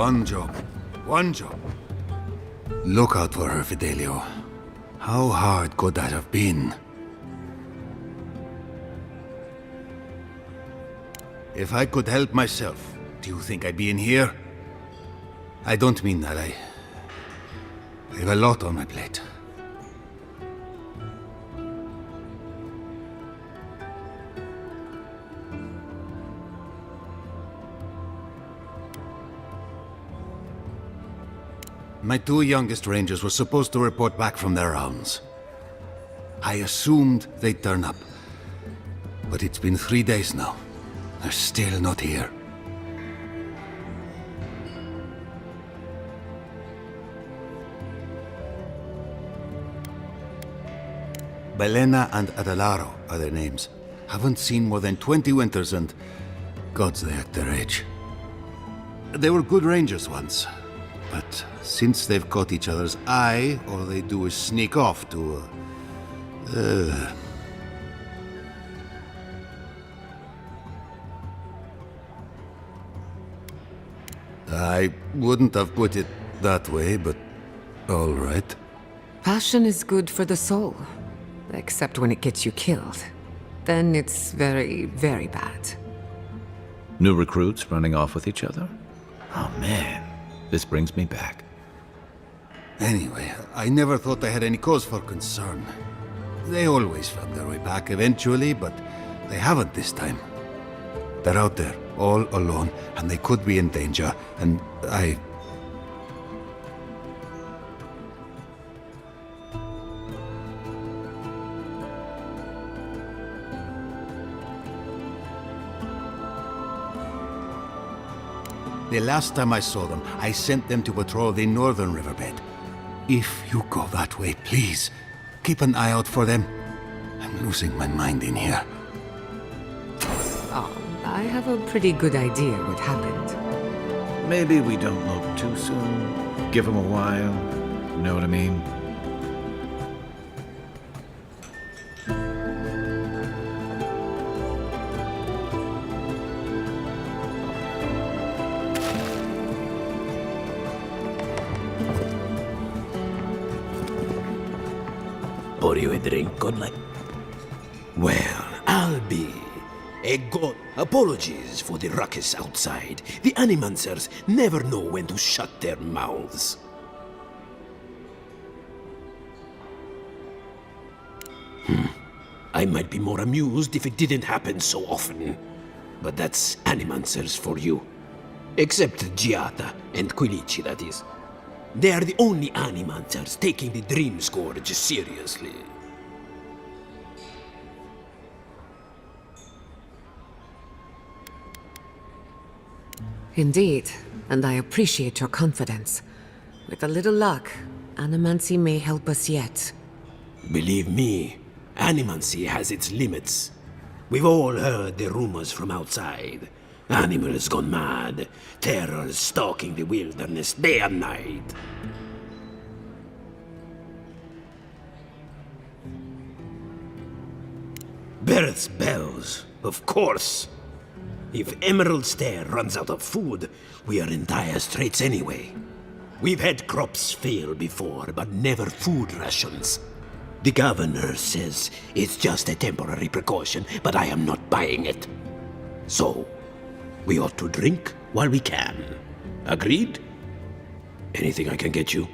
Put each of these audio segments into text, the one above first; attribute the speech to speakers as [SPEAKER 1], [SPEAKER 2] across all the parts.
[SPEAKER 1] one job. One job. Look out for her, Fidelio. How hard could that have been? If I could help myself, do you think I'd be in here? I don't mean that. I have a lot on my plate. My two youngest rangers were supposed to report back from their rounds. I assumed they'd turn up. But it's been 3 days now. They're still not here. Belena and Adelaro are their names. Haven't seen more than 20 winters and... gods, they act their age. They were good rangers once. But since they've caught each other's eye, all they do is sneak off to... I wouldn't have put it that way, but all right.
[SPEAKER 2] Passion is good for the soul. Except when it gets you killed. Then it's very, very bad.
[SPEAKER 3] New recruits running off with each other? Oh man, this brings me back.
[SPEAKER 1] Anyway, I never thought I had any cause for concern. They always found their way back eventually, but they haven't this time. They're out there, all alone, and they could be in danger, and I... The last time I saw them, I sent them to patrol the northern riverbed. If you go that way, please, keep an eye out for them. I'm losing my mind in here.
[SPEAKER 2] Oh, I have a pretty good idea what happened.
[SPEAKER 3] Maybe we don't look too soon. Give them a while. You know what I mean?
[SPEAKER 4] Pour you a drink, Godlike? Well, I'll be a god. Apologies for the ruckus outside. The Animancers never know when to shut their mouths. I might be more amused if it didn't happen so often. But that's Animancers for you. Except Giata and Quilici, that is. They are the only Animancers taking the Dream Scourge seriously.
[SPEAKER 2] Indeed, and I appreciate your confidence. With a little luck, Animancy may help us yet.
[SPEAKER 4] Believe me, Animancy has its limits. We've all heard the rumors from outside. Animals gone mad, terror stalking the wilderness day and night. Birth's bells, of course. If Emerald Stair runs out of food, we are in dire straits anyway. We've had crops fail before, but never food rations. The governor says it's just a temporary precaution, but I am not buying it. So, we ought to drink while we can. Agreed? Anything I can get you?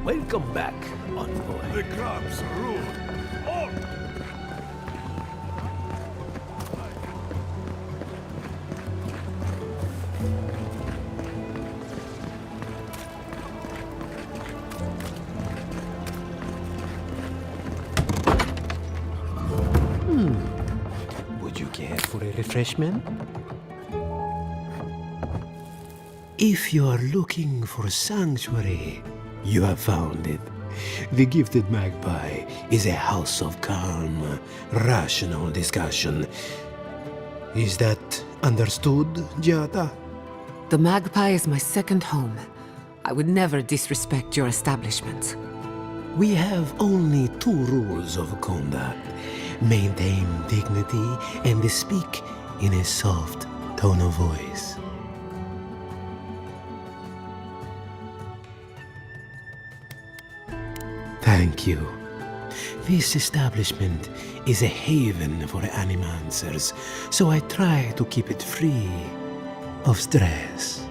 [SPEAKER 4] Welcome back, envoy.
[SPEAKER 5] The crabs rule. On!
[SPEAKER 4] refreshment? If you are looking for sanctuary, you have found it. The Gifted Magpie is a house of calm, rational discussion. Is that understood, Giada?
[SPEAKER 2] The Magpie is my second home. I would never disrespect your establishment.
[SPEAKER 4] We have only two rules of conduct. Maintain dignity and speak in a soft tone of voice. Thank you. This establishment is a haven for animancers, so I try to keep it free of stress.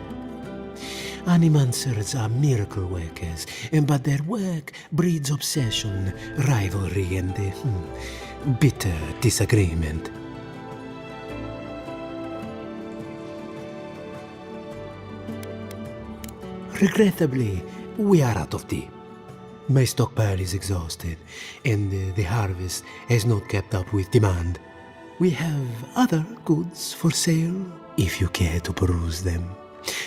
[SPEAKER 4] Animancers are miracle workers, but their work breeds obsession, rivalry, and bitter disagreement. Regrettably, we are out of tea. My stockpile is exhausted, and the harvest has not kept up with demand. We have other goods for sale, if you care to peruse them.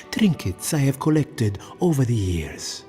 [SPEAKER 4] Trinkets I have collected over the years.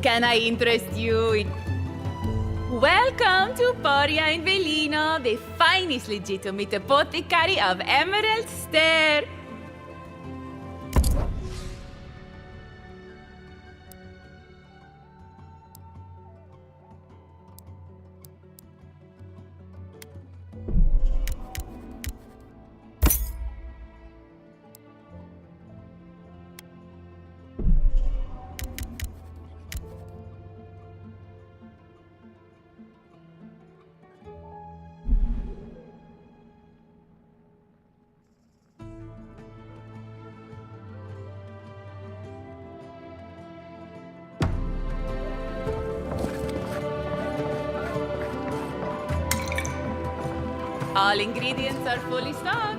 [SPEAKER 5] Can I interest you in... Welcome to Poria in Velino, the finest legitimate apothecary of Emerald Stair. All ingredients are fully stocked.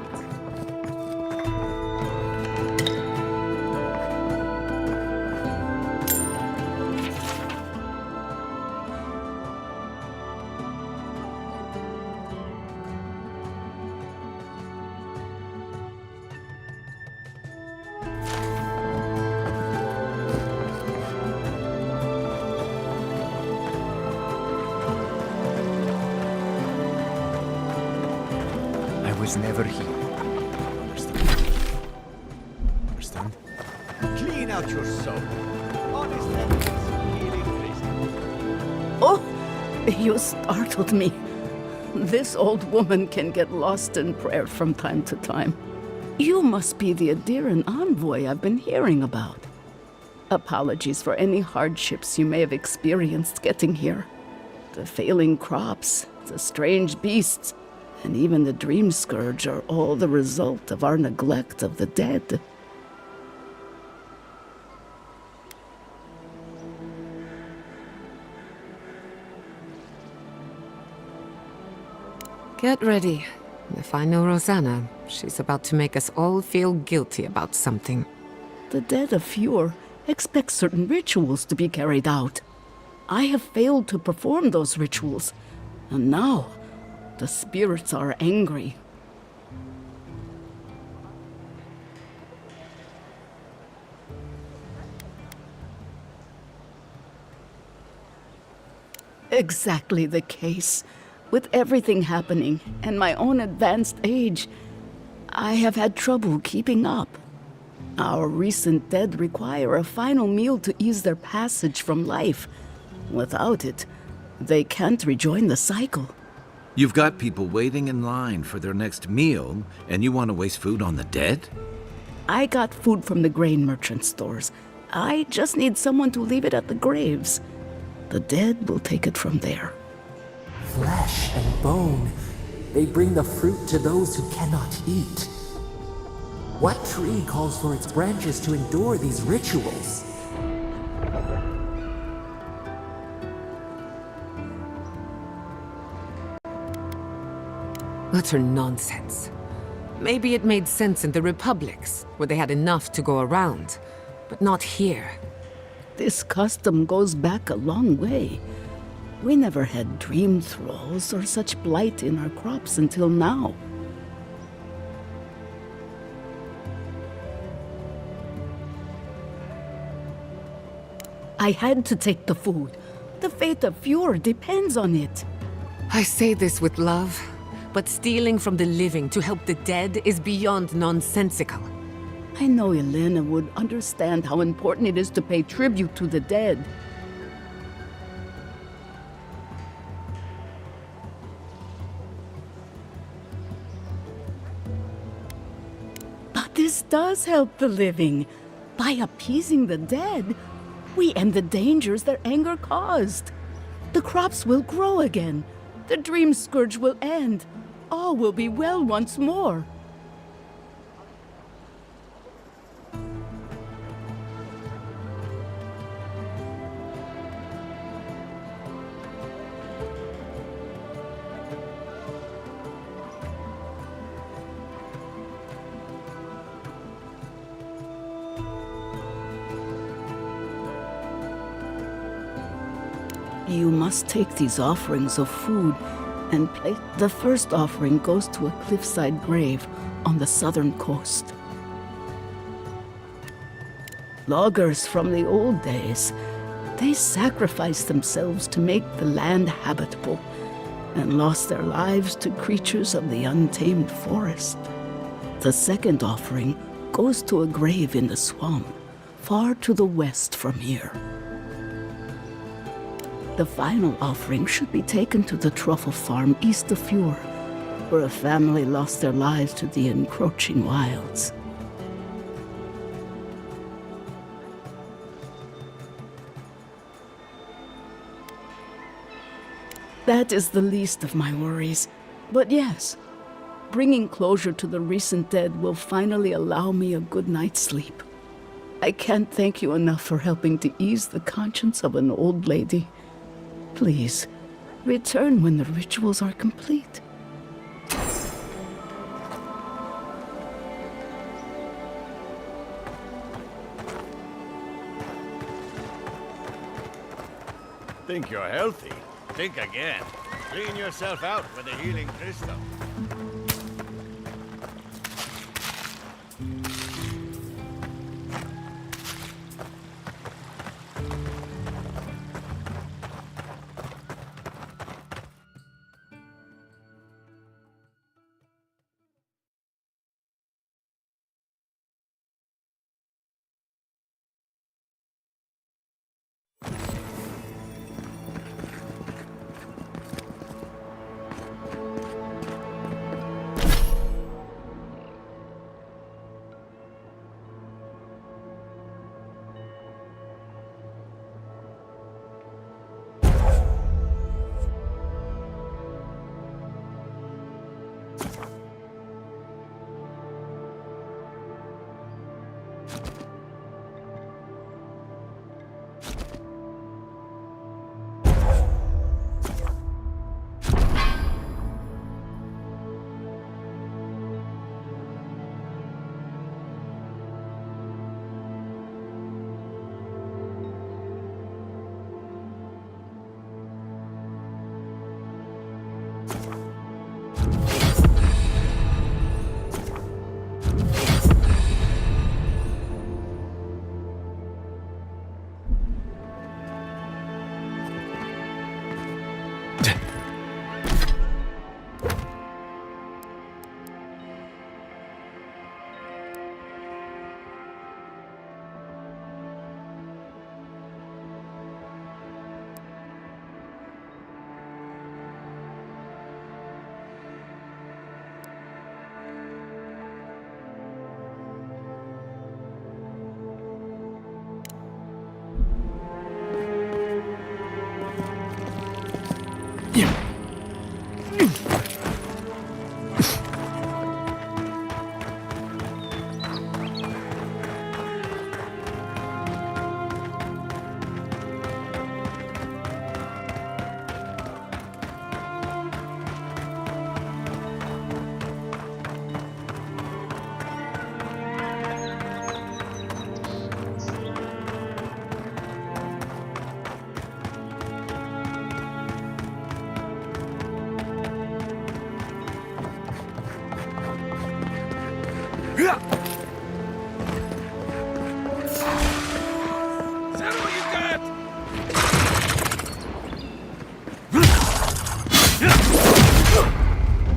[SPEAKER 6] I was never here. Understand? Understand? Clean out your soul. Honest evidence, healing Christ.
[SPEAKER 7] Oh, you startled me. This old woman can get lost in prayer from time to time. You must be the Adiran envoy I've been hearing about. Apologies for any hardships you may have experienced getting here. The failing crops, the strange beasts, and even the dream scourge are all the result of our neglect of the dead.
[SPEAKER 2] Get ready. If I know Rosanna, she's about to make us all feel guilty about something.
[SPEAKER 7] The dead of Fjord expect certain rituals to be carried out. I have failed to perform those rituals, and now the spirits are angry. Exactly the case. With everything happening and my own advanced age, I have had trouble keeping up. Our recent dead require a final meal to ease their passage from life. Without it, they can't rejoin the cycle.
[SPEAKER 3] You've got people waiting in line for their next meal, and you want to waste food on the dead?
[SPEAKER 7] I got food from the grain merchant stores. I just need someone to leave it at the graves. The dead will take it from there.
[SPEAKER 8] Flesh and bone. They bring the fruit to those who cannot eat. What tree calls for its branches to endure these rituals?
[SPEAKER 2] Utter nonsense. Maybe it made sense in the republics, where they had enough to go around, but not here.
[SPEAKER 7] This custom goes back a long way. We never had dream thralls or such blight in our crops until now. I had to take the food. The fate of Fjord depends on it.
[SPEAKER 2] I say this with love, but stealing from the living to help the dead is beyond nonsensical.
[SPEAKER 7] I know Elena would understand how important it is to pay tribute to the dead. But this does help the living. By appeasing the dead, we end the dangers their anger caused. The crops will grow again. The dream scourge will end. All will be well once more. You must take these offerings of food and place. The first offering goes to a cliffside grave on the southern coast. Loggers from the old days, they sacrificed themselves to make the land habitable and lost their lives to creatures of the untamed forest. The second offering goes to a grave in the swamp, far to the west from here. The final offering should be taken to the truffle farm east of Fjord, where a family lost their lives to the encroaching wilds. That is the least of my worries. But yes, bringing closure to the recent dead will finally allow me a good night's sleep. I can't thank you enough for helping to ease the conscience of an old lady. Please, return when the rituals are complete.
[SPEAKER 6] Think you're healthy? Think again. Clean yourself out with a healing crystal.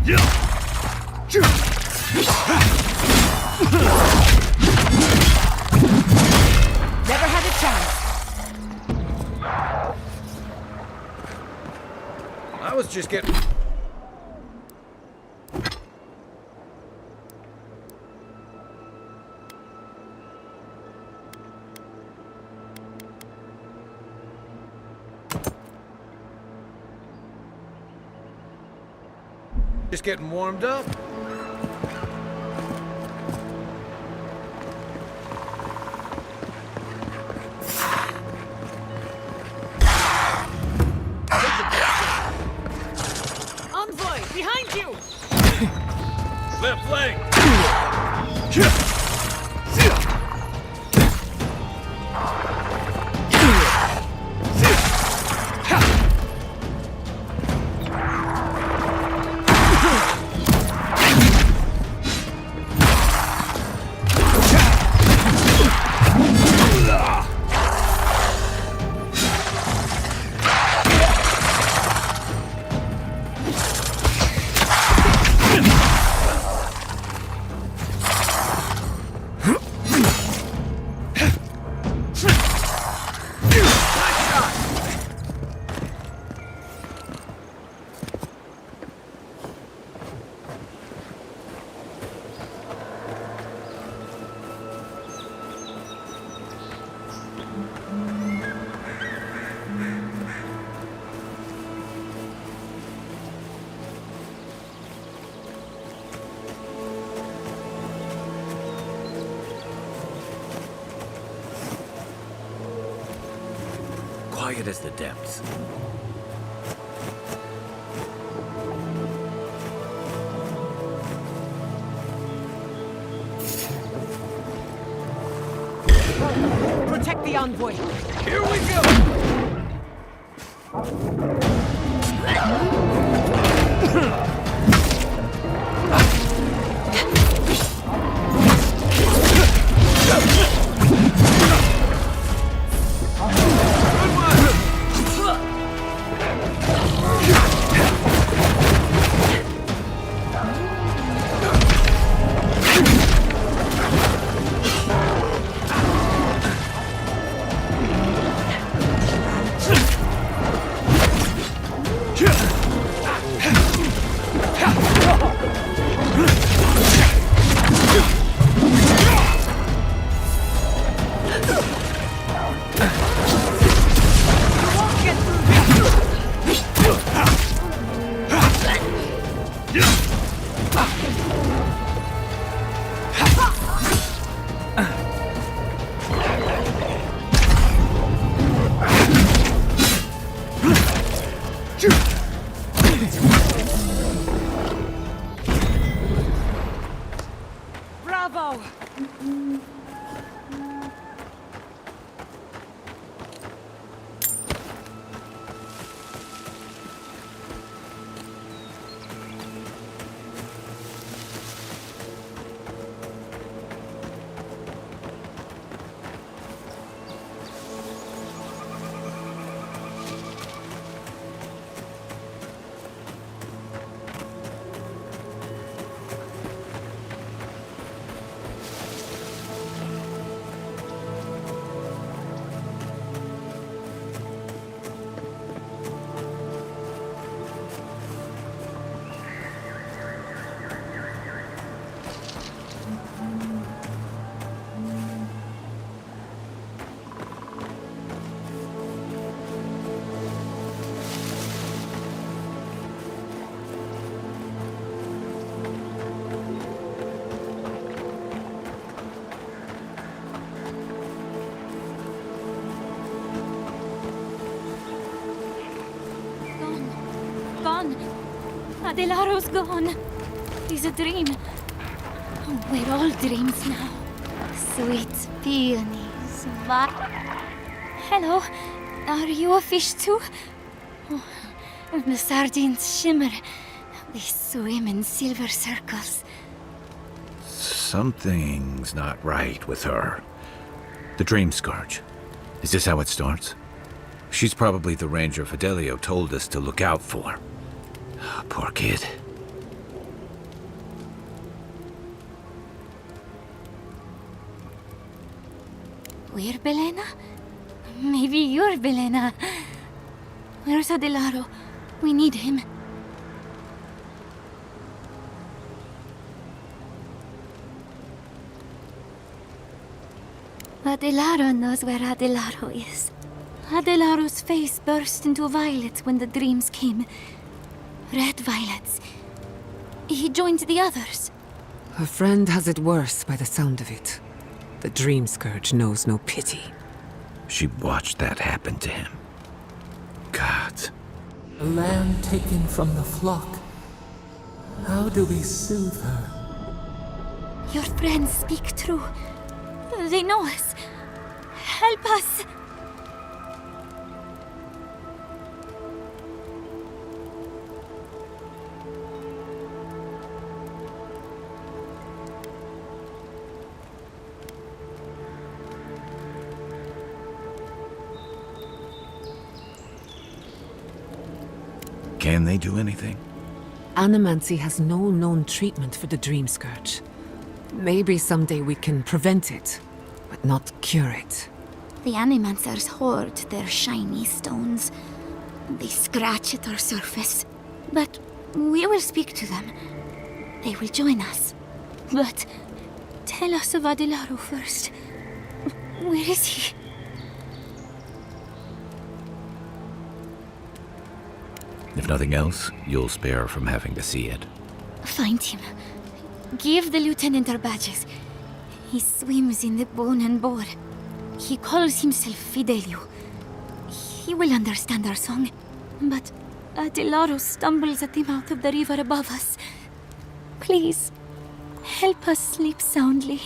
[SPEAKER 5] Never had a chance.
[SPEAKER 3] I was just getting... Just getting warmed up.
[SPEAKER 5] Envoy, behind you!
[SPEAKER 3] Left flank! Quiet as the depths.
[SPEAKER 2] Protect the envoy.
[SPEAKER 3] Here we go!
[SPEAKER 5] Bravo!
[SPEAKER 9] Gone. Adelaro's gone. It's a dream. We're all dreams now. Sweet peonies. Hello. Are you a fish too? Oh, the sardines shimmer. They swim in silver circles.
[SPEAKER 3] Something's not right with her. The Dream Scourge. Is this how it starts? She's probably the ranger Fidelio told us to look out for. Poor kid.
[SPEAKER 9] We're Belena? Maybe you're Belena. Where's Adelaro? We need him. Adelaro knows where Adelaro is. Adelaro's face burst into violet when the dreams came. Red violets. He joined the others.
[SPEAKER 2] Her friend has it worse by the sound of it. The Dream Scourge knows no pity.
[SPEAKER 3] She watched that happen to him. God.
[SPEAKER 8] A lamb taken from the flock. How do we soothe her?
[SPEAKER 9] Your friends speak true. They know us. Help us!
[SPEAKER 3] Can they do anything?
[SPEAKER 2] Animancy has no known treatment for the Dream Scourge. Maybe someday we can prevent it, but not cure it.
[SPEAKER 9] The Animancers hoard their shiny stones. They scratch at our surface. But we will speak to them. They will join us. But tell us of Adelaro first. Where is he?
[SPEAKER 3] If nothing else, you'll spare her from having to see it.
[SPEAKER 9] Find him. Give the lieutenant our badges. He swims in the bone and boar. He calls himself Fidelio. He will understand our song. But Adelaro stumbles at the mouth of the river above us. Please, help us sleep soundly.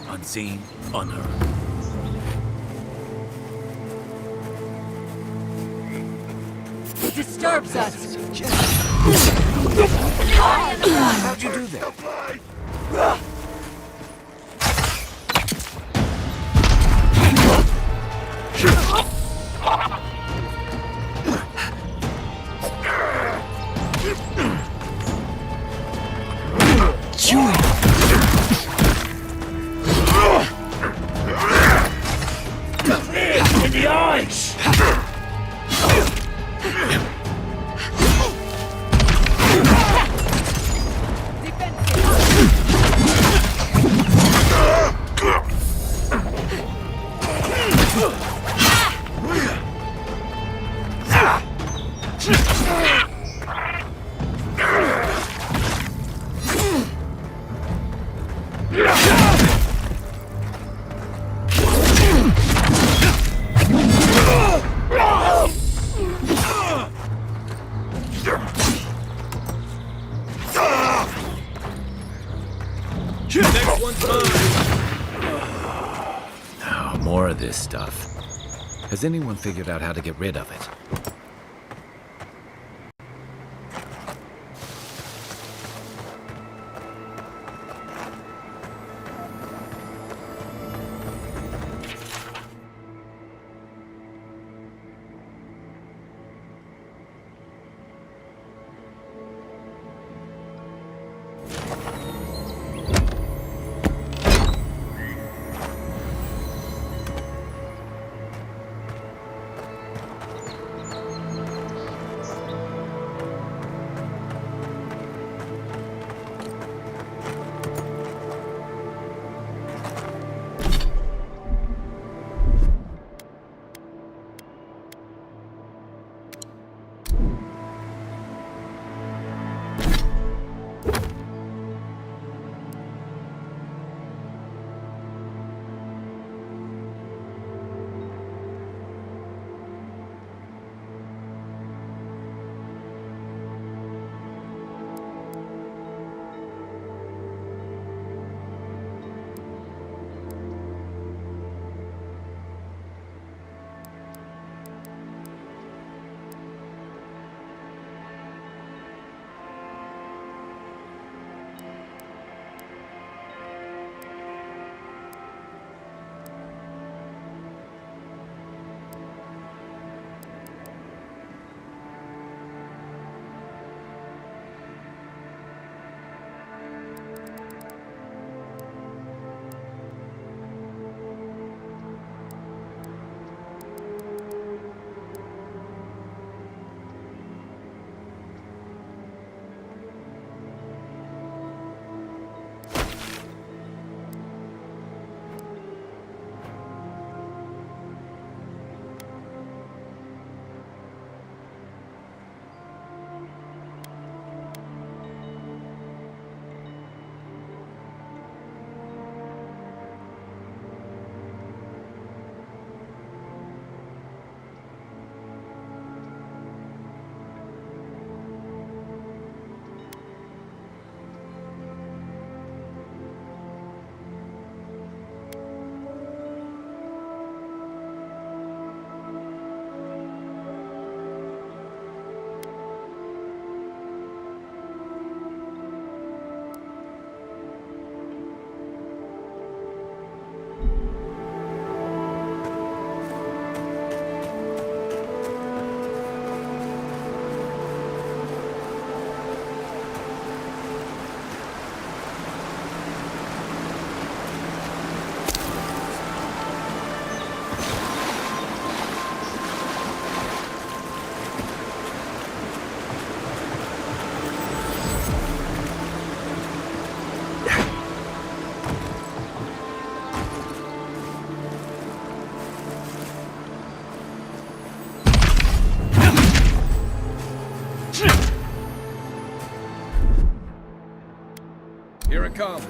[SPEAKER 3] Unseen, unheard.
[SPEAKER 2] It disturbs us!
[SPEAKER 3] How'd you do that?
[SPEAKER 4] In the eyes!
[SPEAKER 6] Next one's mine.
[SPEAKER 3] Oh, more of this stuff. Has anyone figured out how to get rid of it?
[SPEAKER 6] Here it comes.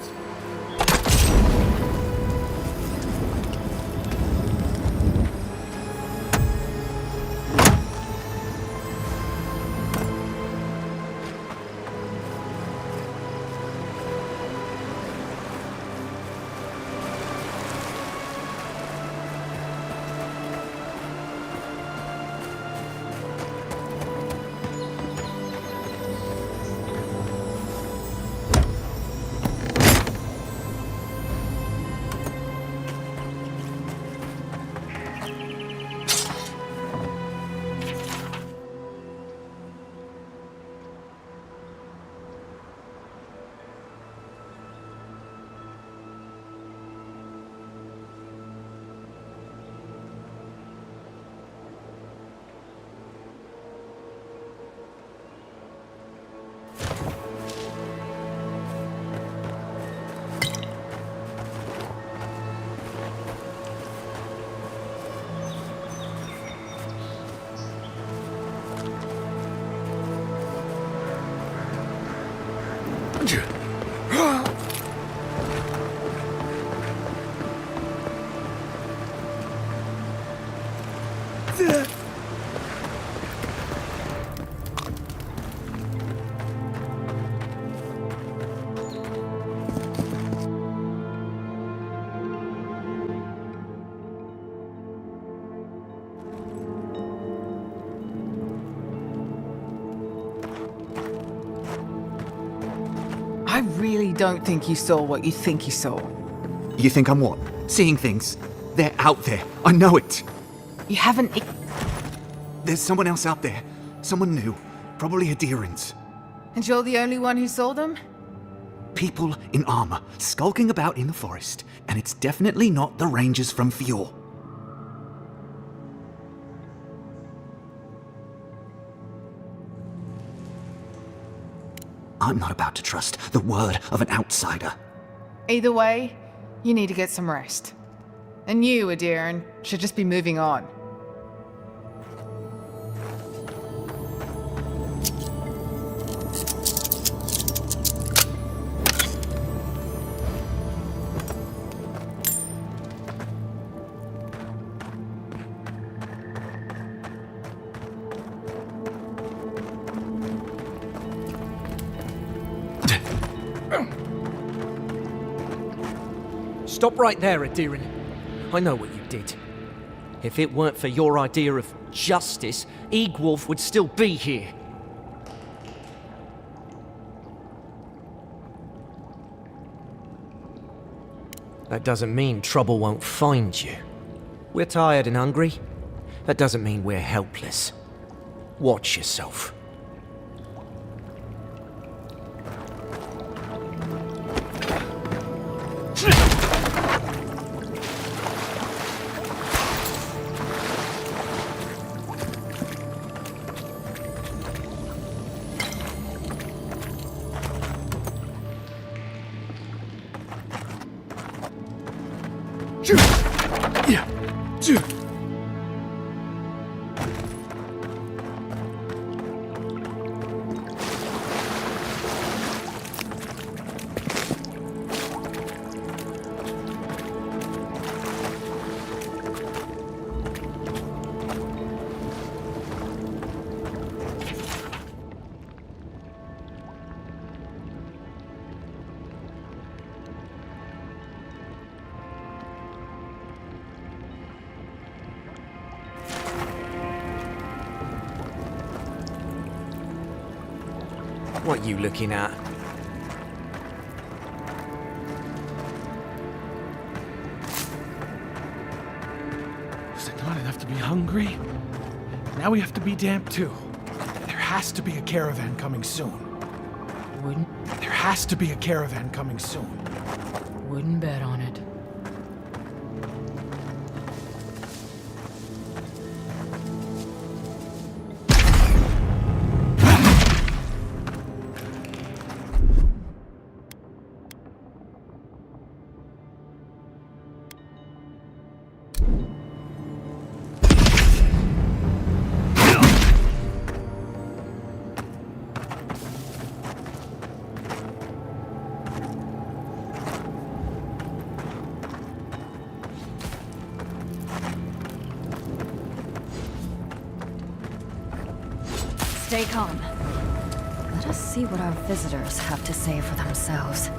[SPEAKER 2] I really don't think you saw what you think you saw.
[SPEAKER 3] You think I'm what? Seeing things? They're out there. I know it.
[SPEAKER 2] You haven't.
[SPEAKER 3] There's someone else out there. Someone new. Probably Adherents.
[SPEAKER 2] And you're the only one who saw them?
[SPEAKER 3] People in armor, skulking about in the forest. And it's definitely not the Rangers from Fjord. I'm not about to trust the word of an outsider.
[SPEAKER 2] Either way, you need to get some rest. And you, Adiran, should just be moving on.
[SPEAKER 10] Stop right there, Adiran. I know what you did. If it weren't for your idea of justice, Egwolf would still be here. That doesn't mean trouble won't find you. We're tired and hungry. That doesn't mean we're helpless. Watch yourself. What you looking at?
[SPEAKER 11] Is it not enough to be hungry? Now we have to be damp too. There has to be a caravan coming soon. There has to be a caravan coming soon.
[SPEAKER 12] Wouldn't bet on it.
[SPEAKER 13] Stay calm. Let us see what our visitors have to say for themselves.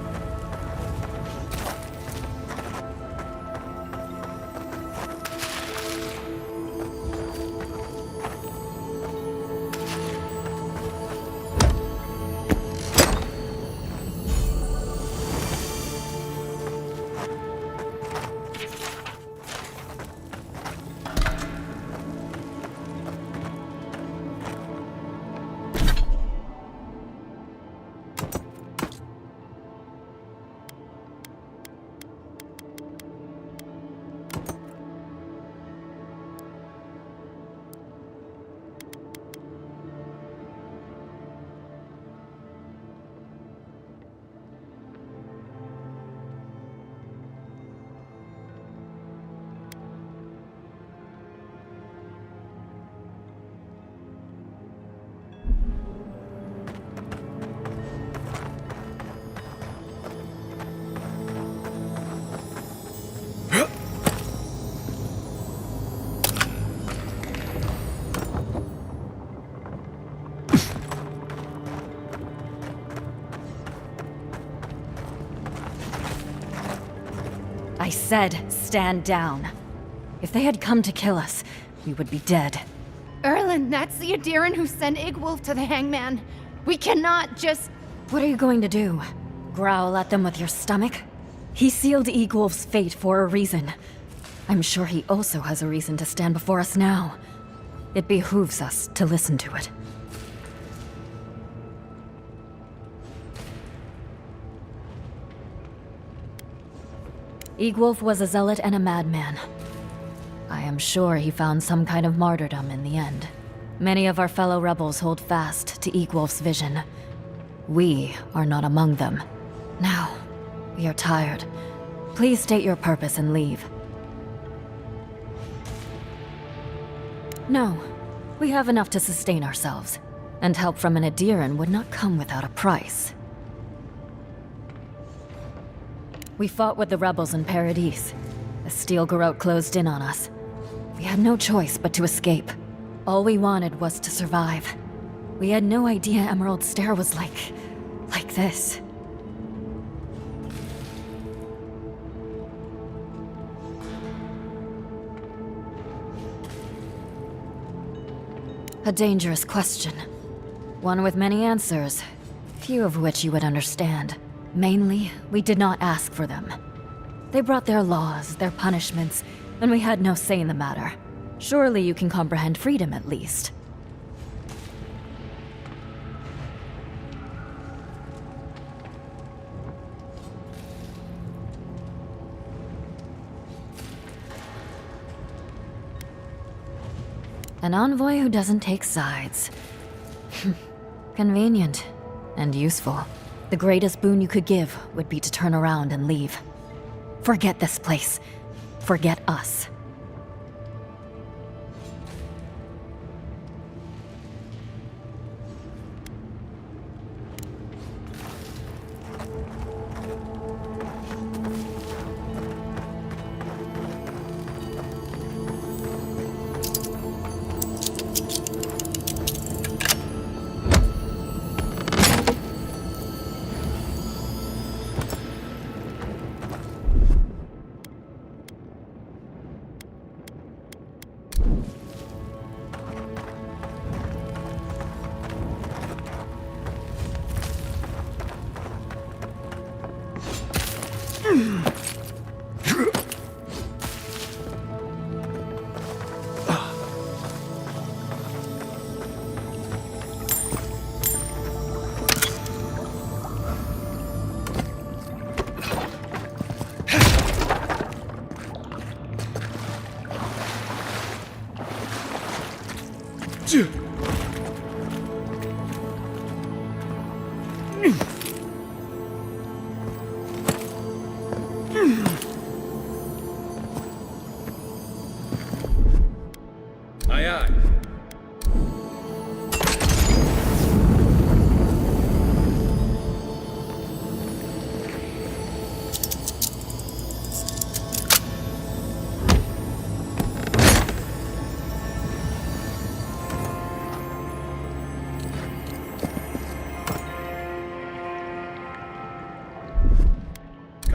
[SPEAKER 13] I said, stand down. If they had come to kill us, we would be dead.
[SPEAKER 14] Erlen, that's the Adiran who sent Igwolf to the hangman. We cannot just...
[SPEAKER 13] What are you going to do? Growl at them with your stomach? He sealed Igwolf's fate for a reason. I'm sure he also has a reason to stand before us now. It behooves us to listen to it. Igwolf was a zealot and a madman. I am sure he found some kind of martyrdom in the end. Many of our fellow rebels hold fast to Igwolf's vision. We are not among them. Now, we are tired. Please state your purpose and leave. No, we have enough to sustain ourselves, and help from an Adiran would not come without a price. We fought with the rebels in Paradis. The Steel Garrote closed in on us. We had no choice but to escape. All we wanted was to survive. We had no idea Emerald Stair was like this. A dangerous question. One with many answers, few of which you would understand. Mainly, we did not ask for them. They brought their laws, their punishments, and we had no say in the matter. Surely you can comprehend freedom at least. An envoy who doesn't take sides. Convenient and useful. The greatest boon you could give would be to turn around and leave. Forget this place. Forget us.
[SPEAKER 15] Aye, aye.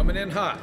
[SPEAKER 15] Coming in hot.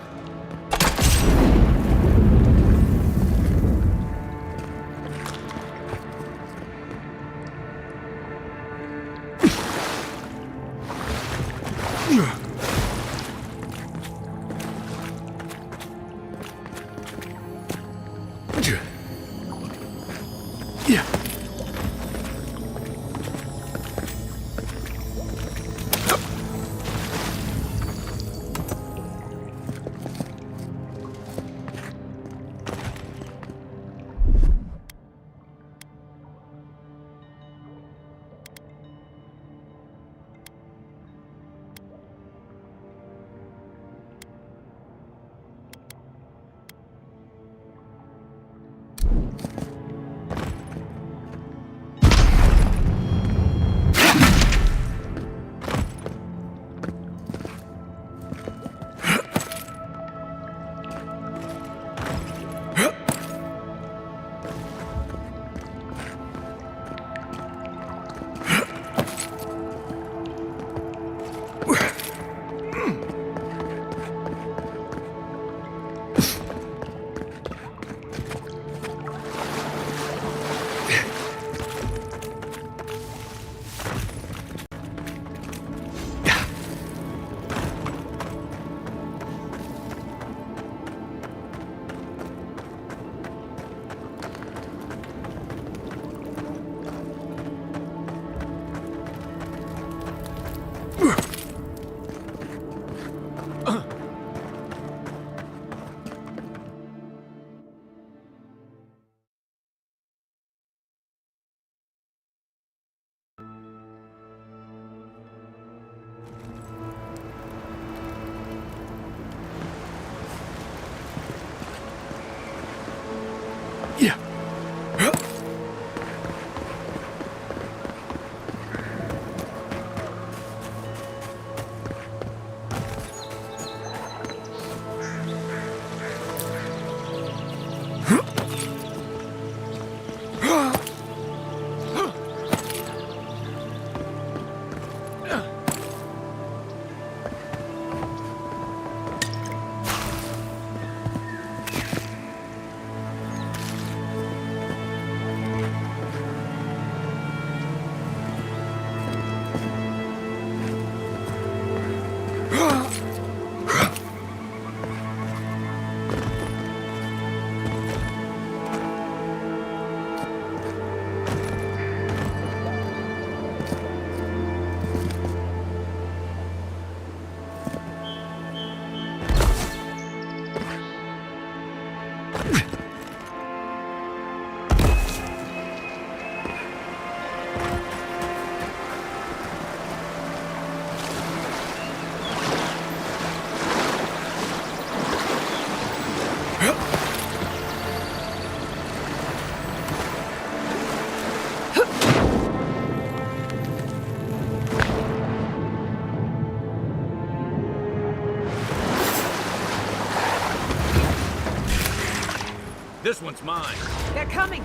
[SPEAKER 15] This one's mine.
[SPEAKER 2] They're coming!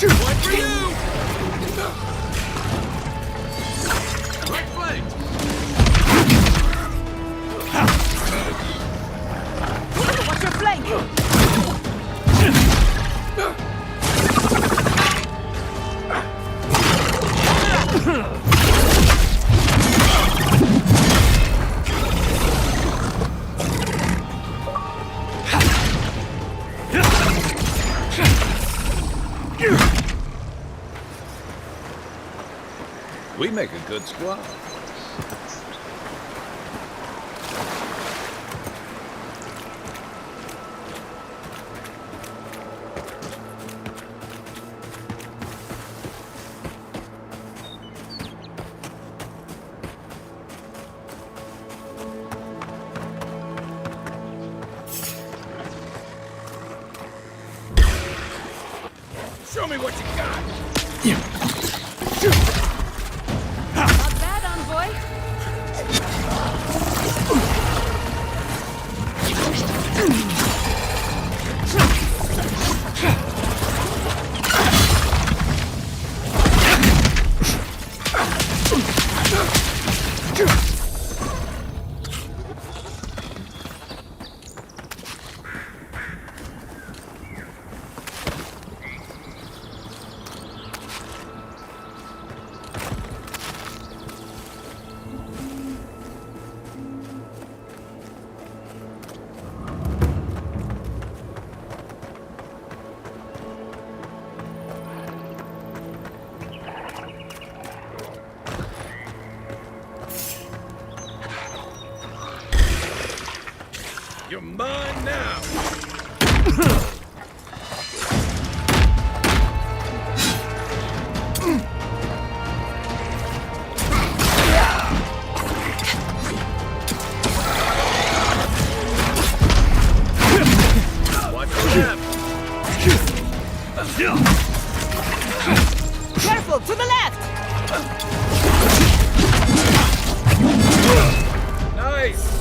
[SPEAKER 15] One for you! Right flank!
[SPEAKER 2] Watch your flank!
[SPEAKER 15] We make a good squad. Show me what you got!
[SPEAKER 5] Not bad, envoy.
[SPEAKER 15] now! Watch your left!
[SPEAKER 5] Careful, to the left!
[SPEAKER 15] Nice!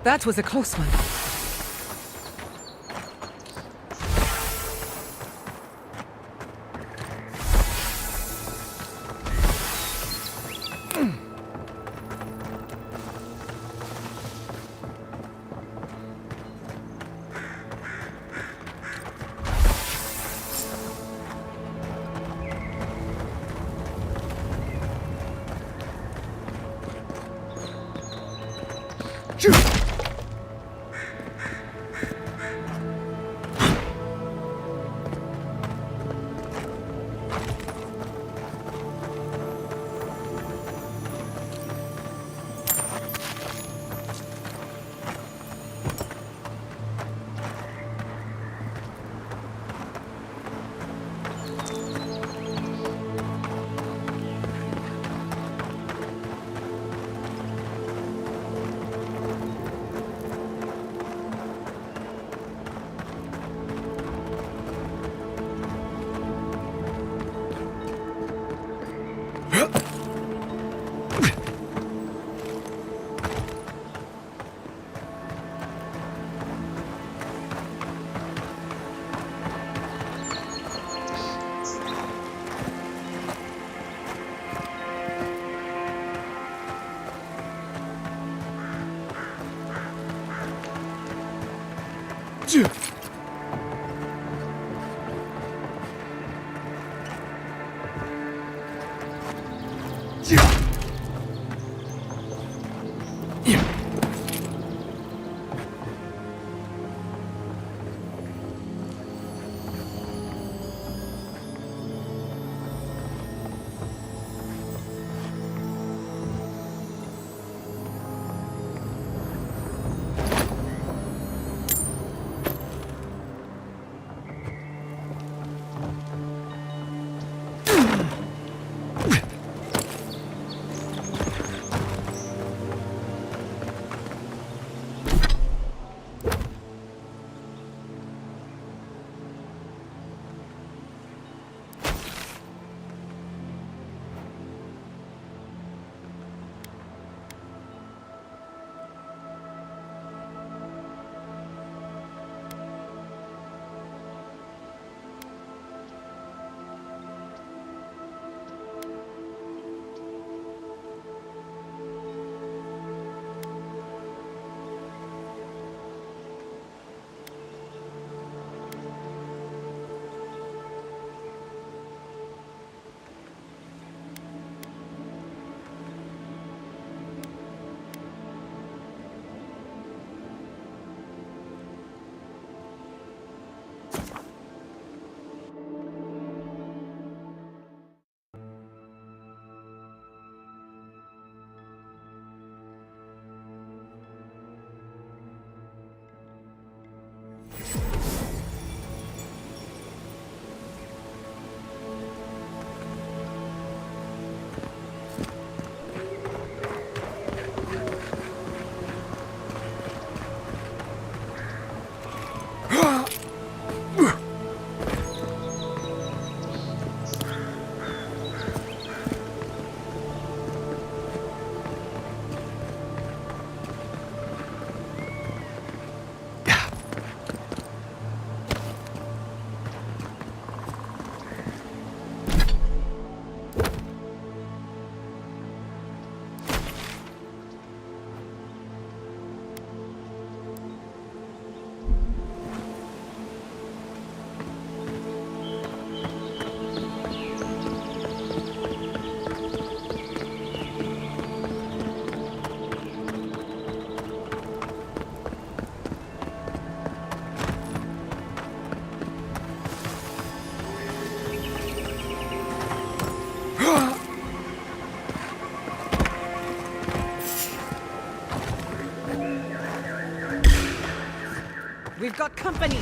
[SPEAKER 2] That was a close one. We've got company!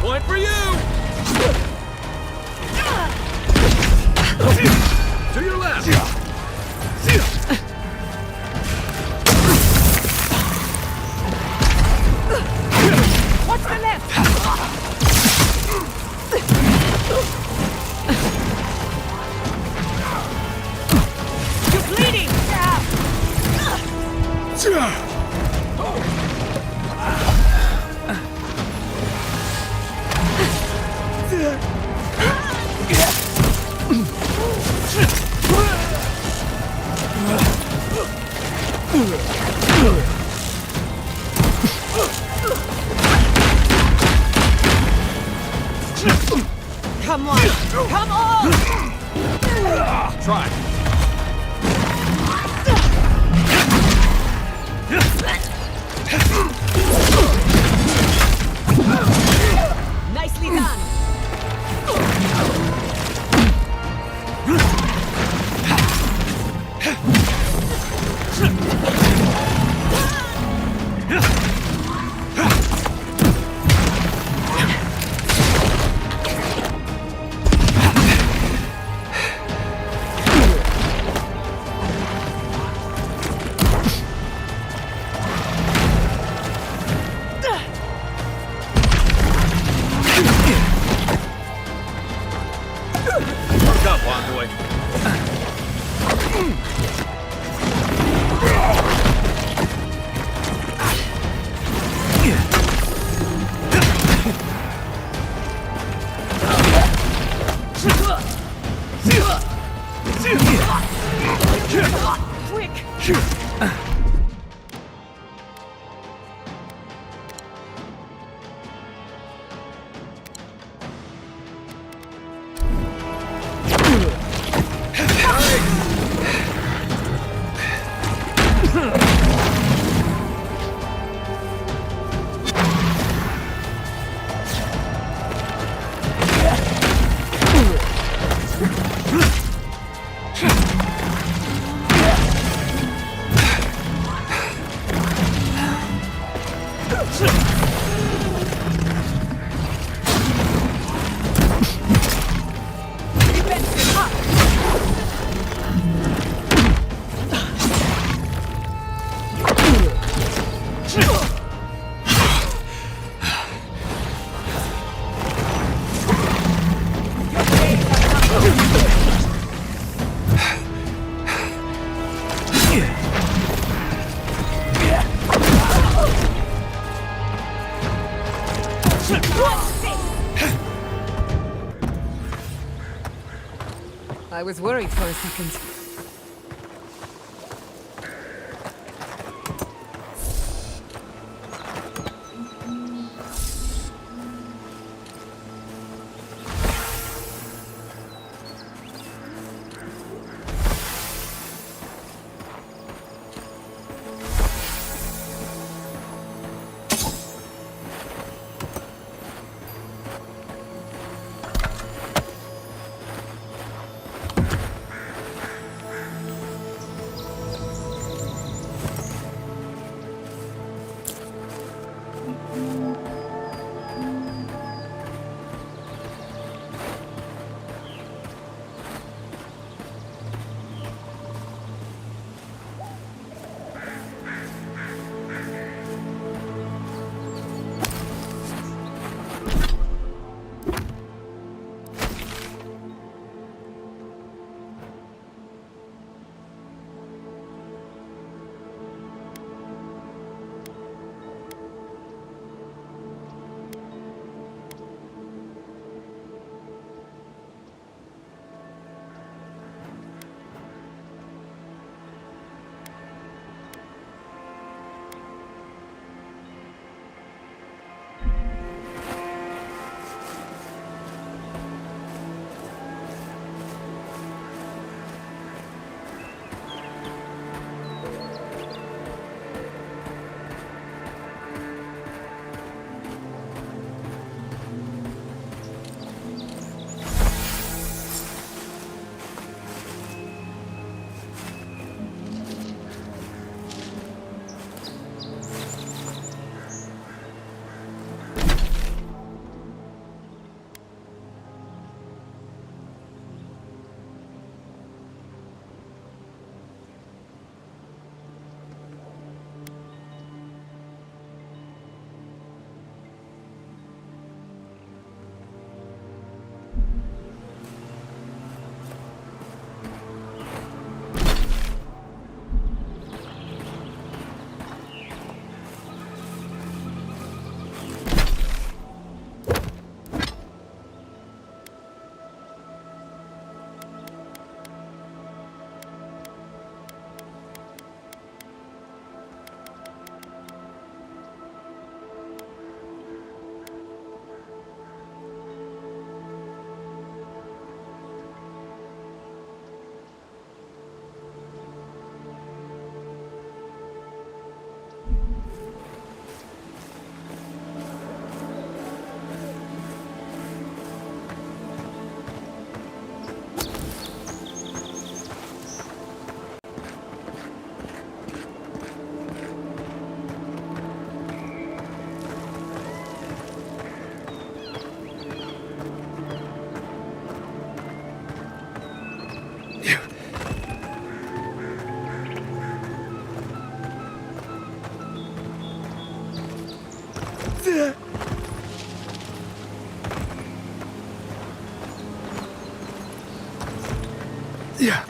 [SPEAKER 15] Point for you! To your left!
[SPEAKER 2] What's the left? You're bleeding! Come on! Come on!
[SPEAKER 15] Try.
[SPEAKER 2] Nicely done!
[SPEAKER 15] Fucked up, envoy.
[SPEAKER 2] I was worried for a second.
[SPEAKER 11] Yeah. Yeah.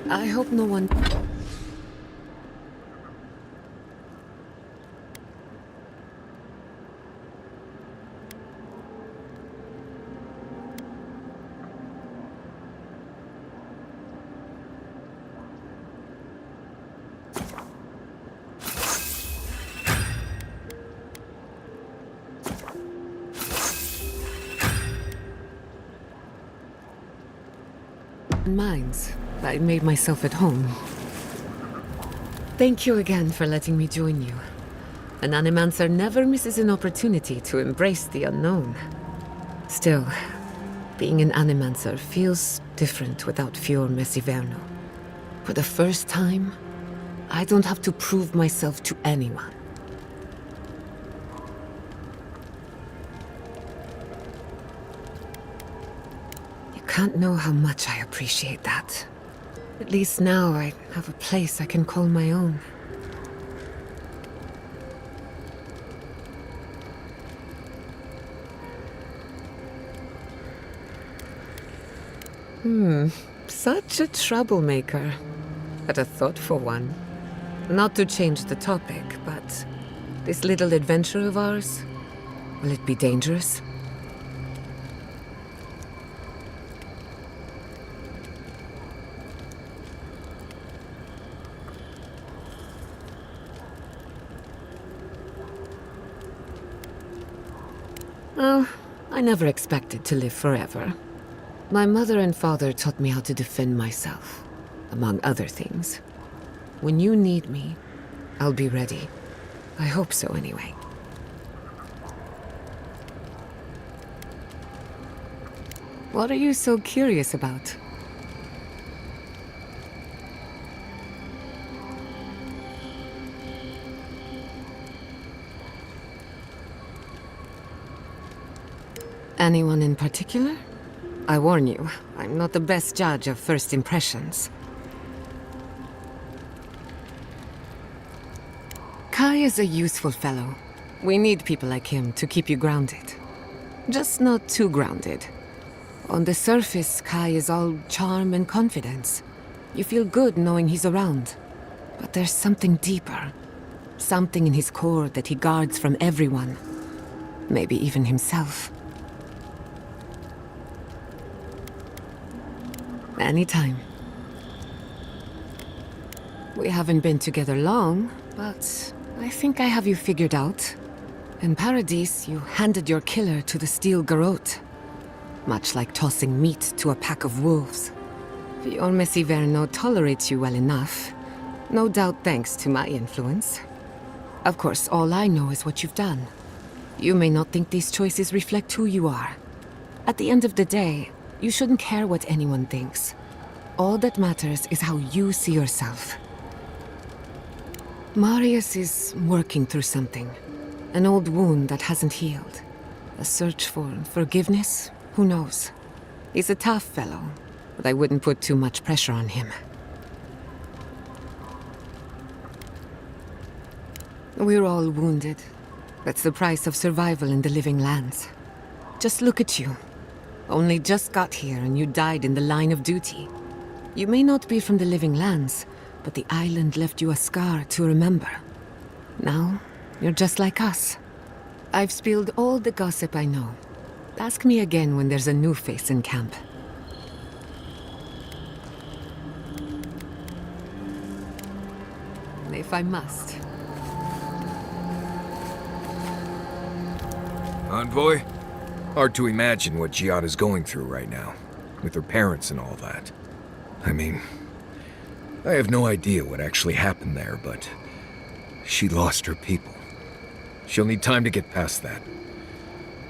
[SPEAKER 2] I hope no one... minds. I made myself at home. Thank you again for letting me join you. An Animancer never misses an opportunity to embrace the unknown. Still, being an Animancer feels different without Fior Mesiverno. For the first time, I don't have to prove myself to anyone. You can't know how much I appreciate that. At least now I have a place I can call my own. Such a troublemaker. But a thoughtful one. Not to change the topic, but this little adventure of ours, will it be dangerous? Well, I never expected to live forever. My mother and father taught me how to defend myself, among other things. When you need me, I'll be ready. I hope so, anyway. What are you so curious about? Anyone in particular? I warn you, I'm not the best judge of first impressions. Kai is a useful fellow. We need people like him to keep you grounded. Just not too grounded. On the surface, Kai is all charm and confidence. You feel good knowing he's around. But there's something deeper. Something in his core that he guards from everyone. Maybe even himself. Anytime. We haven't been together long, but I think I have you figured out. In Paradise, you handed your killer to the Steel Garrote. Much like tossing meat to a pack of wolves. Fiorme Siverno tolerates you well enough. No doubt thanks to my influence. Of course, all I know is what you've done. You may not think these choices reflect who you are. At the end of the day, you shouldn't care what anyone thinks. All that matters is how you see yourself. Marius is working through something. An old wound that hasn't healed. A search for forgiveness? Who knows? He's a tough fellow, but I wouldn't put too much pressure on him. We're all wounded. That's the price of survival in the living lands. Just look at you. Only just got here and you died in the line of duty. You may not be from the living lands, but the island left you a scar to remember. Now, you're just like us. I've spilled all the gossip I know. Ask me again when there's a new face in camp. If I must.
[SPEAKER 16] Envoy? Hard to imagine what Giada's going through right now, with her parents and all that. I mean, I have no idea what actually happened there, but she lost her people. She'll need time to get past that.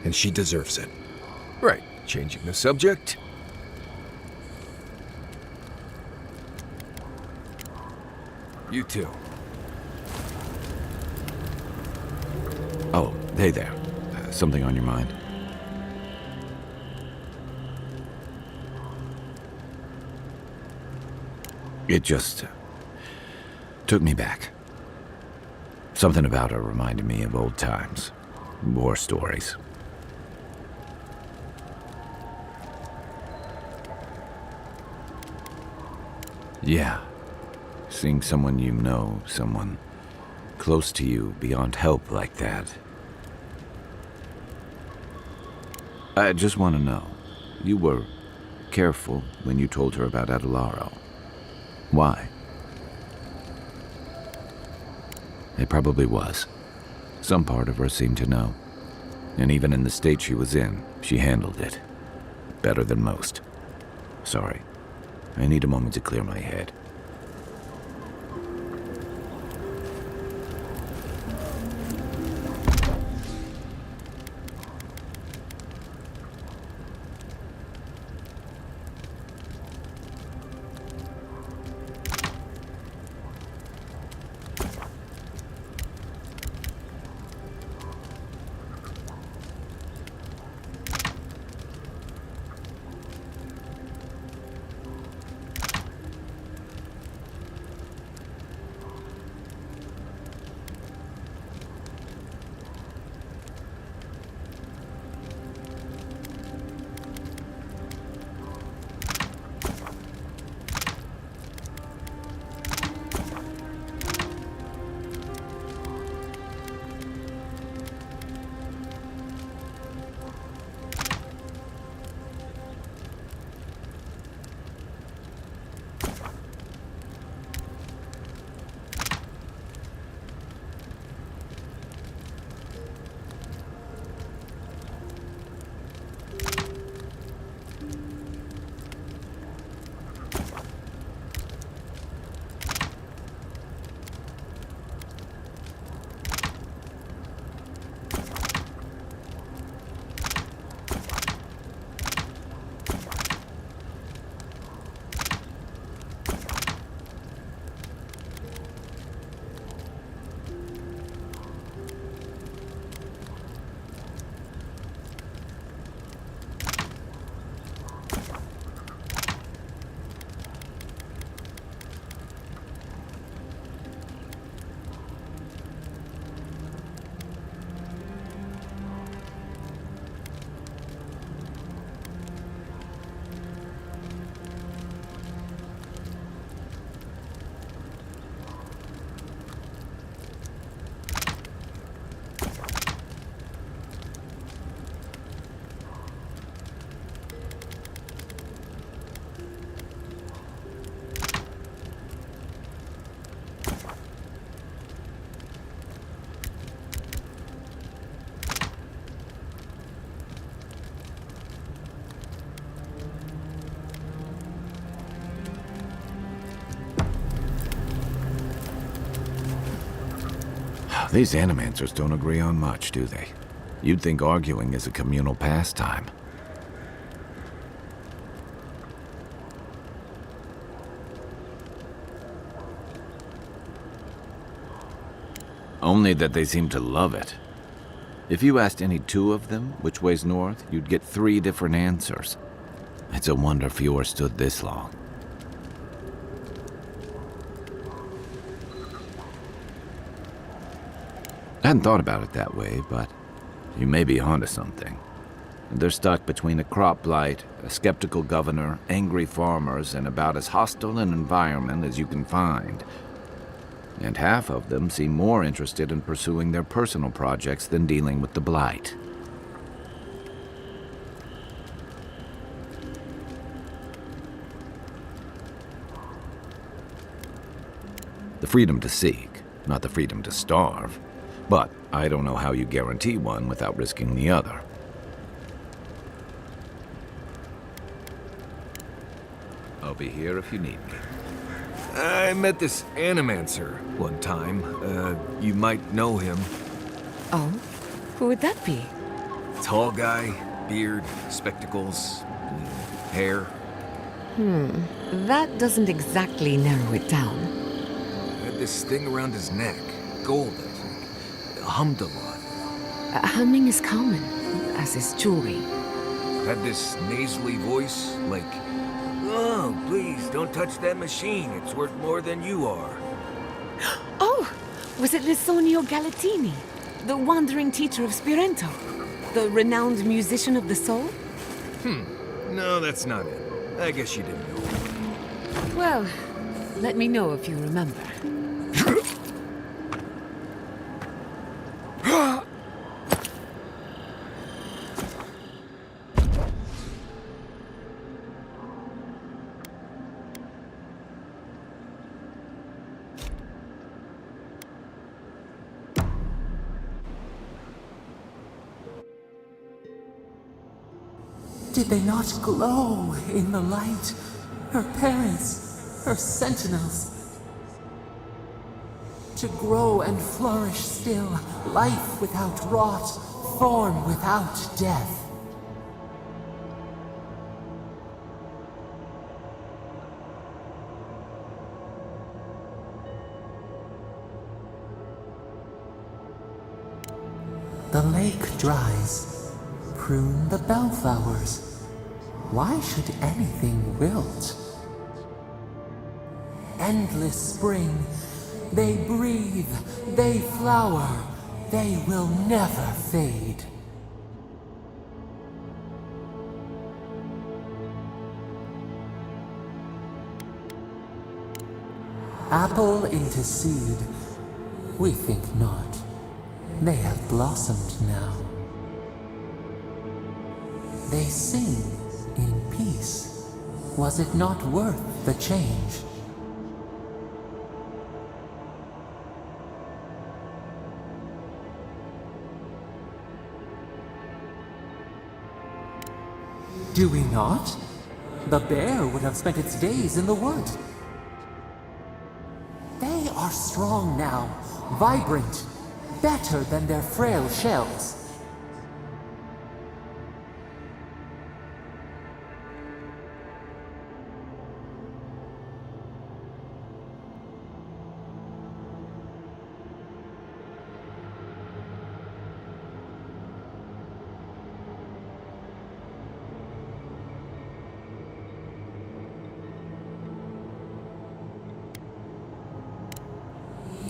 [SPEAKER 16] And she deserves it. Right, changing the subject. You too.
[SPEAKER 3] Oh, hey there. Something on your mind? It just took me back. Something about her reminded me of old times. War stories. Yeah. Seeing someone you know, someone close to you, beyond help like that. I just want to know, you were careful when you told her about Adelaro. Why? It probably was. Some part of her seemed to know. And even in the state she was in, she handled it. Better than most. Sorry. I need a moment to clear my head. These Animancers don't agree on much, do they? You'd think arguing is a communal pastime. Only that they seem to love it. If you asked any two of them which way's north, you'd get 3 different answers. It's a wonder Fjord stood this long. I hadn't thought about it that way, but you may be onto something. They're stuck between a crop blight, a skeptical governor, angry farmers, and about as hostile an environment as you can find. And half of them seem more interested in pursuing their personal projects than dealing with the blight. The freedom to seek, not the freedom to starve. But I don't know how you guarantee one without risking the other. I'll be here if you need me.
[SPEAKER 16] I met this Animancer one time. You might know him.
[SPEAKER 2] Oh? Who would that be?
[SPEAKER 16] Tall guy, beard, spectacles, hair.
[SPEAKER 2] That doesn't exactly narrow it down.
[SPEAKER 16] Had this thing around his neck. Gold, I think. Hummed a lot.
[SPEAKER 2] Humming is common, as is jewelry.
[SPEAKER 16] Had this nasally voice, like, "Oh, please, don't touch that machine. It's worth more than you are."
[SPEAKER 2] Oh! Was it Lisonio Galatini, the wandering teacher of Spirento? The renowned musician of the soul?
[SPEAKER 16] No, that's not it. I guess you didn't know.
[SPEAKER 2] Well, let me know if you remember.
[SPEAKER 8] Did they not glow in the light? Her parents, her sentinels. To grow and flourish still, life without rot, form without death. The lake dries. Prune the bellflowers. Why should anything wilt? Endless spring. They breathe, they flower, they will never fade. Apple into seed. We think not. They have blossomed now. They sing in peace. Was it not worth the change? Do we not? The bear would have spent its days in the wood. They are strong now, vibrant, better than their frail shells.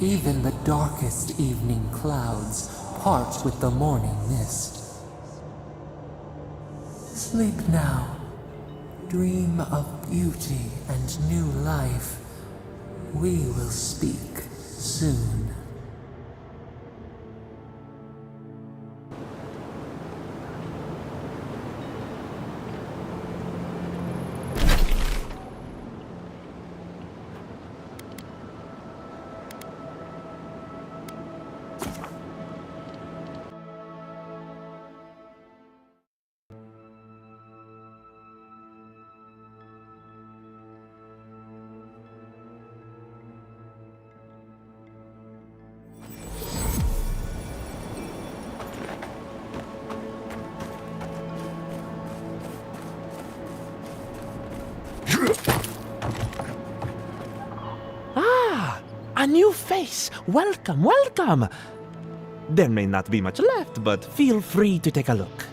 [SPEAKER 8] Even the darkest evening clouds part with the morning mist. Sleep now. Dream of beauty and new life. We will speak soon.
[SPEAKER 17] A new face! Welcome, welcome! There may not be much left, but feel free to take a look.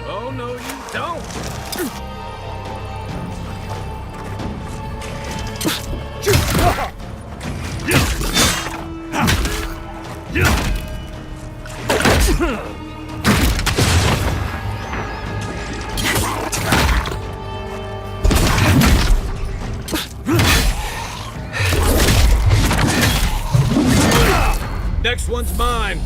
[SPEAKER 15] Oh, no, you don't! Next one's mine!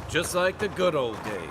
[SPEAKER 15] Just like the good old days.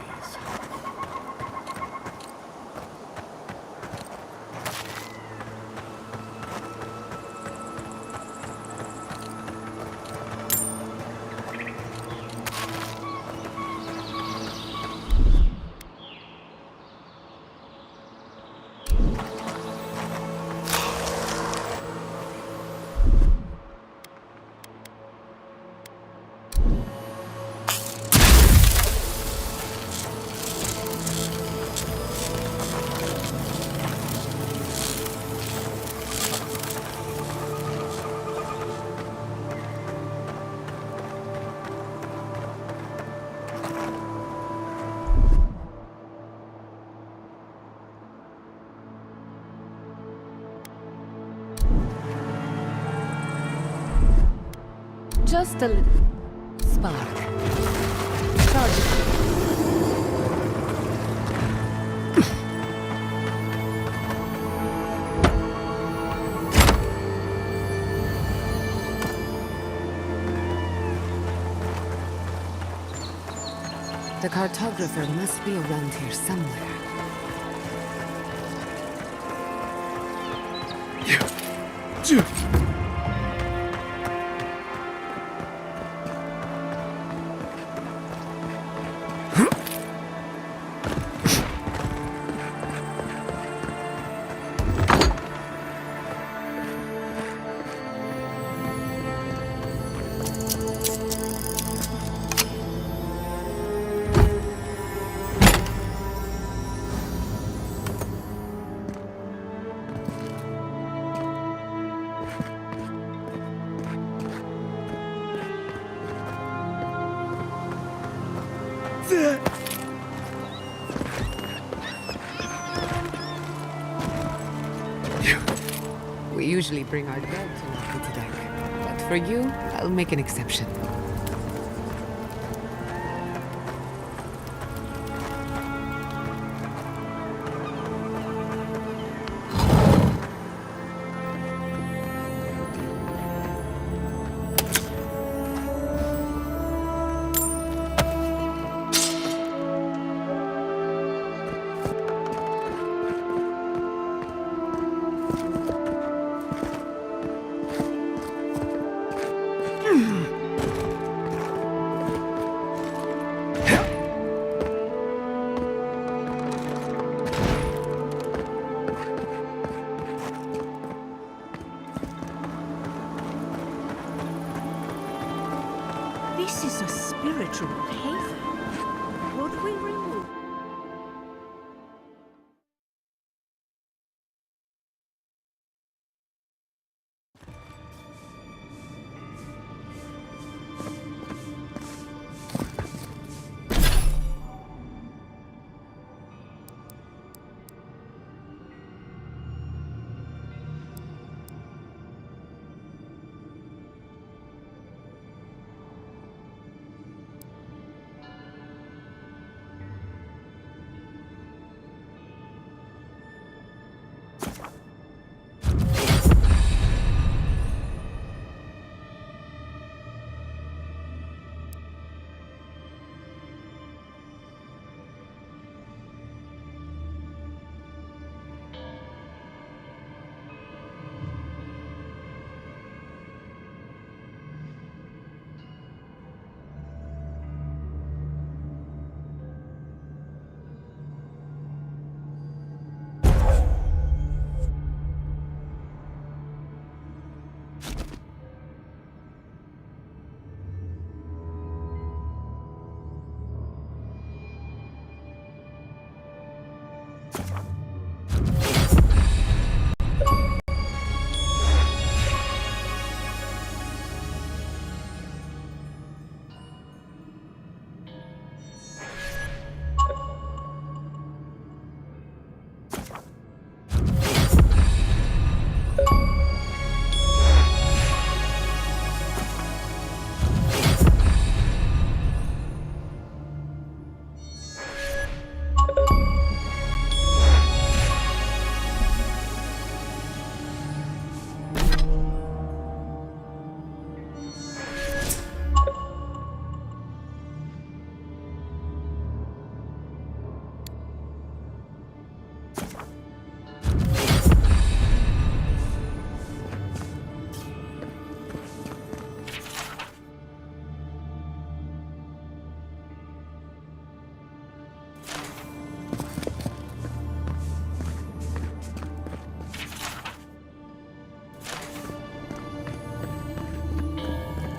[SPEAKER 2] Just a little spark. Charge it. The cartographer must be around here somewhere. We usually bring our dead to knock the deck, but for you, I'll make an exception.
[SPEAKER 18] This is a spiritual haven. Would we remove?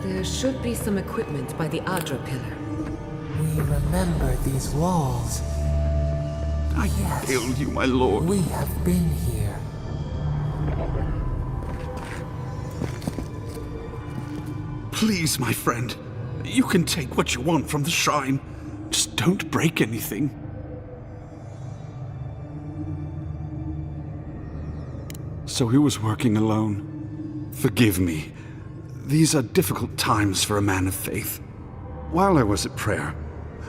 [SPEAKER 2] There should be some equipment by the Adra pillar.
[SPEAKER 8] We remember these walls.
[SPEAKER 1] I hail you, my lord.
[SPEAKER 8] We have been here.
[SPEAKER 19] Please, my friend. You can take what you want from the shrine. Just don't break anything. So he was working alone. Forgive me. These are difficult times for a man of faith. While I was at prayer,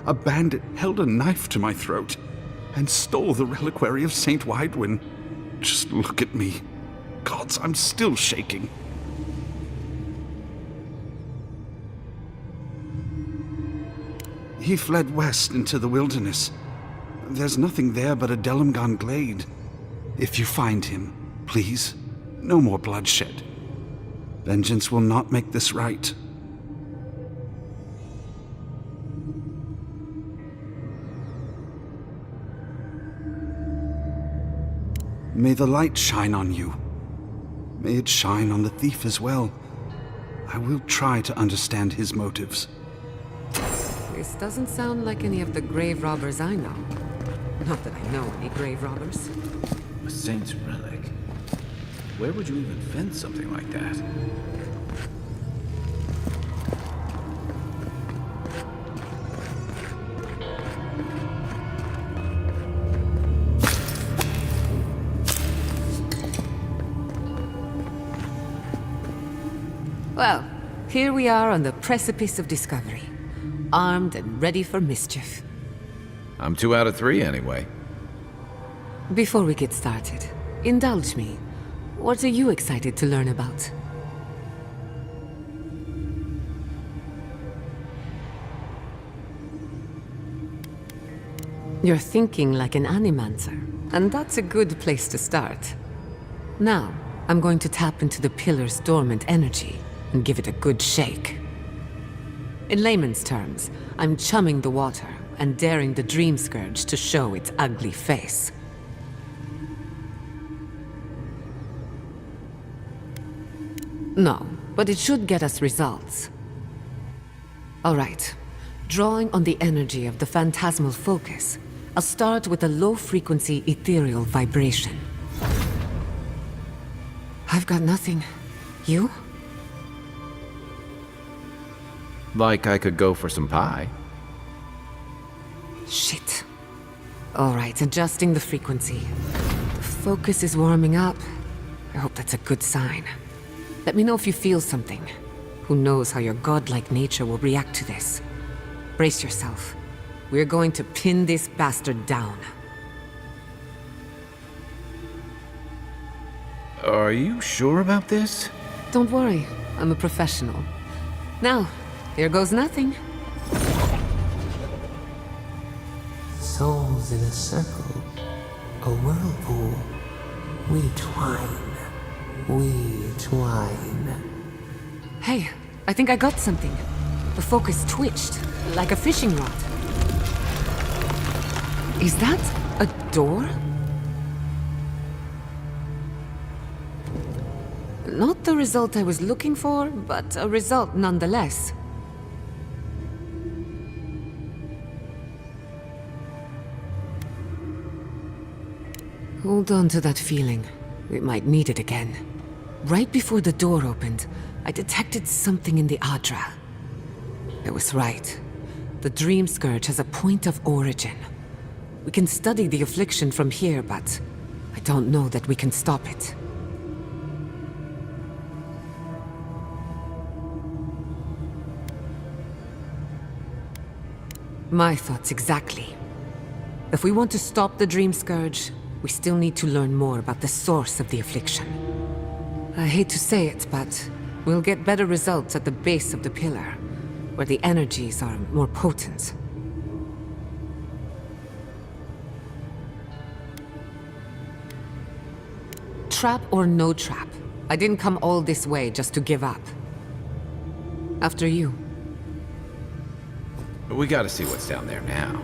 [SPEAKER 19] a bandit held a knife to my throat and stole the reliquary of Saint Widwin. Just look at me. Gods, I'm still shaking. He fled west into the wilderness. There's nothing there but a Delimgon glade. If you find him, please, no more bloodshed. Vengeance will not make this right. May the light shine on you. May it shine on the thief as well. I will try to understand his motives.
[SPEAKER 2] This doesn't sound like any of the grave robbers I know. Not that I know any grave robbers.
[SPEAKER 3] A saint's relic. Where would you even find something like that?
[SPEAKER 2] Well, here we are on the precipice of discovery. Armed and ready for mischief.
[SPEAKER 3] I'm 2 out of 3 anyway.
[SPEAKER 2] Before we get started, indulge me. What are you excited to learn about? You're thinking like an Animancer, and that's a good place to start. Now, I'm going to tap into the pillar's dormant energy and give it a good shake. In layman's terms, I'm chumming the water and daring the Dream Scourge to show its ugly face. No, but it should get us results. All right. Drawing on the energy of the phantasmal focus, I'll start with a low-frequency ethereal vibration. I've got nothing. You?
[SPEAKER 3] Like I could go for some pie.
[SPEAKER 2] Shit. All right, adjusting the frequency. The focus is warming up. I hope that's a good sign. Let me know if you feel something. Who knows how your godlike nature will react to this. Brace yourself. We're going to pin this bastard down.
[SPEAKER 3] Are you sure about this?
[SPEAKER 2] Don't worry, I'm a professional. Now, here goes nothing.
[SPEAKER 8] Souls in a circle, a whirlpool. We twine, we twine.
[SPEAKER 2] Hey, I think I got something. The focus twitched, like a fishing rod. Is that a door? Not the result I was looking for, but a result nonetheless. Hold on to that feeling. We might need it again. Right before the door opened, I detected something in the Adra. I was right. The Dream Scourge has a point of origin. We can study the affliction from here, but I don't know that we can stop it. My thoughts exactly. If we want to stop the Dream Scourge, we still need to learn more about the source of the affliction. I hate to say it, but we'll get better results at the base of the pillar, where the energies are more potent. Trap or no trap, I didn't come all this way just to give up. After you.
[SPEAKER 3] But we gotta see what's down there now.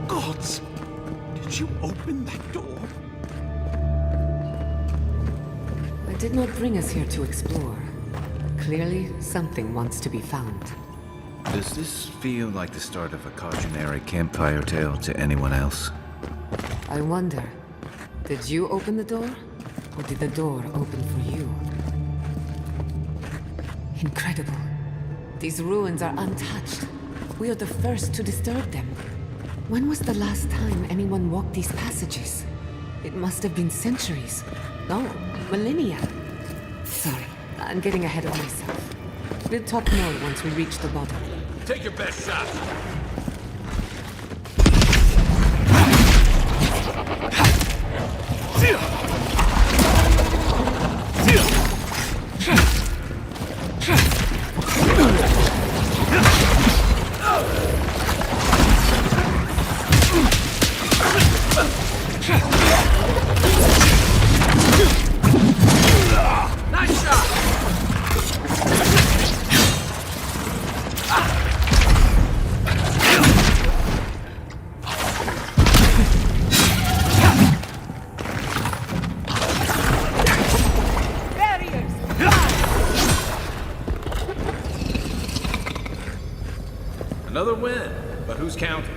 [SPEAKER 19] Gods! Did you open that door?
[SPEAKER 2] I did not bring us here to explore. Clearly, something wants to be found.
[SPEAKER 3] Does this feel like the start of a cautionary campfire tale to anyone else?
[SPEAKER 2] I wonder, did you open the door? Or did the door open for you? Incredible. These ruins are untouched. We are the first to disturb them. When was the last time anyone walked these passages? It must have been centuries. No, millennia. Sorry, I'm getting ahead of myself. We'll talk more once we reach the bottom.
[SPEAKER 15] Take your best shot. Nice shot. Another win, but who's counting?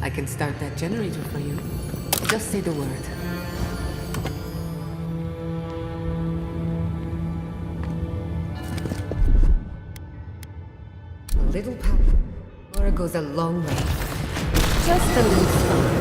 [SPEAKER 2] I can start that generator for you. Just say the word. A little power goes a long way. Just a little spark.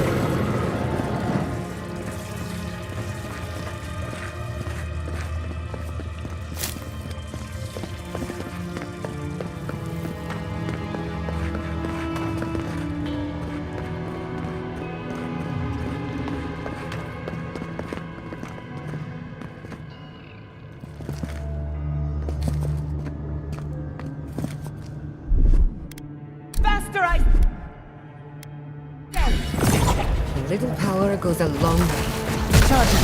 [SPEAKER 2] A little power goes a long way. Charge.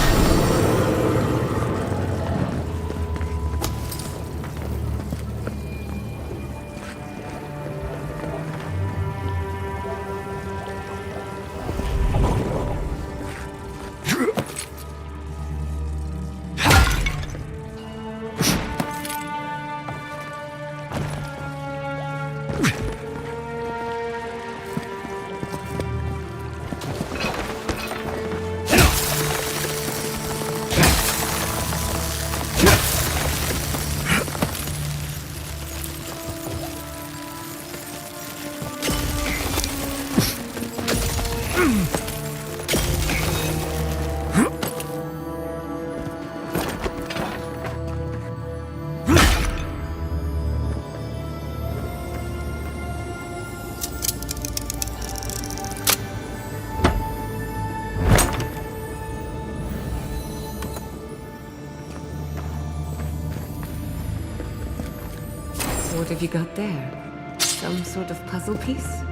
[SPEAKER 2] What have you got there? Some sort of puzzle piece?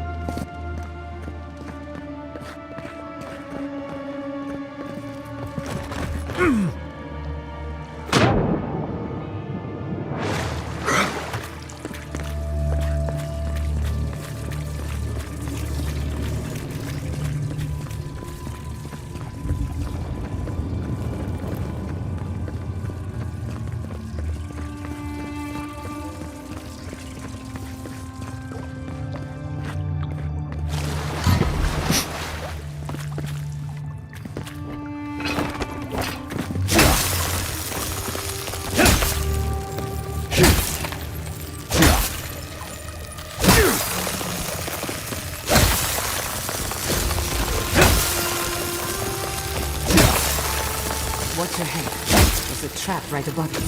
[SPEAKER 2] Watch your head. There's a trap right above it.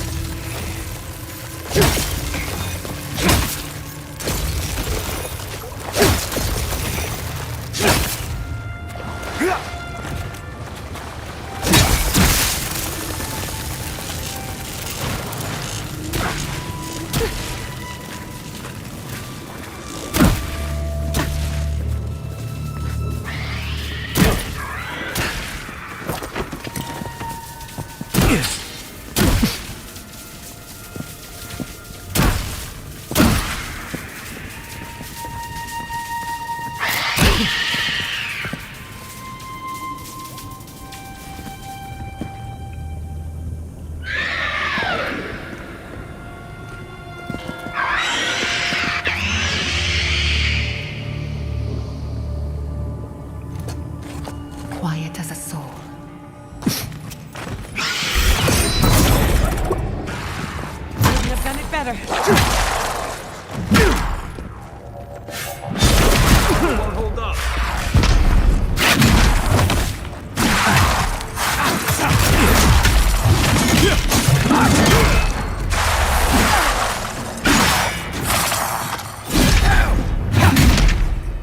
[SPEAKER 2] Quiet as a soul. Couldn't have done it better.
[SPEAKER 15] Won't hold up.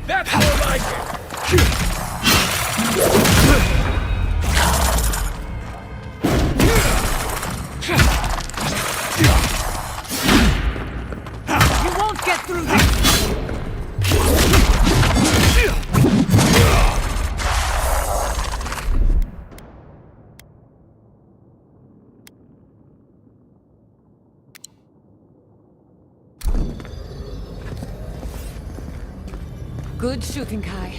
[SPEAKER 15] That's more like it.
[SPEAKER 2] You won't get through this! Good shooting, Kai.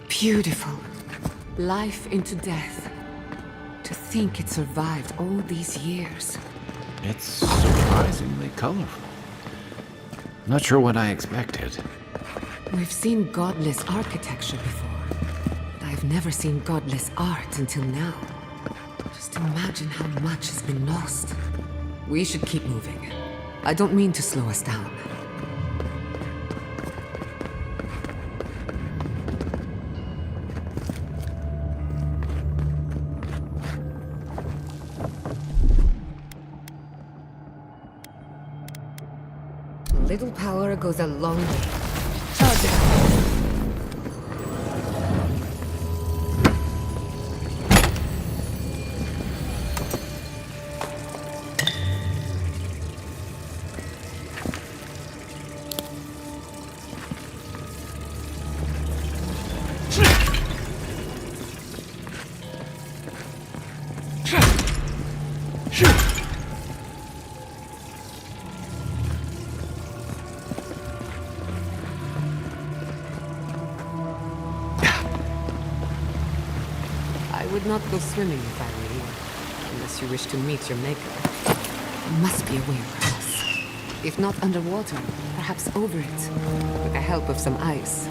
[SPEAKER 2] Beautiful. Life into death. To think it survived all these years.
[SPEAKER 3] It's surprisingly colorful. Not sure what I expected.
[SPEAKER 2] We've seen godless architecture before, but I've never seen godless art until now. Just imagine how much has been lost. We should keep moving. I don't mean to slow us down. A little power goes a long way. Charge it up. I would not go swimming if I were you, unless you wish to meet your maker. You must be a way across. If not underwater, perhaps over it, with the help of some ice.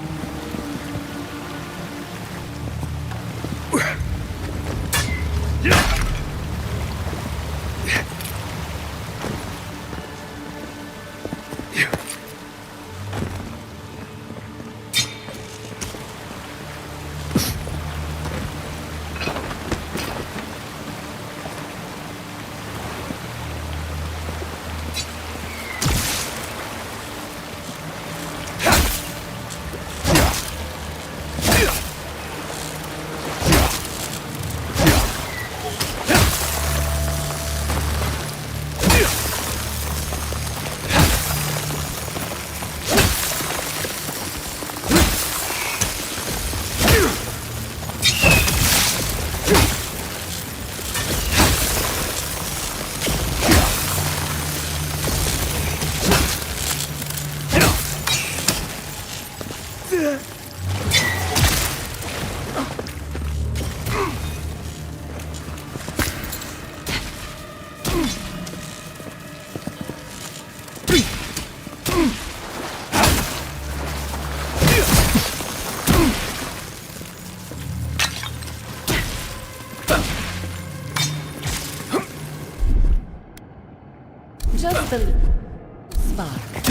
[SPEAKER 2] dark.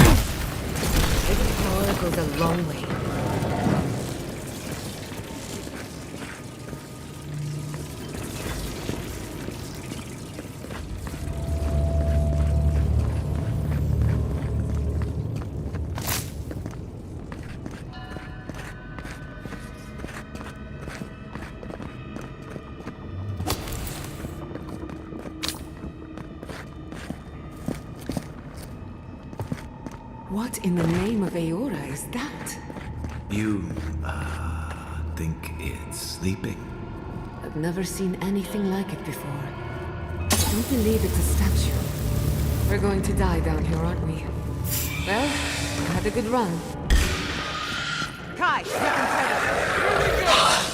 [SPEAKER 2] Every power goes a long way. What in the name of Aora is that?
[SPEAKER 20] You, think it's sleeping?
[SPEAKER 2] I've never seen anything like it before. I don't believe it's a statue. We're going to die down here, aren't we? Well, I had a good run.
[SPEAKER 12] Kai, second tether. Here we go!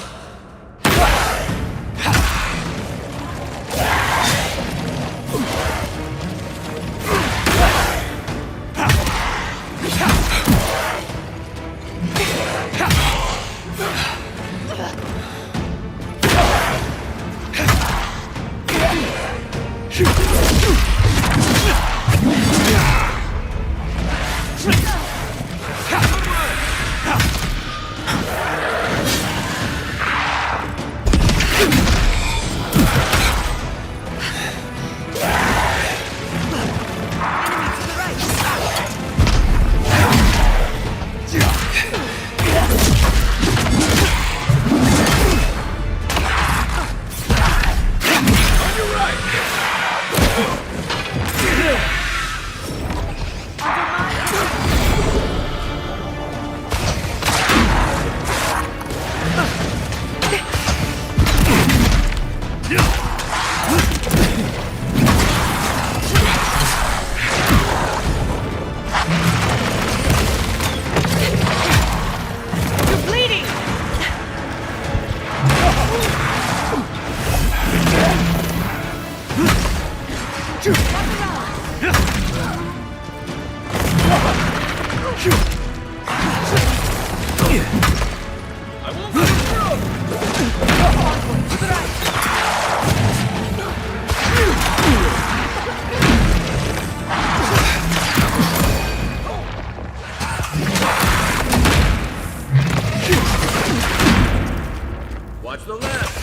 [SPEAKER 15] Watch the left!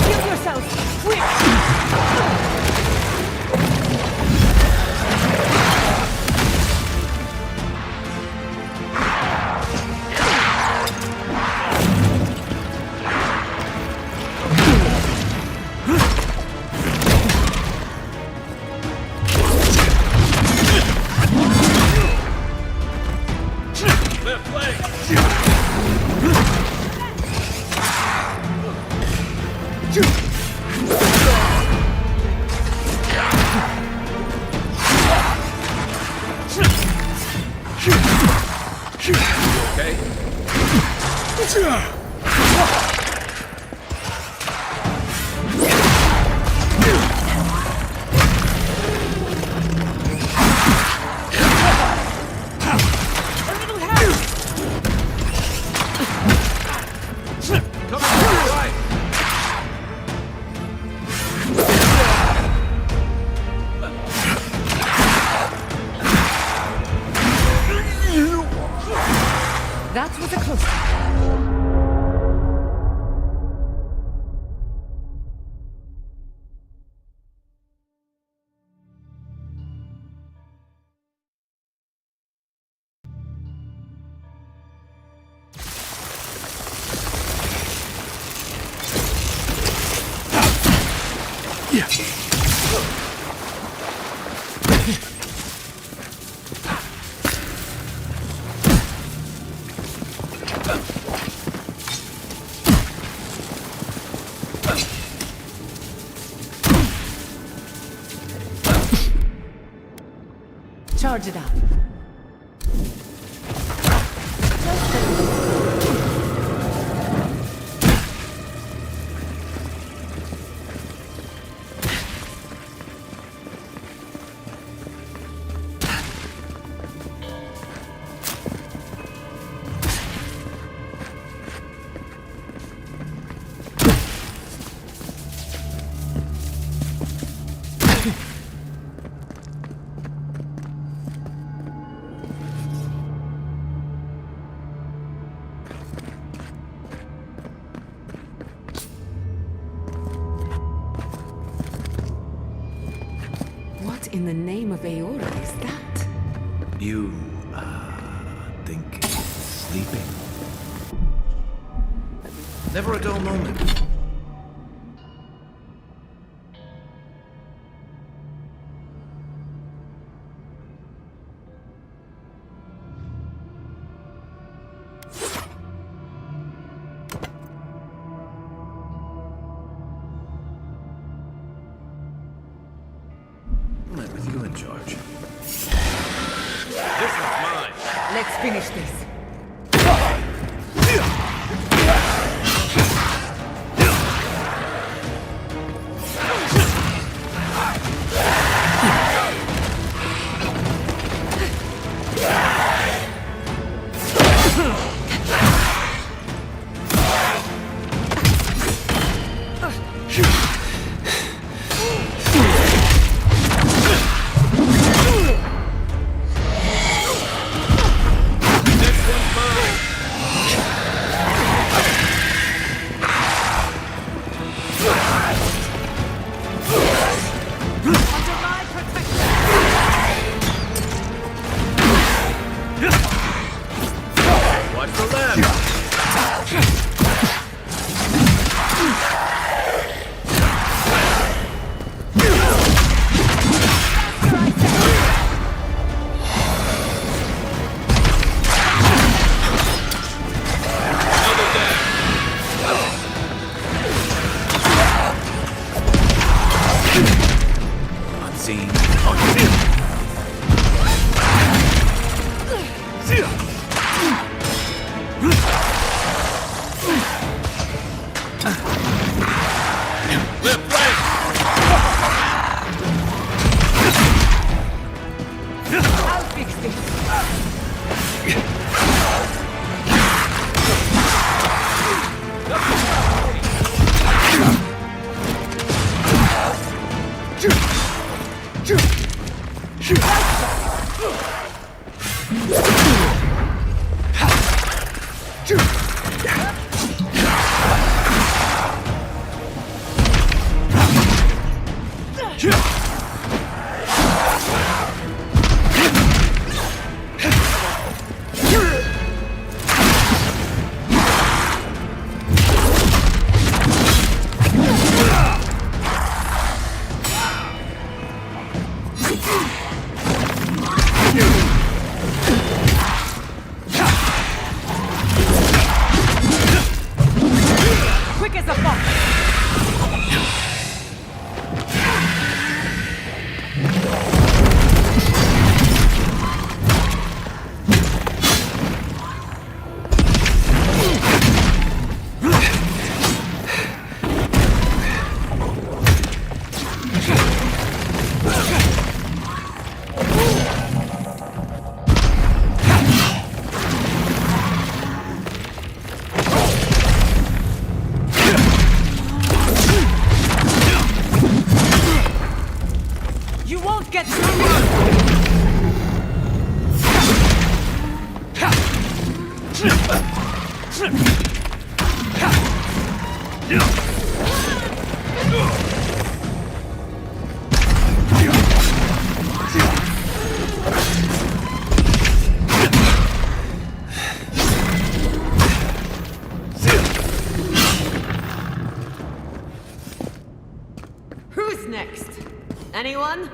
[SPEAKER 12] Heal yourself! Quick!
[SPEAKER 15] Left leg!
[SPEAKER 16] Okay?
[SPEAKER 2] That was a close one. Charge it up. in the name of Aora is that?
[SPEAKER 20] You, think it's sleeping? Never a dull moment. With you in charge.
[SPEAKER 15] This one's mine.
[SPEAKER 2] Let's finish this.
[SPEAKER 15] Watch the left.
[SPEAKER 20] Unseen.
[SPEAKER 15] Left flank.
[SPEAKER 2] I'll fix this. Quick as a fox. You won't get through me! Who's next? Anyone?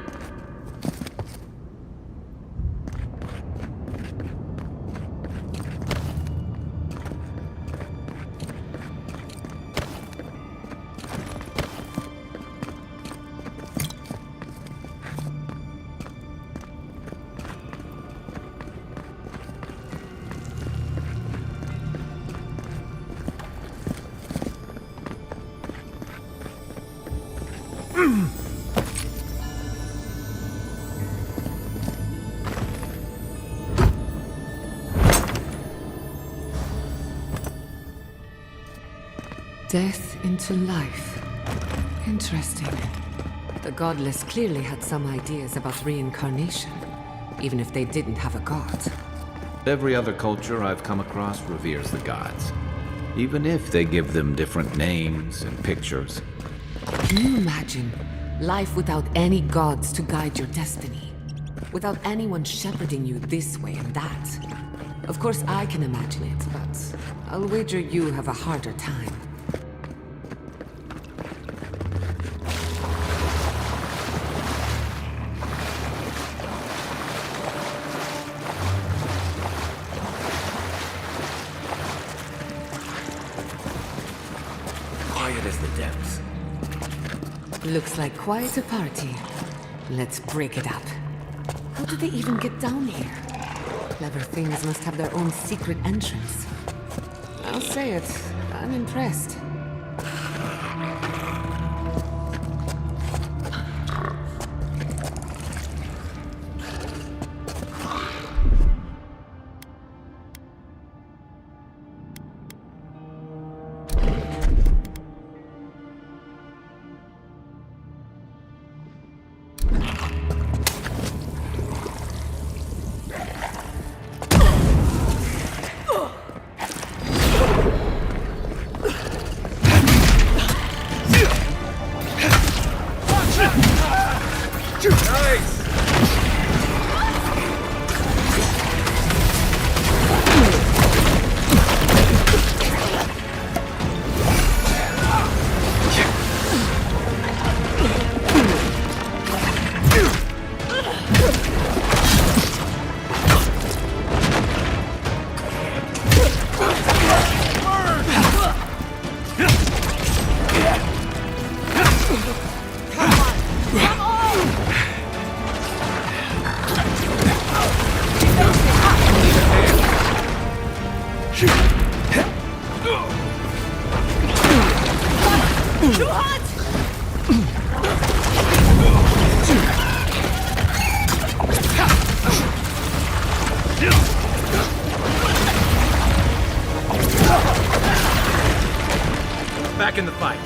[SPEAKER 2] Death into life. Interesting. The godless clearly had some ideas about reincarnation, even if they didn't have a god.
[SPEAKER 3] Every other culture I've come across reveres the gods, even if they give them different names and pictures.
[SPEAKER 2] Can you imagine Life without any gods to guide your destiny. Without anyone shepherding you this way and that. Of course I can imagine it, but I'll wager you have a harder time.
[SPEAKER 20] Quiet as the depths.
[SPEAKER 2] Looks like quite a party. Let's break it up. How did they even get down here? Clever things must have their own secret entrance. I'll say it, I'm impressed.
[SPEAKER 15] Back in the fight.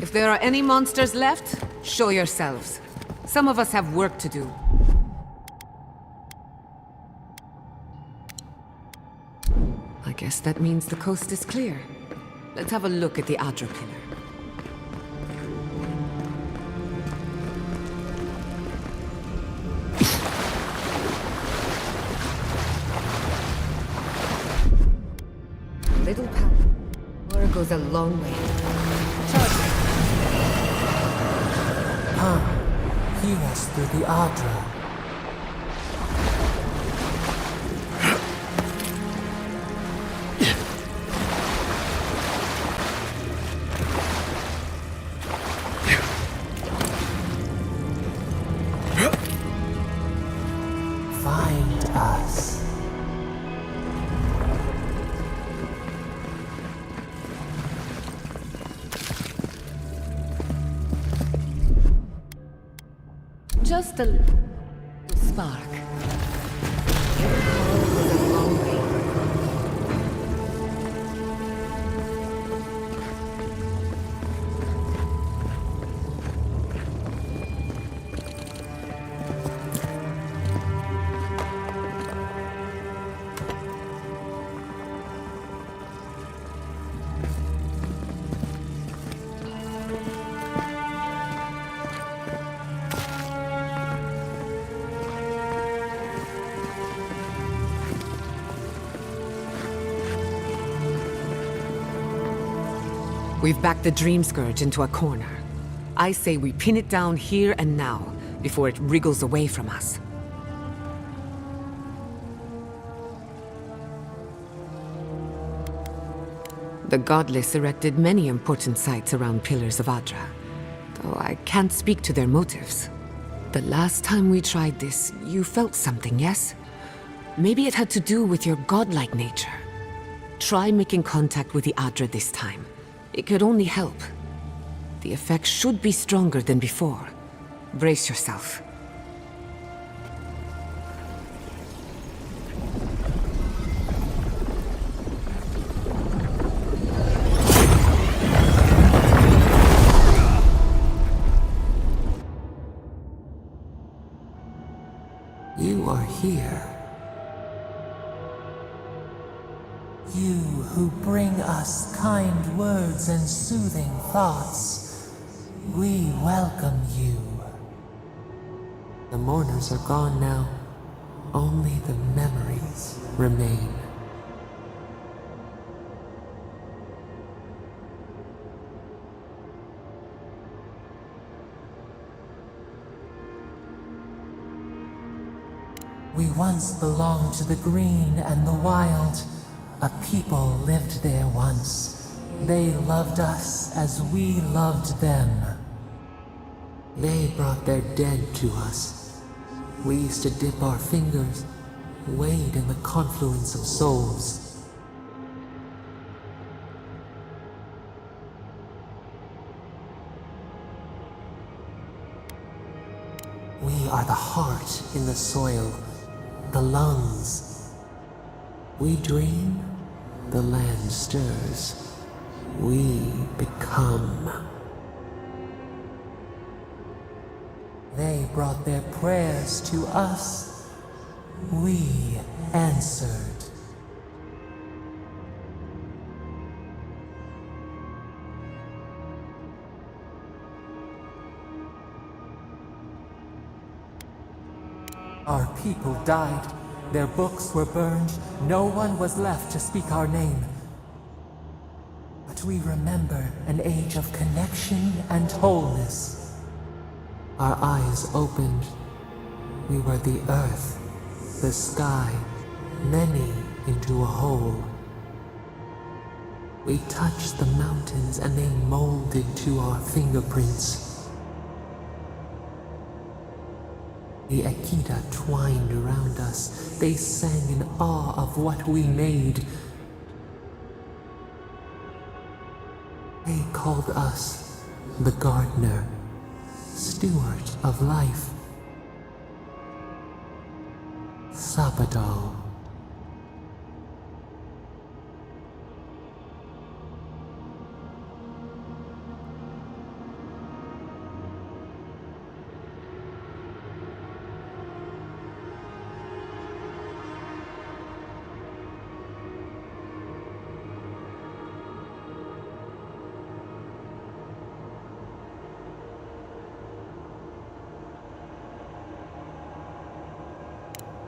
[SPEAKER 2] If there are any monsters left, show yourselves. Some of us have work to do. I guess that means the coast is clear. Let's have a look at the Adra pillar. Little power goes a long way.
[SPEAKER 8] Heal us through the Adra. Find us.
[SPEAKER 2] Just a little spark. We've backed the Dream Scourge into a corner. I say we pin it down here and now, before it wriggles away from us. The Godless erected many important sites around Pillars of Adra, though I can't speak to their motives. The last time we tried this, you felt something, yes? Maybe it had to do with your godlike nature. Try making contact with the Adra this time. It could only help. The effect should be stronger than before. Brace yourself.
[SPEAKER 8] You are here. You who bring us kind words and soothing thoughts, we welcome you. The mourners are gone now. Only the memories remain. We once belonged to the green and the wild. A people lived there once. They loved us as we loved them. They brought their dead to us. We used to dip our fingers, wade in the confluence of souls. We are the heart in the soil, the lungs. We dream, the land stirs. We become. They brought their prayers to us. We answered. Our people died. Their books were burned. No one was left to speak our name. But we remember an age of connection and wholeness. Our eyes opened. We were the earth, the sky, many into a whole. We touched the mountains and they molded to our fingerprints. The Akita twined around us. They sang in awe of what we made. They called us the gardener, steward of life. Sabado.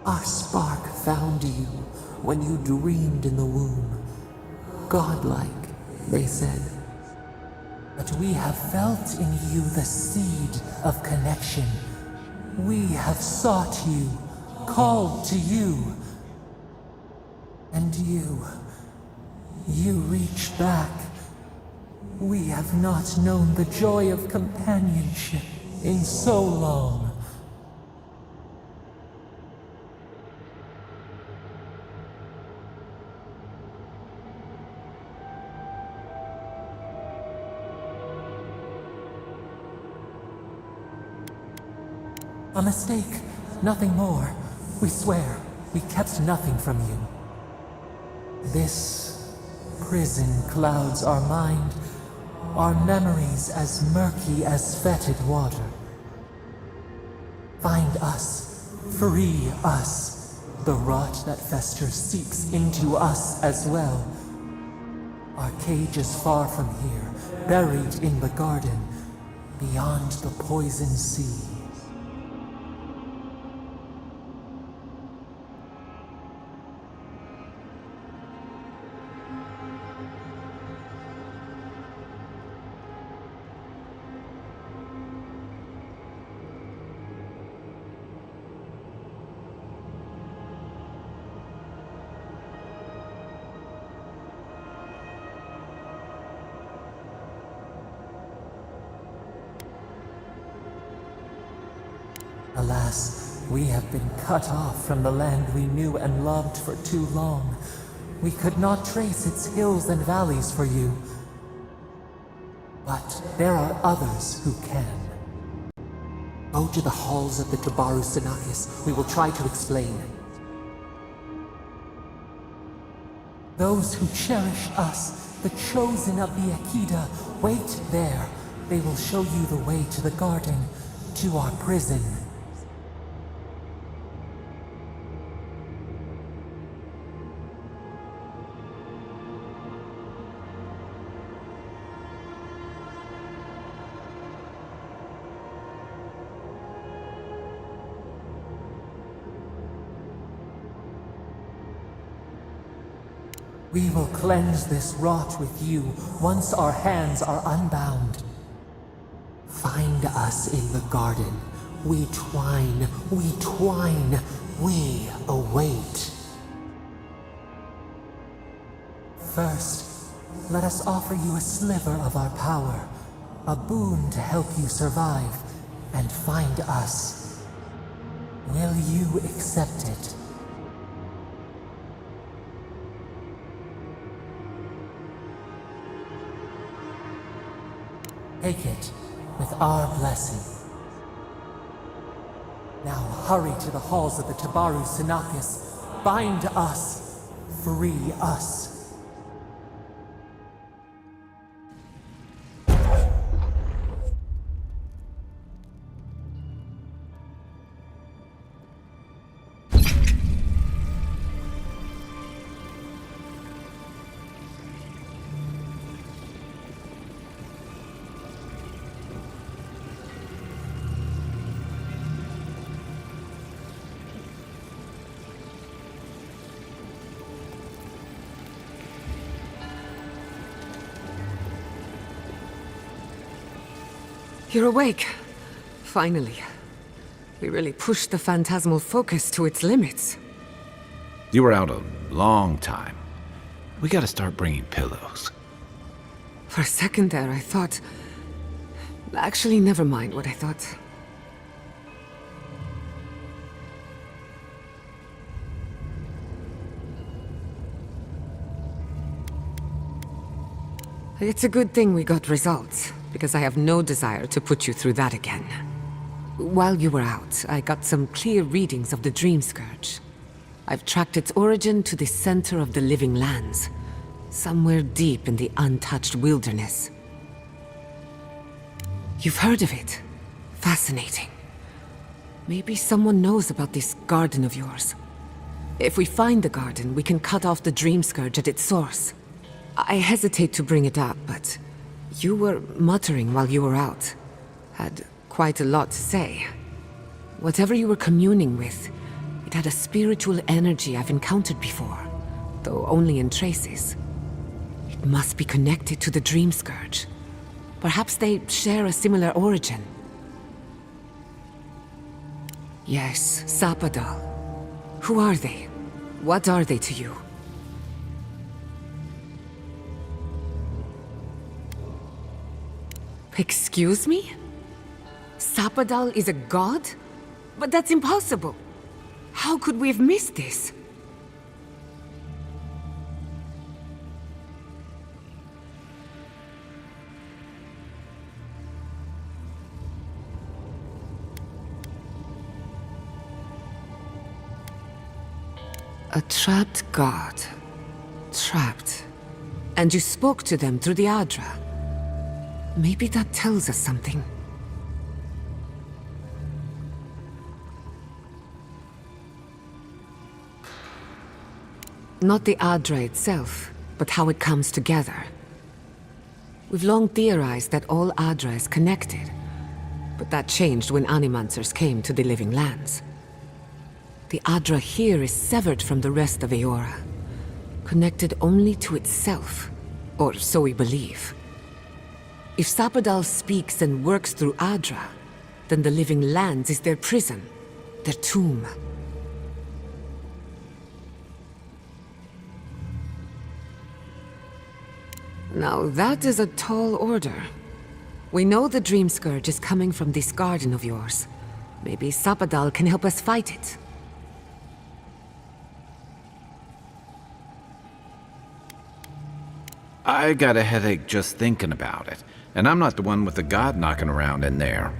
[SPEAKER 8] Our spark found you when you dreamed in the womb. Godlike, they said. But we have felt in you the seed of connection. We have sought you, called to you. And you reach back. We have not known the joy of companionship in so long. A mistake, nothing more. We swear, we kept nothing from you. This prison clouds our mind, our memories as murky as fetid water. Find us, free us. The rot that festers seeps into us as well. Our cage is far from here, buried in the garden, beyond the poison sea. Alas, we have been cut off from the land we knew and loved for too long. We could not trace its hills and valleys for you. But there are others who can. Go to the halls of the Tabaru Sinakis. We will try to explain. Those who cherish us, the chosen of the Akida, wait there. They will show you the way to the garden, to our prison. We will cleanse this rot with you once our hands are unbound. Find us in the garden. We twine, we await. First, let us offer you a sliver of our power, a boon to help you survive and find us. Will you accept it? Take it with our blessing. Now hurry to the halls of the Tabaru Sinakis. Bind us. Free us.
[SPEAKER 2] You're awake. Finally. We really pushed the phantasmal focus to its limits.
[SPEAKER 3] You were out a long time. We gotta start bringing pillows.
[SPEAKER 2] For a second there, I thought... Actually, never mind what I thought. It's a good thing we got results, because I have no desire to put you through that again. While you were out, I got some clear readings of the Dream Scourge. I've tracked its origin to the center of the living lands, somewhere deep in the untouched wilderness. You've heard of it. Fascinating. Maybe someone knows about this garden of yours. If we find the garden, we can cut off the Dream Scourge at its source. I hesitate to bring it up, but you were muttering while you were out. Had quite a lot to say. Whatever you were communing with, it had a spiritual energy I've encountered before, though only in traces. It must be connected to the Dream Scourge. Perhaps they share a similar origin. Yes, Sapadal. Who are they? What are they to you? Excuse me? Sapadal is a god? But that's impossible. How could we have missed this? A trapped god. Trapped. And you spoke to them through the Adra. Maybe that tells us something. Not the Adra itself, but how it comes together. We've long theorized that all Adra is connected, but that changed when Animancers came to the Living Lands. The Adra here is severed from the rest of Eora, connected only to itself, or so we believe. If Sapadal speaks and works through Adra, then the Living Lands is their prison, their tomb. Now that is a tall order. We know the Dream Scourge is coming from this garden of yours, Maybe Sapadal can help us fight it.
[SPEAKER 3] I got a headache just thinking about it. And I'm not the one with the god knocking around in there.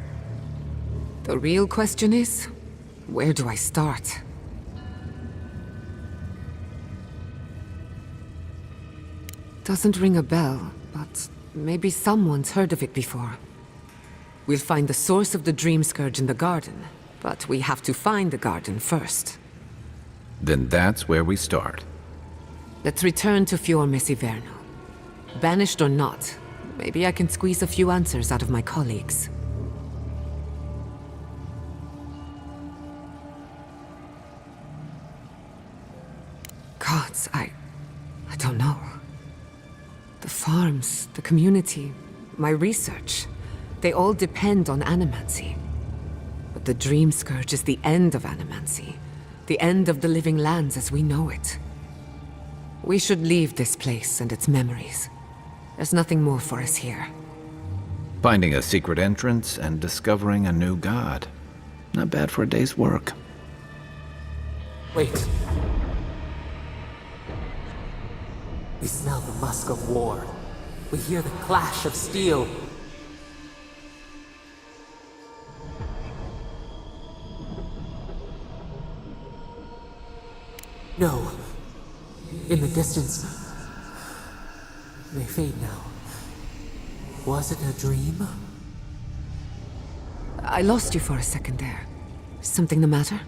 [SPEAKER 2] The real question is, where do I start? Doesn't ring a bell, but maybe someone's heard of it before. We'll find the source of the Dream Scourge in the garden, but we have to find the garden first.
[SPEAKER 3] Then that's where we start.
[SPEAKER 2] Let's return to Fior Messiverno. Banished or not, maybe I can squeeze a few answers out of my colleagues. Gods, I don't know. The farms, the community, my research, they all depend on animancy. But the Dream Scourge is the end of animancy, the end of the living lands as we know it. We should leave this place and its memories. There's nothing more for us here.
[SPEAKER 3] Finding a secret entrance and discovering a new god. Not bad for a day's work.
[SPEAKER 8] Wait. We smell the musk of war. We hear the clash of steel. No. In the distance. They fade now. Was it a dream?
[SPEAKER 2] I lost you for a second there. Something the matter?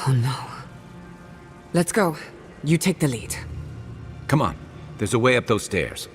[SPEAKER 2] Oh no. Let's go. You take the lead.
[SPEAKER 3] Come on. There's a way up those stairs.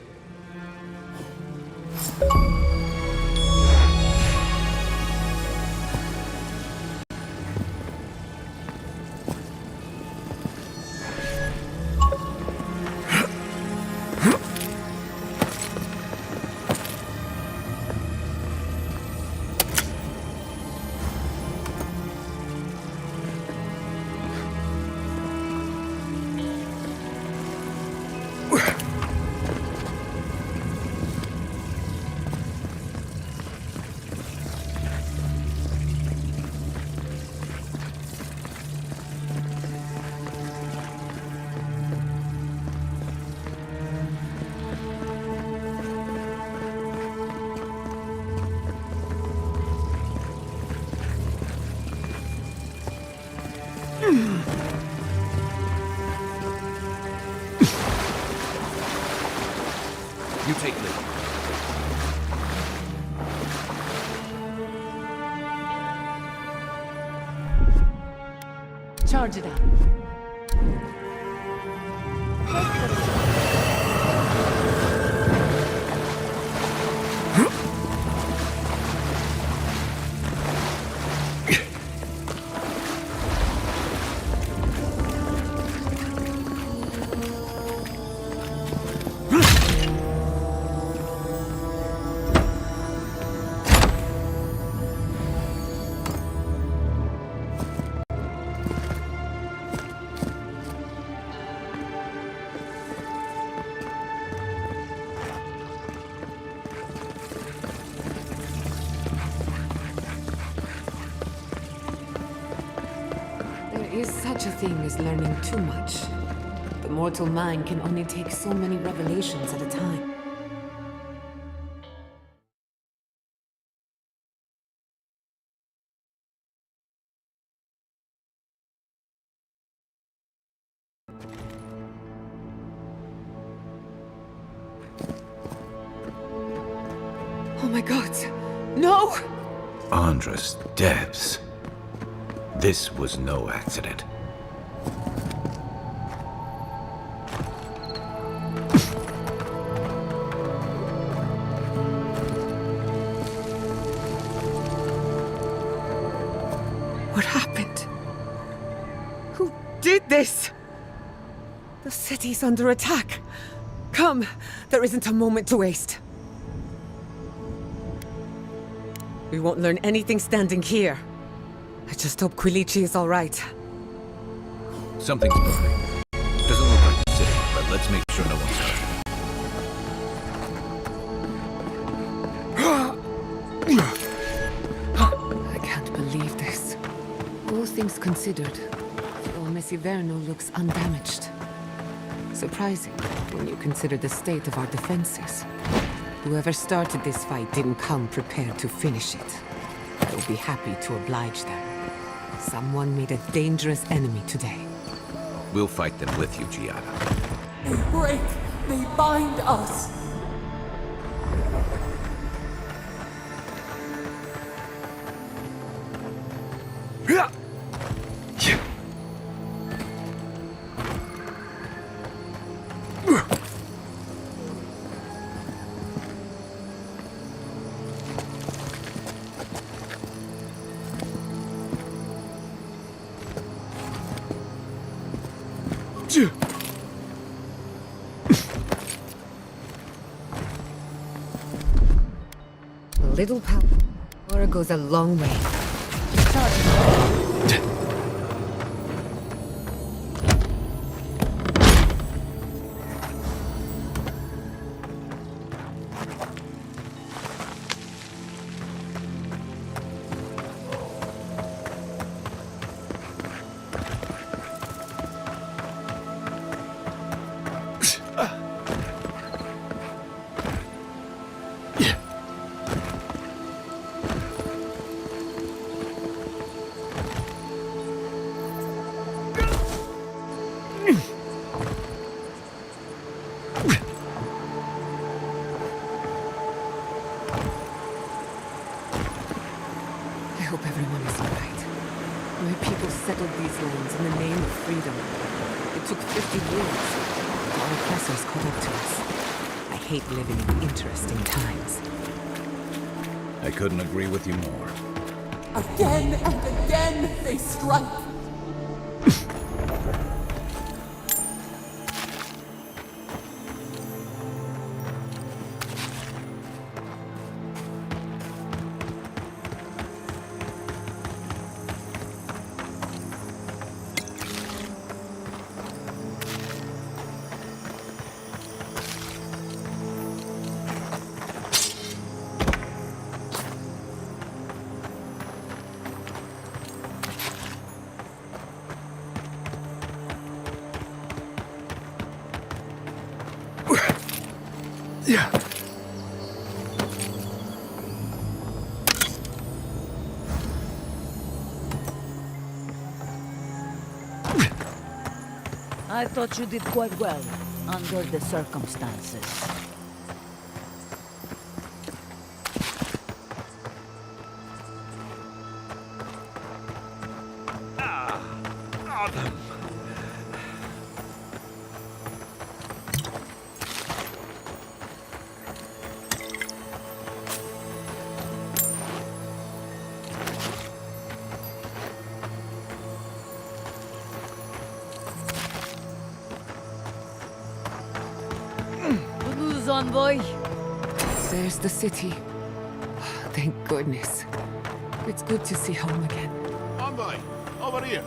[SPEAKER 3] You take lead.
[SPEAKER 2] Charge it up. There is such a thing as learning too much. The mortal mind can only take so many revelations at a time. Oh my god! No!
[SPEAKER 3] Andra's depths. This was no accident.
[SPEAKER 2] What happened? Who did this? The city's under attack. Come, there isn't a moment to waste. We won't learn anything standing here. I just hope Quilici is all right.
[SPEAKER 3] Something's burning. Doesn't look like the city, but let's make sure no one's hurt.
[SPEAKER 2] considered, though Messiverno looks undamaged. Surprising when you consider the state of our defenses. Whoever started this fight didn't come prepared to finish it. I will be happy to oblige them. Someone made a dangerous enemy today.
[SPEAKER 3] We'll fight them with you, Giada.
[SPEAKER 8] They break, they bind us.
[SPEAKER 2] A little power goes a long way. I hope everyone is all right. My people settled these lands in the name of freedom. It took 50 years. Our oppressors caught up to us. I hate living in interesting times.
[SPEAKER 3] I couldn't agree with you more.
[SPEAKER 8] Again and again they strike.
[SPEAKER 19] Yeah.
[SPEAKER 18] I thought you did quite well, under the circumstances. Good news, envoy.
[SPEAKER 2] There's the city. Thank goodness. It's good to see home again.
[SPEAKER 6] Envoy, over here.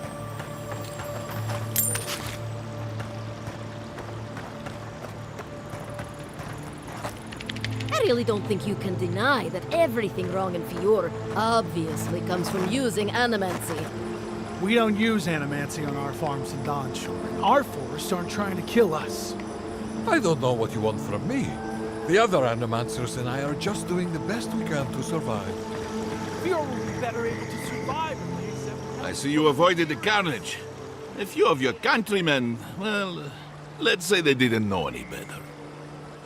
[SPEAKER 21] I really don't think you can deny that everything wrong in Fior obviously comes from using animancy.
[SPEAKER 11] We don't use animancy on our farms in Dawnshore. Our forests aren't trying to kill us.
[SPEAKER 22] I don't know what you want from me. The other Animancers and I are just doing the best we can to survive.
[SPEAKER 11] Fior will be better able to survive if they accept...
[SPEAKER 6] I see you avoided the carnage. A few of your countrymen, well, let's say they didn't know any better.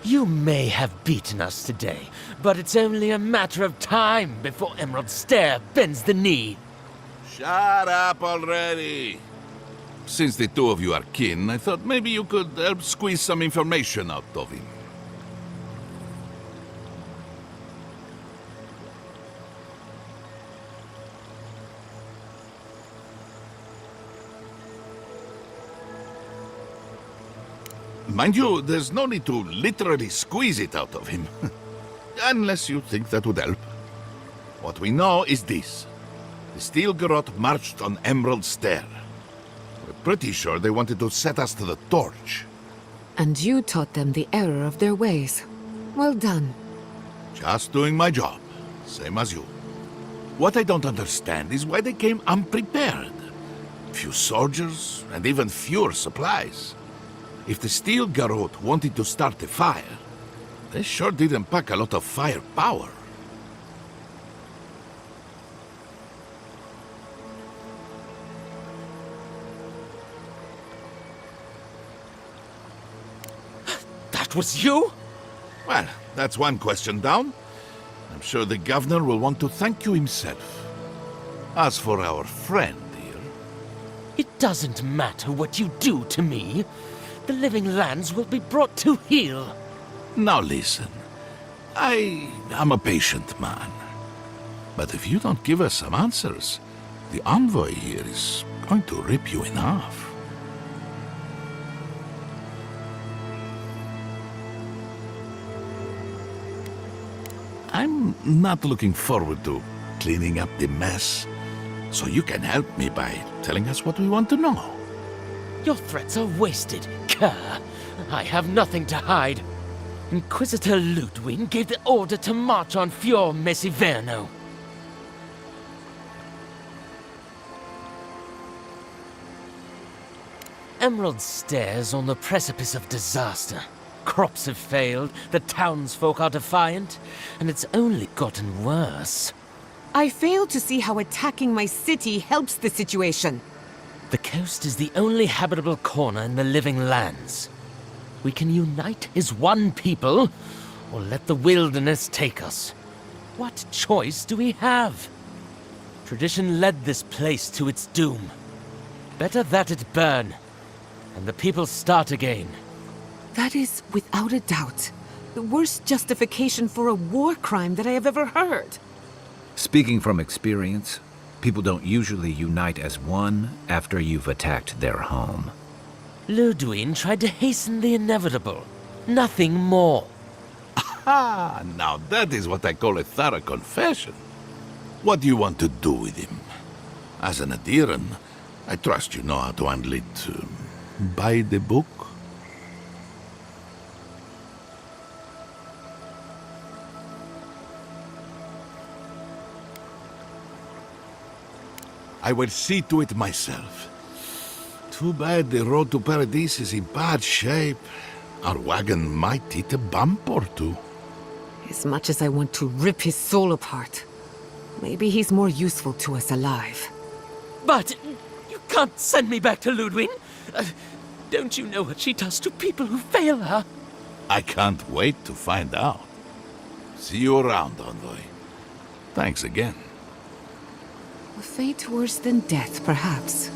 [SPEAKER 10] You may have beaten us today, but it's only a matter of time before Emerald Stair bends the knee.
[SPEAKER 6] Shut up already. Since the two of you are kin, I thought maybe you could help squeeze some information out of him. Mind you, there's no need to literally squeeze it out of him. Unless you think that would help. What we know is this. The Steel Garrote marched on Emerald Stair. We're pretty sure they wanted to set us to the torch.
[SPEAKER 2] And you taught them the error of their ways. Well done.
[SPEAKER 6] Just doing my job, same as you. What I don't understand is why they came unprepared. few soldiers, and even fewer supplies. If the Steel Garrote wanted to start a fire, they sure didn't pack a lot of firepower.
[SPEAKER 10] That was you?
[SPEAKER 6] Well, that's one question down. I'm sure the governor will want to thank you himself. As for our friend here...
[SPEAKER 10] It doesn't matter what you do to me. The living lands will be brought to heel.
[SPEAKER 6] Now listen, I am a patient man. But if you don't give us some answers, the envoy here is going to rip you in half. I'm not looking forward to cleaning up the mess, so you can help me by telling us what we want to know.
[SPEAKER 10] Your threats are wasted, Kerr. I have nothing to hide. Inquisitor Ludwig gave the order to march on Fior Mesiverno. Emerald Stairs on the precipice of disaster. Crops have failed, the townsfolk are defiant, and it's only gotten worse.
[SPEAKER 2] I fail to see how attacking my city helps the situation.
[SPEAKER 10] The coast is the only habitable corner in the living lands. We can unite as one people, or let the wilderness take us. What choice do we have? Tradition led this place to its doom. Better that it burn, and the people start again.
[SPEAKER 2] That is, without a doubt, the worst justification for a war crime that I have ever heard.
[SPEAKER 3] Speaking from experience, people don't usually unite as one after you've attacked their home.
[SPEAKER 10] Ludwig tried to hasten the inevitable. Nothing more.
[SPEAKER 6] Ah, now that is what I call a thorough confession. What do you want to do with him? As an Adiran, I trust you know how to handle it by the book. I will see to it myself. Too bad the road to Paradise is in bad shape. Our wagon might hit a bump or two.
[SPEAKER 2] As much as I want to rip his soul apart, maybe he's more useful to us alive.
[SPEAKER 10] But you can't send me back to Ludwig. Don't you know what she does to people who fail her?
[SPEAKER 6] I can't wait to find out. See you around, Envoy. Thanks again.
[SPEAKER 2] A fate worse than death, perhaps.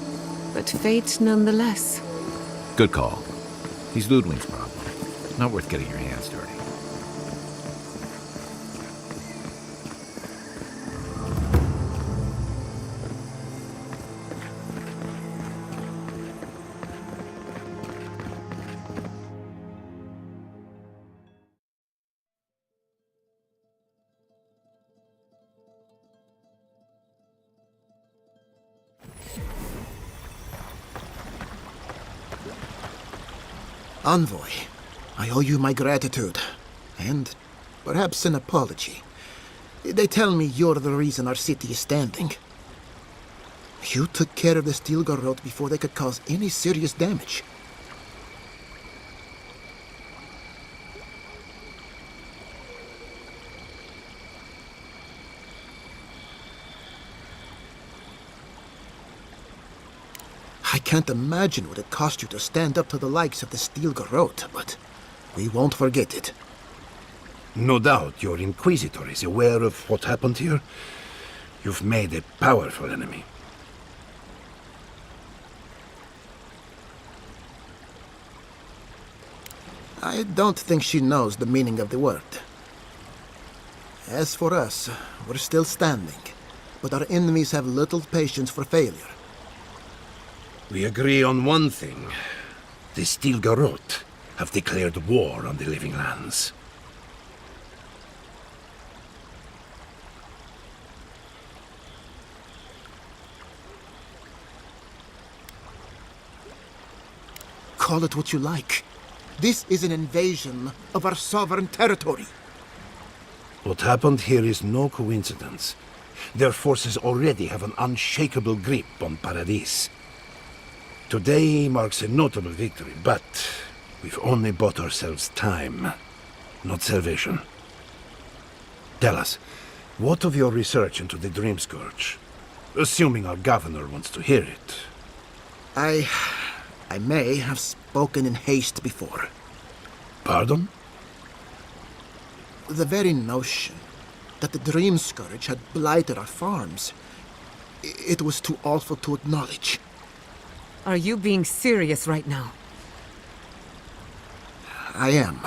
[SPEAKER 2] But fate nonetheless.
[SPEAKER 3] Good call. He's Ludwig's problem. Not worth getting your hands dirty.
[SPEAKER 7] Envoy, I owe you my gratitude, and perhaps an apology. They tell me you're the reason our city is standing. You took care of the Steel Garrote before they could cause any serious damage. I can't imagine what it cost you to stand up to the likes of the Steel Garrote, but we won't forget it.
[SPEAKER 4] No doubt your Inquisitor is aware of what happened here. You've made a powerful enemy.
[SPEAKER 7] I don't think she knows the meaning of the word. As for us, we're still standing, but our enemies have little patience for failure.
[SPEAKER 4] We agree on one thing. The Steel Garrote have declared war on the living lands.
[SPEAKER 7] Call it what you like. This is an invasion of our sovereign territory.
[SPEAKER 4] What happened here is no coincidence. Their forces already have an unshakable grip on Paradise. Today marks a notable victory, but we've only bought ourselves time, not salvation. Tell us, what of your research into the Dream Scourge? Assuming our governor wants to hear it.
[SPEAKER 7] I may have spoken in haste before.
[SPEAKER 4] Pardon?
[SPEAKER 7] The very notion that the Dream Scourge had blighted our farms, it was too awful to acknowledge.
[SPEAKER 2] Are you being serious right now?
[SPEAKER 7] I am.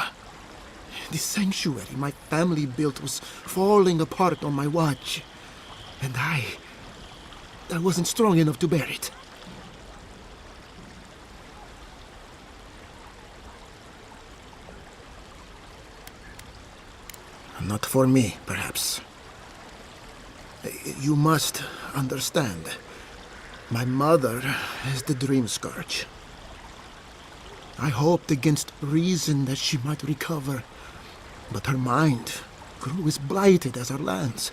[SPEAKER 7] The sanctuary my family built was falling apart on my watch, and I wasn't strong enough to bear it. Not for me, perhaps. You must understand. My mother is the Dream Scourge. I hoped against reason that she might recover, but her mind grew as blighted as our lands.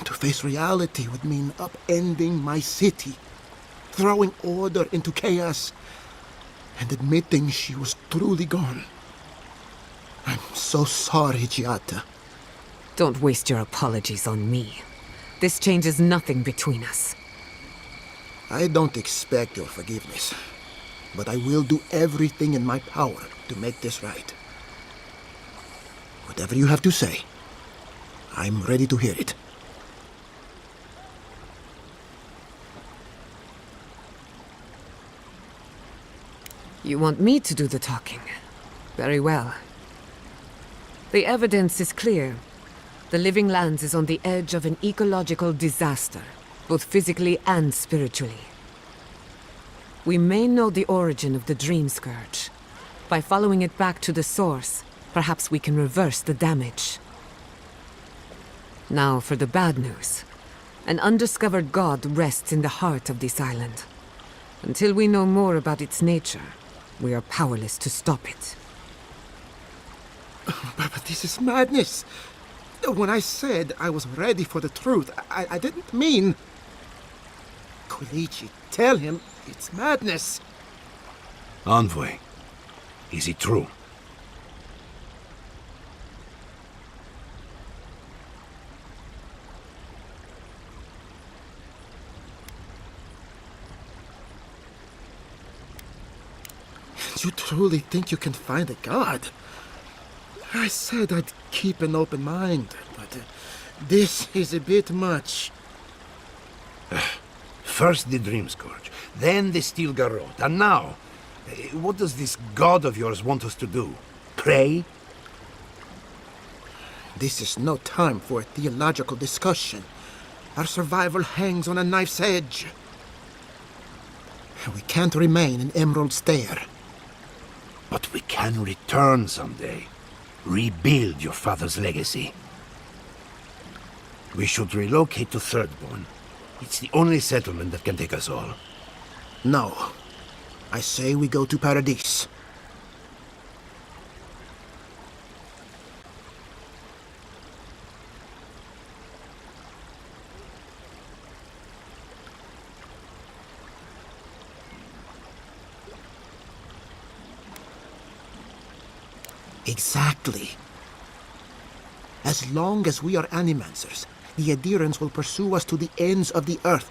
[SPEAKER 7] To face reality would mean upending my city, throwing order into chaos, and admitting she was truly gone. I'm so sorry, Giata.
[SPEAKER 2] Don't waste your apologies on me. This changes nothing between us.
[SPEAKER 7] I don't expect your forgiveness, but I will do everything in my power to make this right. Whatever you have to say, I'm ready to hear it.
[SPEAKER 2] You want me to do the talking? Very well. The evidence is clear. The Living Lands is on the edge of an ecological disaster, both physically and spiritually. We may know the origin of the Dream Scourge. By following it back to the source, perhaps we can reverse the damage. Now for the bad news. An undiscovered god rests in the heart of this island. Until we know more about its nature, we are powerless to stop it.
[SPEAKER 7] But this is madness. When I said I was ready for the truth, I didn't mean... Koichi, tell him it's madness.
[SPEAKER 4] Envoy, is it true?
[SPEAKER 7] You truly think you can find a god? I said I'd keep an open mind, but this is a bit much.
[SPEAKER 4] First the Dream Scourge, then the Steel Garrote, and now, what does this god of yours want us to do? Pray?
[SPEAKER 7] This is no time for a theological discussion. Our survival hangs on a knife's edge. We can't remain in Emerald Stair.
[SPEAKER 4] But we can return someday. Rebuild your father's legacy. We should relocate to Thirdborn. It's the only settlement that can take us all.
[SPEAKER 7] No. I say we go to Paradise. Exactly. As long as we are Animancers, the adherents will pursue us to the ends of the earth.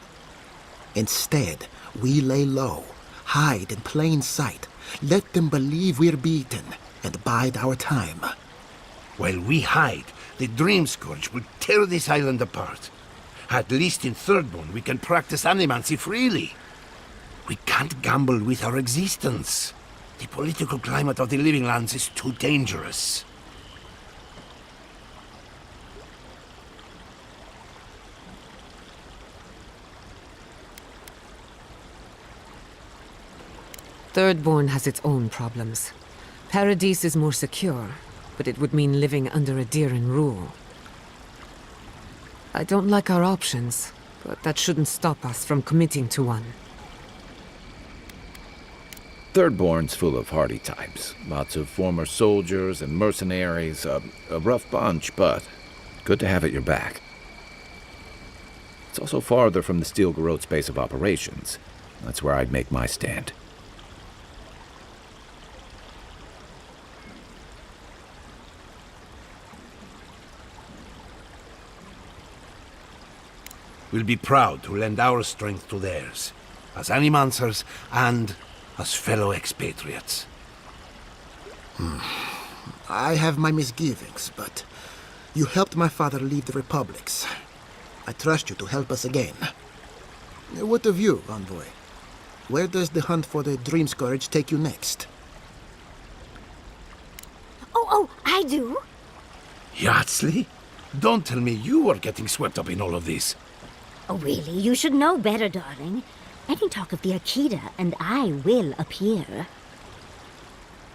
[SPEAKER 7] Instead, we lay low, hide in plain sight, let them believe we're beaten, and bide our time.
[SPEAKER 4] While we hide, the Dream Scourge will tear this island apart. At least in Thirdborn, we can practice animancy freely. We can't gamble with our existence. The political climate of the Living Lands is too dangerous.
[SPEAKER 2] Thirdborn has its own problems. Paradise is more secure, but it would mean living under Adiran rule. I don't like our options, but that shouldn't stop us from committing to one.
[SPEAKER 3] Thirdborn's full of hardy types. Lots of former soldiers and mercenaries. A rough bunch, but good to have at your back. It's also farther from the Steel Garrote's base of operations. That's where I'd make my stand.
[SPEAKER 4] We'll be proud to lend our strength to theirs, as Animancers and as fellow expatriates.
[SPEAKER 7] I have my misgivings, but you helped my father lead the republics. I trust you to help us again. What of you, Envoy? Where does the hunt for the Dream Scourge take you next?
[SPEAKER 9] Oh, I do.
[SPEAKER 4] Yardsley? Don't tell me you are getting swept up in all of this.
[SPEAKER 9] Oh, really? You should know better, darling. Any talk of the Akita, and I will appear.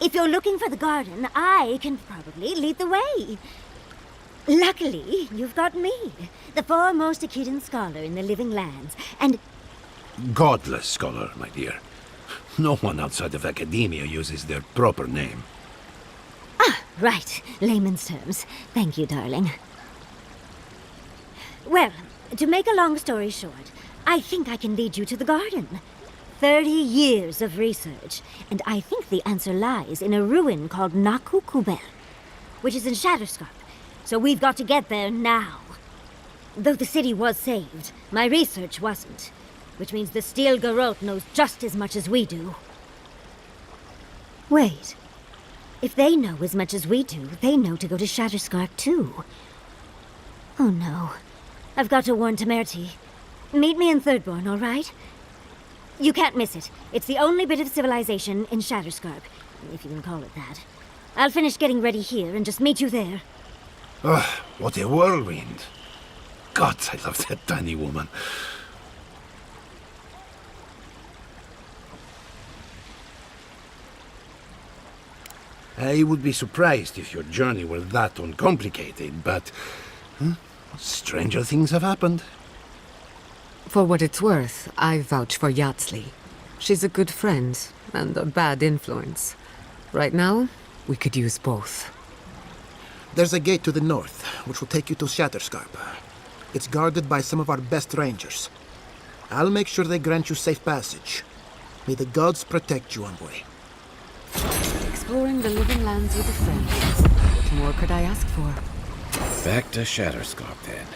[SPEAKER 9] If you're looking for the garden, I can probably lead the way. Luckily, you've got me, the foremost Akitan scholar in the living lands, and...
[SPEAKER 4] Godless scholar, my dear. No one outside of academia uses their proper name.
[SPEAKER 9] Ah, right. Layman's terms. Thank you, darling. Well, to make a long story short, I think I can lead you to the garden. 30 years of research, and I think the answer lies in a ruin called Naku Kubel, which is in Shatterscarp. So we've got to get there now. Though the city was saved, my research wasn't, which means the Steel Garrote knows just as much as we do. Wait. If they know as much as we do, they know to go to Shatterscarp too. Oh no. I've got to warn Temerity. Meet me in Thirdborn, all right? You can't miss it. It's the only bit of civilization in Shatterscarp, if you can call it that. I'll finish getting ready here and just meet you there.
[SPEAKER 4] Ugh, what a whirlwind. God, I love that tiny woman. I would be surprised if your journey were that uncomplicated, but... stranger things have happened.
[SPEAKER 2] For what it's worth, I vouch for Yardsley. She's a good friend, and a bad influence. Right now, we could use both.
[SPEAKER 7] There's a gate to the north, which will take you to Shatterscarp. It's guarded by some of our best rangers. I'll make sure they grant you safe passage. May the gods protect you, Envoy.
[SPEAKER 2] Exploring the living lands with a friend. What more could I ask for?
[SPEAKER 3] Back to Shatterscarp, then.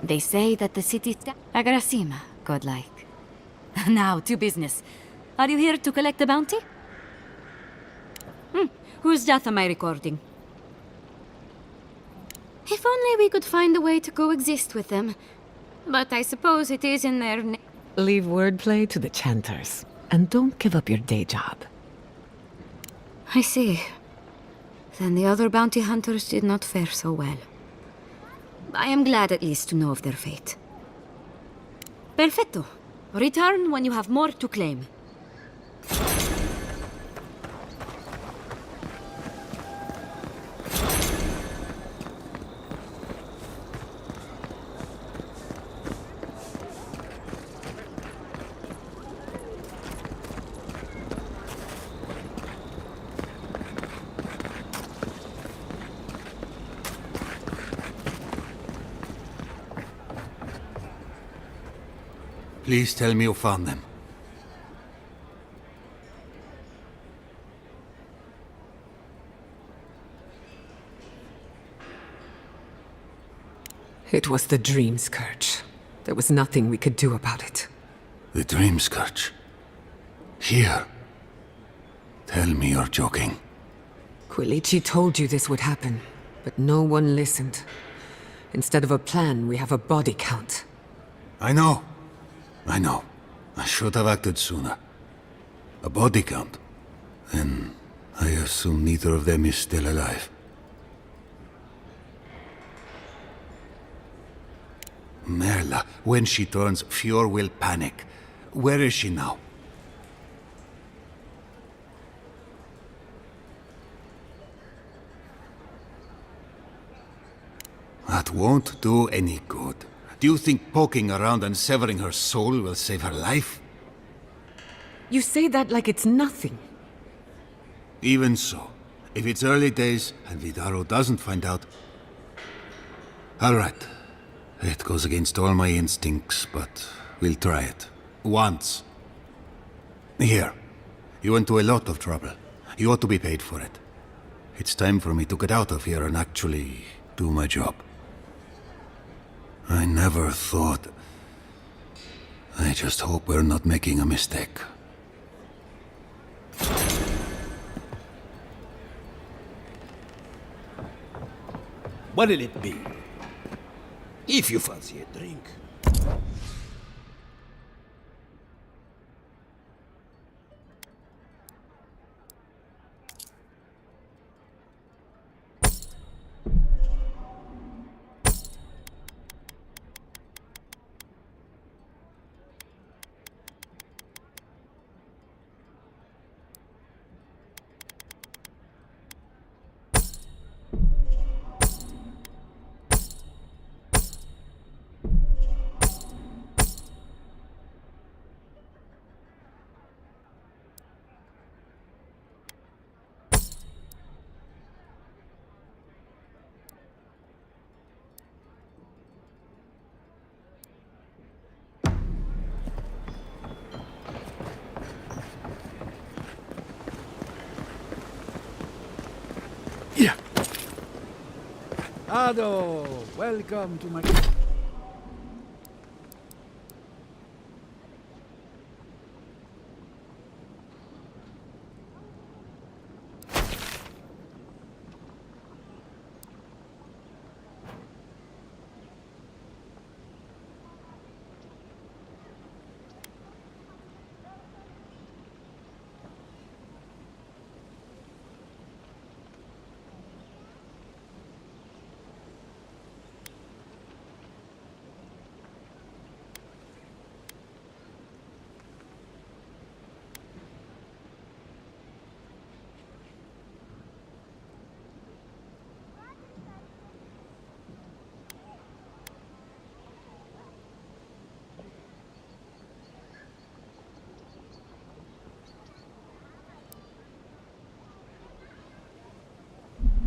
[SPEAKER 14] They say that the city's... Agrasima, godlike. Now, to business. Are you here to collect the bounty? Whose death am I recording?
[SPEAKER 23] If only we could find a way to coexist with them. But I suppose it is in their...
[SPEAKER 2] Leave wordplay to the chanters, and don't give up your day job.
[SPEAKER 23] I see. Then the other bounty hunters did not fare so well.
[SPEAKER 14] I am glad at least to know of their fate. Perfecto. Return when you have more to claim.
[SPEAKER 1] Please tell me you found them.
[SPEAKER 2] It was the Dream Scourge. There was nothing we could do about it.
[SPEAKER 1] The Dream Scourge? Here? Tell me you're joking.
[SPEAKER 2] Quilici told you this would happen, but no one listened. Instead of a plan, we have a body count.
[SPEAKER 1] I know. I should have acted sooner. A body count. Then I assume neither of them is still alive. Merla, when she turns, Fior will panic. Where is she now? That won't do any good. Do you think poking around and severing her soul will save her life?
[SPEAKER 2] You say that like it's nothing.
[SPEAKER 1] Even so, if it's early days and Vidaro doesn't find out... All right. It goes against all my instincts, but we'll try it. Once. Here. You went to a lot of trouble. You ought to be paid for it. It's time for me to get out of here and actually do my job. I never thought... I just hope we're not making a mistake.
[SPEAKER 4] What'll it be? If you fancy a drink.
[SPEAKER 5] Ado, welcome to my...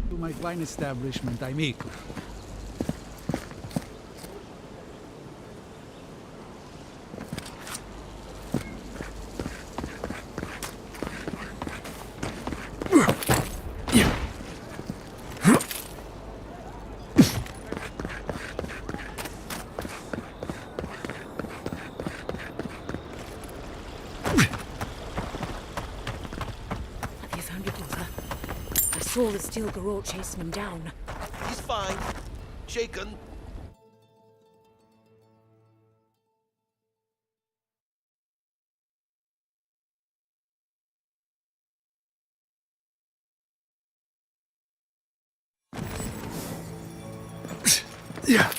[SPEAKER 5] To my wine establishment, I make.
[SPEAKER 13] Saw the steel garrote chasing him down.
[SPEAKER 15] He's fine. Shaken.
[SPEAKER 6] Yeah.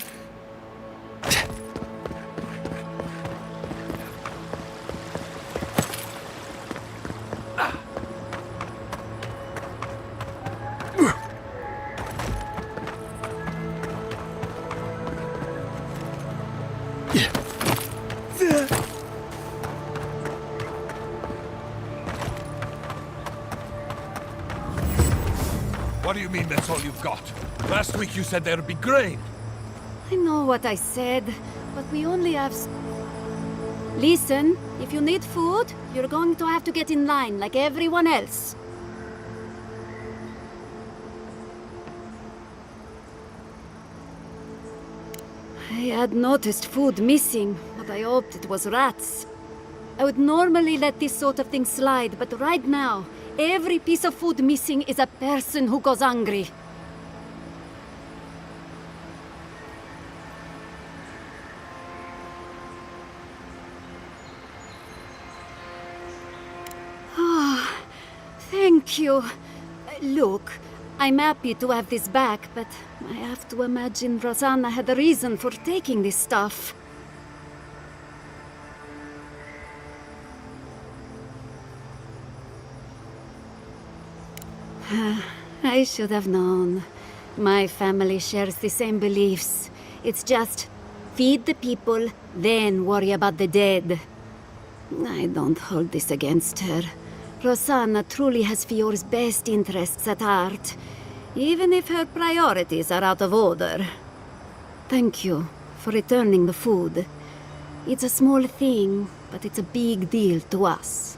[SPEAKER 22] What do you mean that's all you've got? Last week you said there'd be grain.
[SPEAKER 23] I know what I said, but we only have... Listen, if you need food, you're going to have to get in line like everyone else. I had noticed food missing, but I hoped it was rats. I would normally let this sort of thing slide, but right now, every piece of food missing is a person who goes hungry. Ah, thank you. Look, I'm happy to have this back, but I have to imagine Rosanna had a reason for taking this stuff. I should have known. My family shares the same beliefs. It's just feed the people, then worry about the dead. I don't hold this against her. Rosanna truly has Fiore's best interests at heart, even if her priorities are out of order. Thank you for returning the food. It's a small thing, but it's a big deal to us.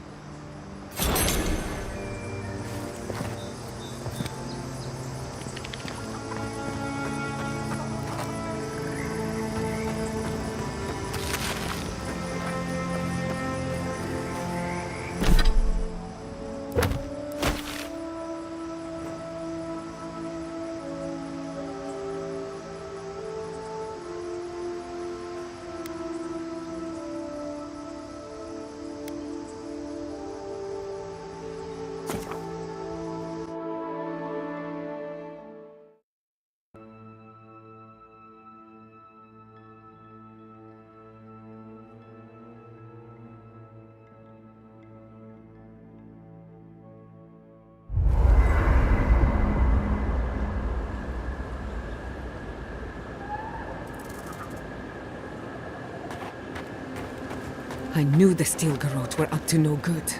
[SPEAKER 2] I knew the Steel Garrote were up to no good.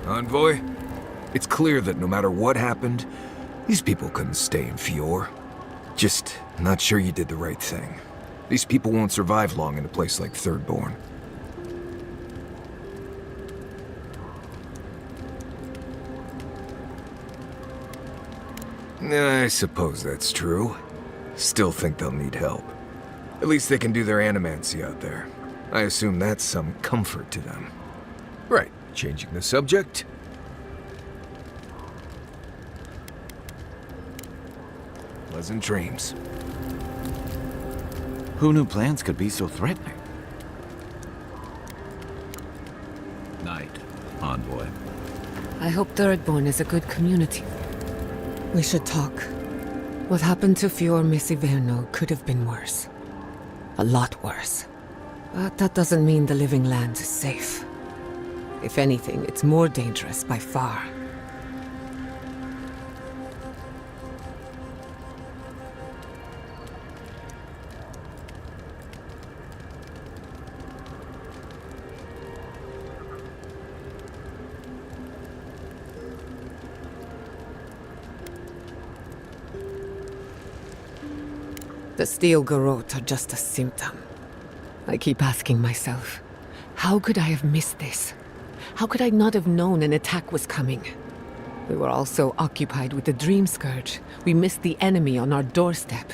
[SPEAKER 12] Envoy, it's clear that no matter what happened, these people couldn't stay in Fior. Just not sure you did the right thing. These people won't survive long in a place like Thirdborn. I suppose that's true. Still think they'll need help. At least they can do their animancy out there. I assume that's some comfort to them. Right, changing the subject. Pleasant dreams.
[SPEAKER 3] Who knew plans could be so threatening? Night, Envoy.
[SPEAKER 2] I hope Thirdborn is a good community. We should talk. What happened to Fior Messiverno could have been worse. A lot worse. But that doesn't mean the living land is safe. If anything, it's more dangerous by far. The Steel Garrote are just a symptom. I keep asking myself, how could I have missed this? How could I not have known an attack was coming? We were all so occupied with the Dream Scourge, we missed the enemy on our doorstep.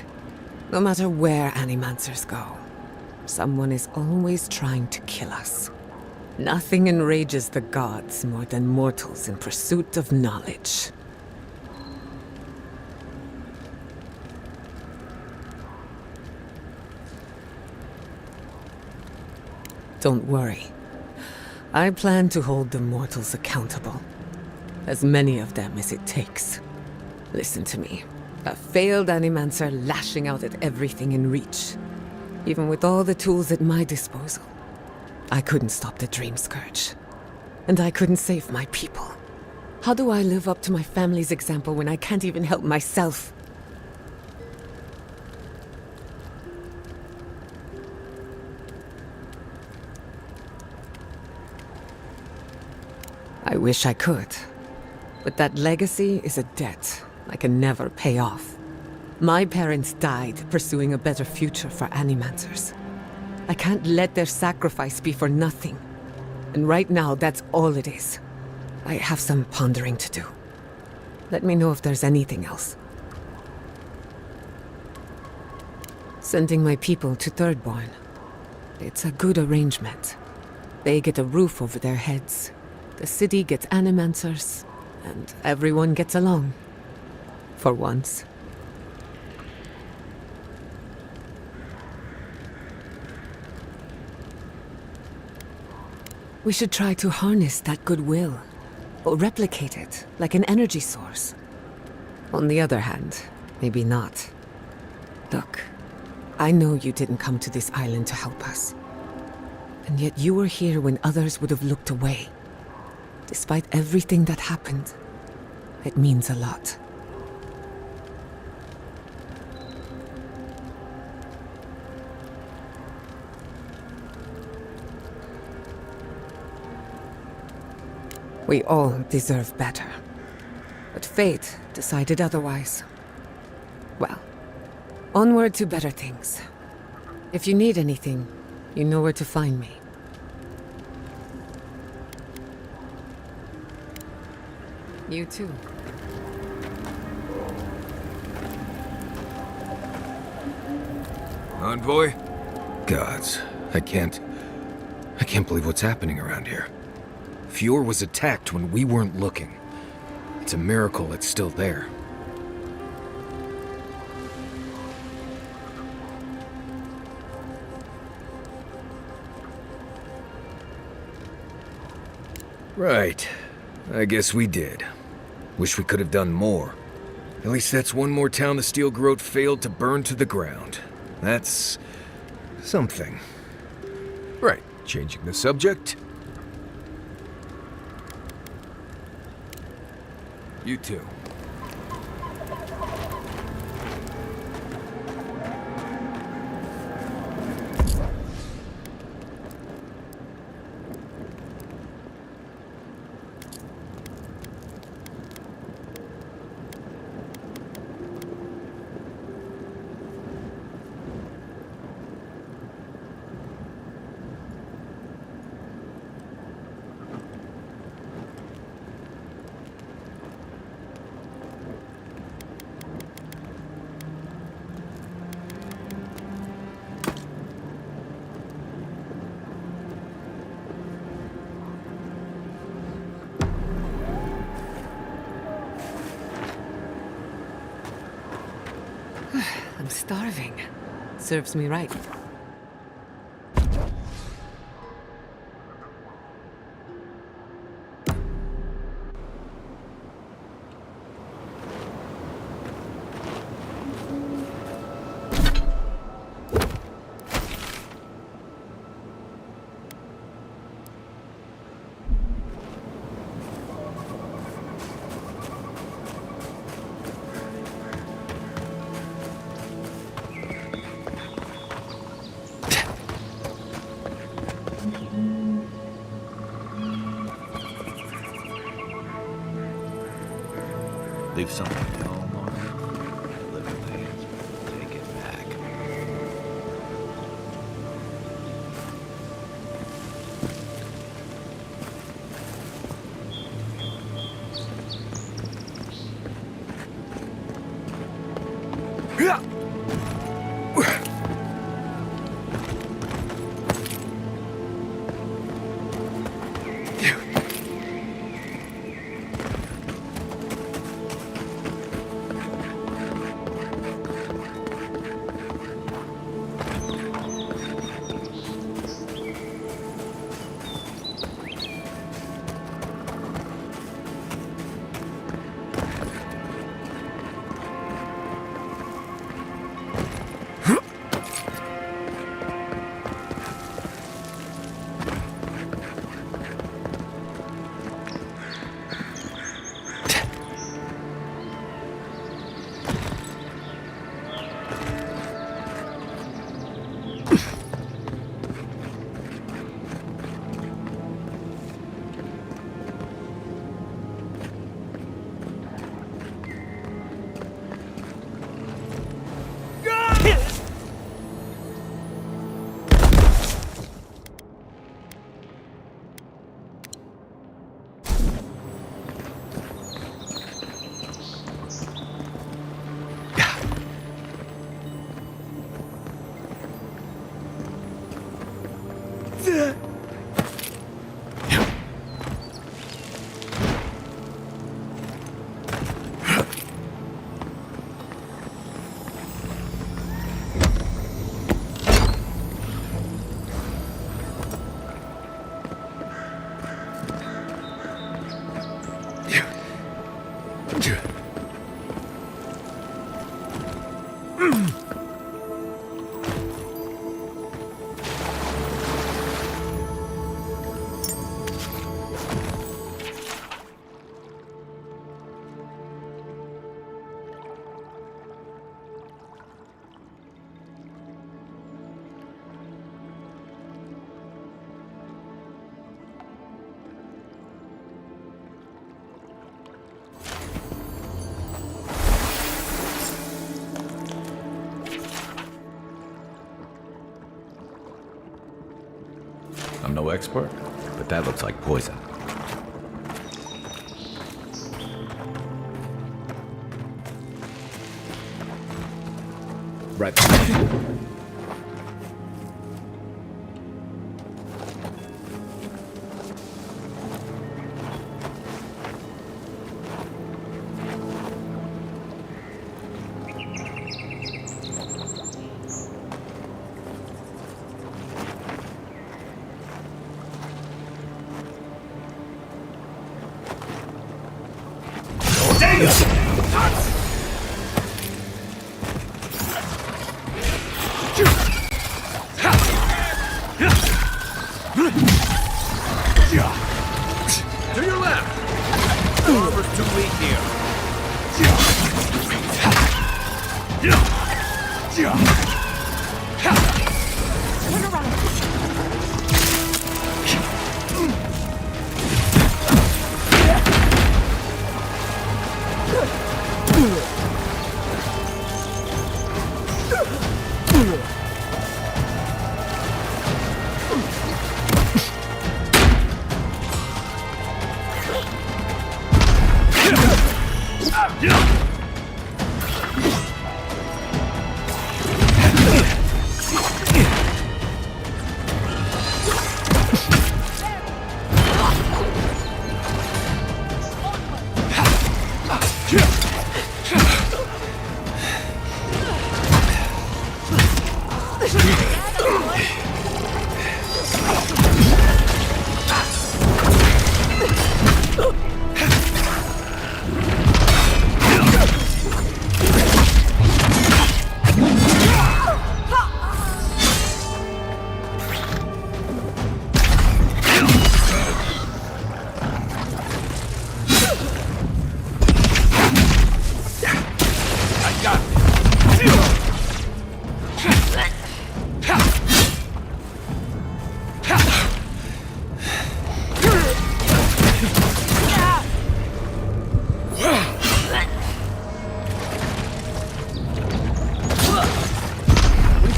[SPEAKER 2] No matter where Animancers go, someone is always trying to kill us. Nothing enrages the gods more than mortals in pursuit of knowledge. Don't worry. I plan to hold the mortals accountable. As many of them as it takes. Listen to me. A failed Animancer lashing out at everything in reach. Even with all the tools at my disposal, I couldn't stop the Dream Scourge. And I couldn't save my people. How do I live up to my family's example when I can't even help myself? I wish I could. But that legacy is a debt I can never pay off. My parents died pursuing a better future for Animancers. I can't let their sacrifice be for nothing. And right now, that's all it is. I have some pondering to do. Let me know if there's anything else. Sending my people to Thirdborn. It's a good arrangement. They get a roof over their heads. The city gets Animancers, and everyone gets along. For once. We should try to harness that goodwill, or replicate it like an energy source. On the other hand, maybe not. Look, I know you didn't come to this island to help us. And yet you were here when others would have looked away. Despite everything that happened, it means a lot. We all deserve better. But fate decided otherwise. Well, onward to better things. If you need anything, you know where to find me. You too.
[SPEAKER 12] Envoy? Gods, I can't believe what's happening around here. Fjord was attacked when we weren't looking. It's a miracle it's still there. Right. I guess we did. Wish we could have done more. At least that's one more town the Steel Garrote failed to burn to the ground. That's something. Right, changing the subject. You too.
[SPEAKER 2] I'm starving. Serves me right.
[SPEAKER 1] Leave something at home or literally take it back.
[SPEAKER 3] I'm no expert, but that looks like poison. Right.
[SPEAKER 15] To your left! The armor's too weak here.
[SPEAKER 13] Turn around.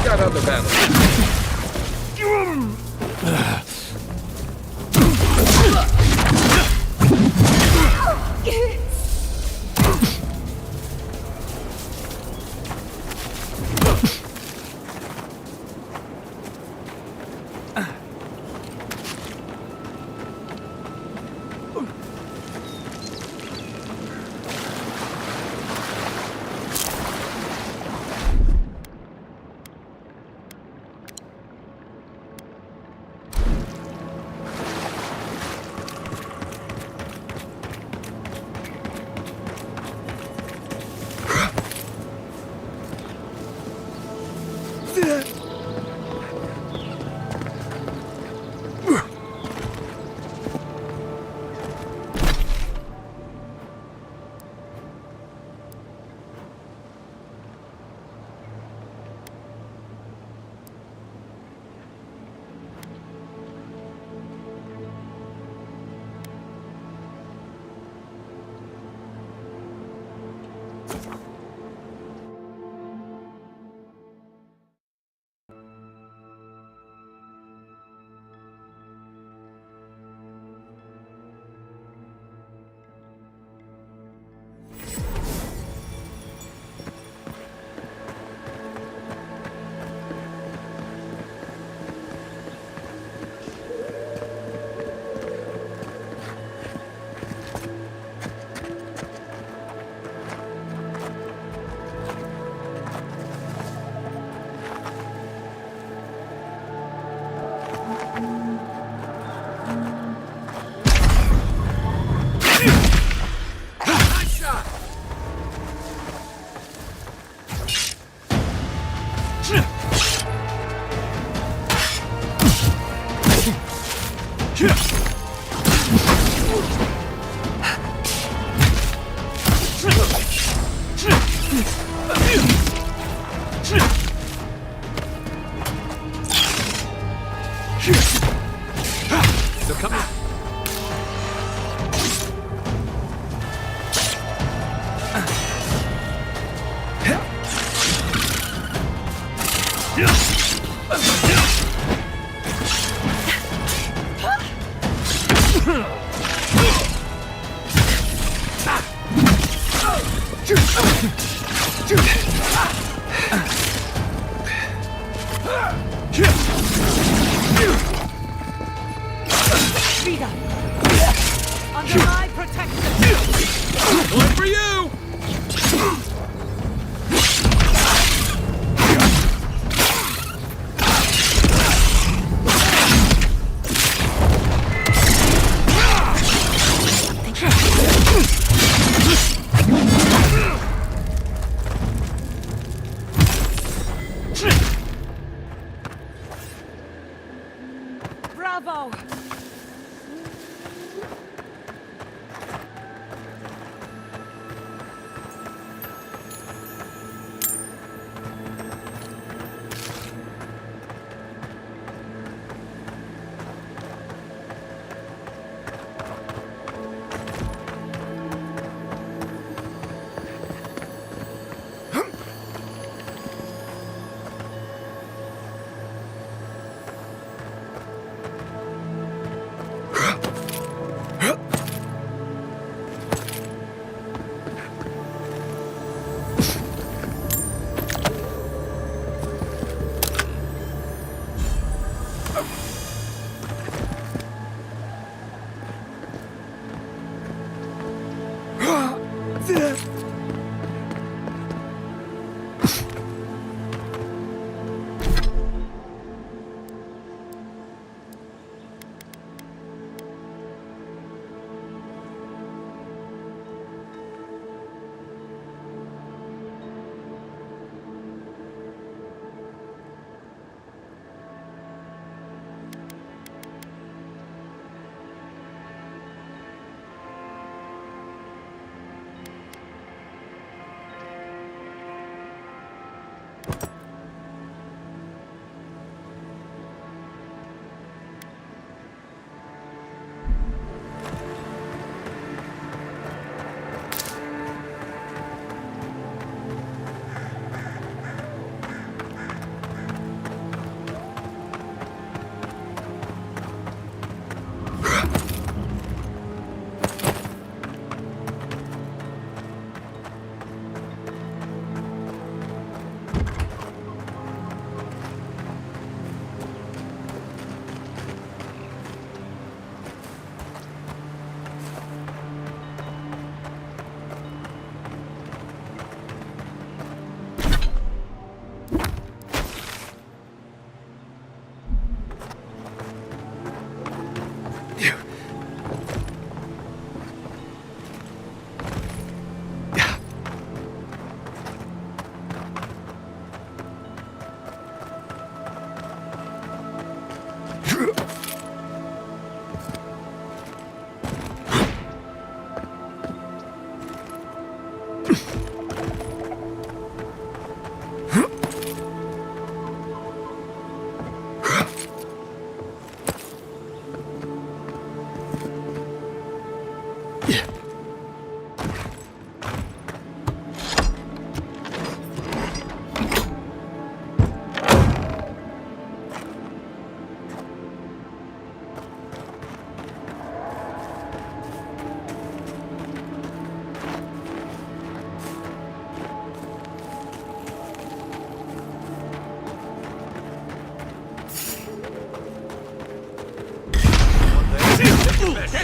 [SPEAKER 15] Got other battles. They're coming.
[SPEAKER 13] Bravo!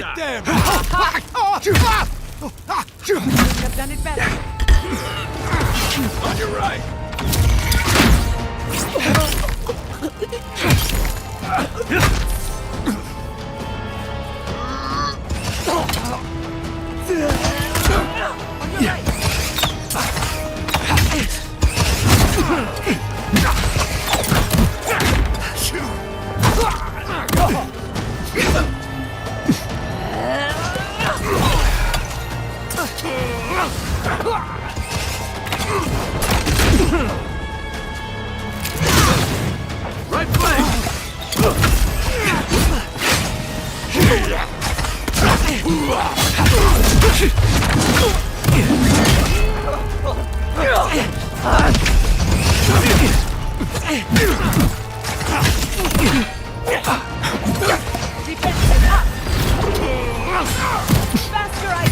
[SPEAKER 15] Get them!
[SPEAKER 13] Couldn't have done it better.
[SPEAKER 15] On your right! Right flank!
[SPEAKER 13] Defensive up! Faster, I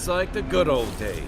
[SPEAKER 15] Just like the good old days.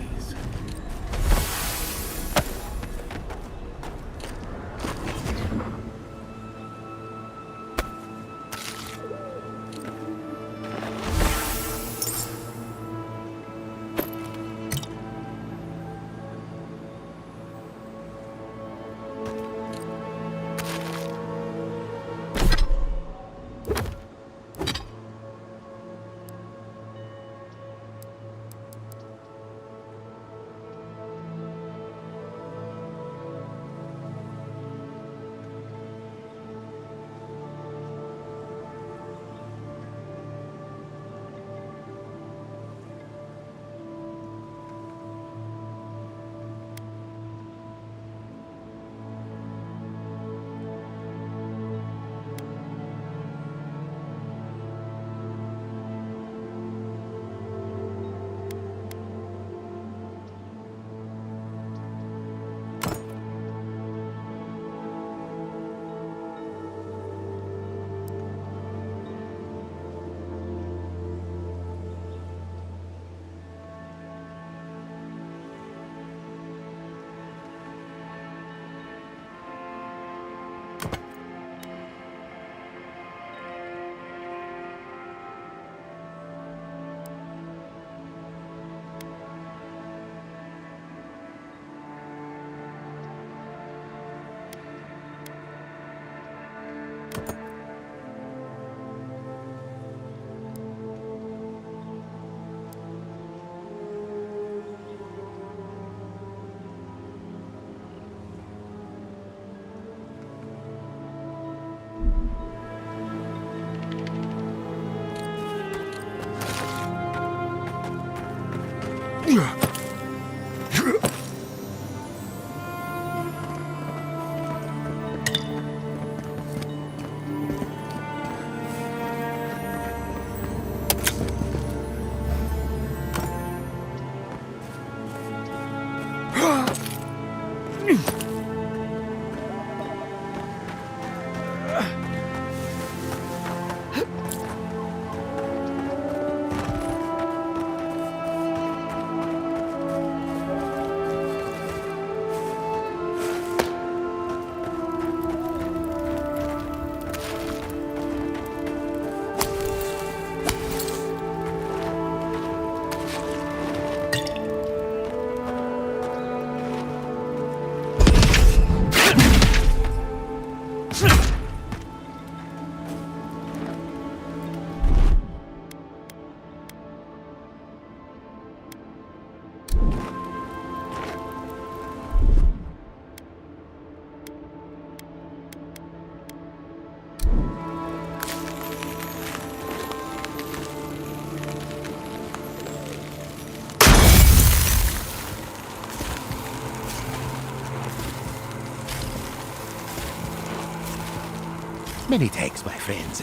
[SPEAKER 16] Many thanks, my friends.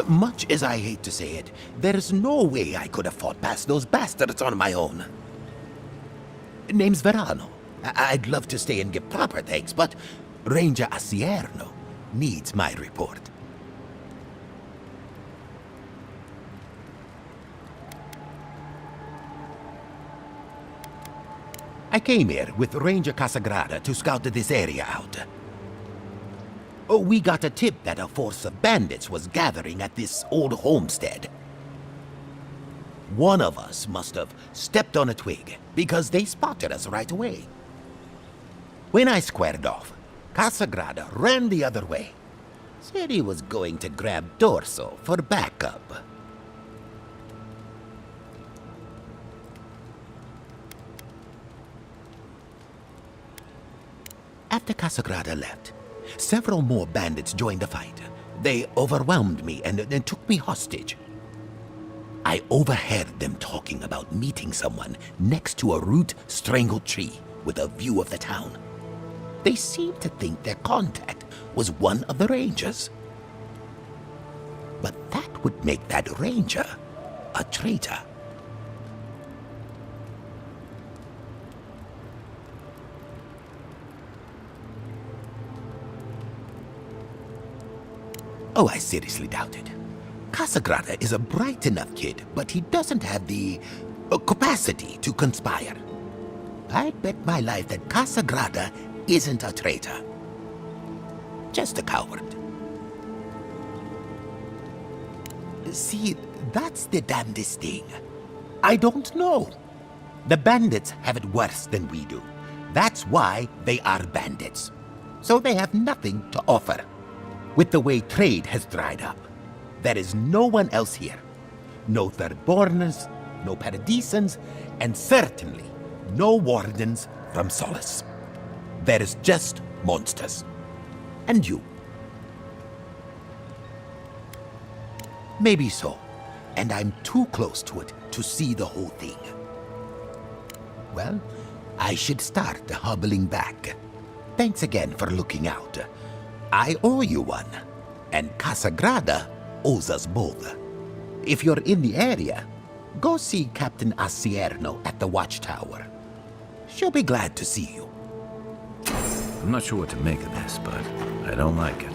[SPEAKER 16] Much as I hate to say it, there's no way I could have fought past those bastards on my own. Name's Verano. I'd love to stay and give proper thanks, but Ranger Asierno needs my report. I came here with Ranger Casagrada to scout this area out. We got a tip that a force of bandits was gathering at this old homestead. One of us must have stepped on a twig, because they spotted us right away. When I squared off, Casagrada ran the other way. Said he was going to grab Dorso for backup. After Casagrada left, several more bandits joined the fight. They overwhelmed me and took me hostage. I overheard them talking about meeting someone next to a root-strangled tree with a view of the town. They seemed to think their contact was one of the rangers. But that would make that ranger a traitor. Oh, I seriously doubt it. Casagrada is a bright enough kid, but he doesn't have the capacity to conspire. I'd bet my life that Casagrada isn't a traitor. Just a coward. See, that's the damnedest thing. I don't know. The bandits have it worse than we do. That's why they are bandits. So they have nothing to offer. With the way trade has dried up, there is no one else here. No Thirdborners, no Paradisans, and certainly no wardens from Solace. There is just monsters. And you. Maybe so. And I'm too close to it to see the whole thing. Well, I should start hobbling back. Thanks again for looking out. I owe you one. And Casagrada owes us both. If you're in the area, go see Captain Asierno at the watchtower. She'll be glad to see you.
[SPEAKER 3] I'm not sure what to make of this, but I don't like it.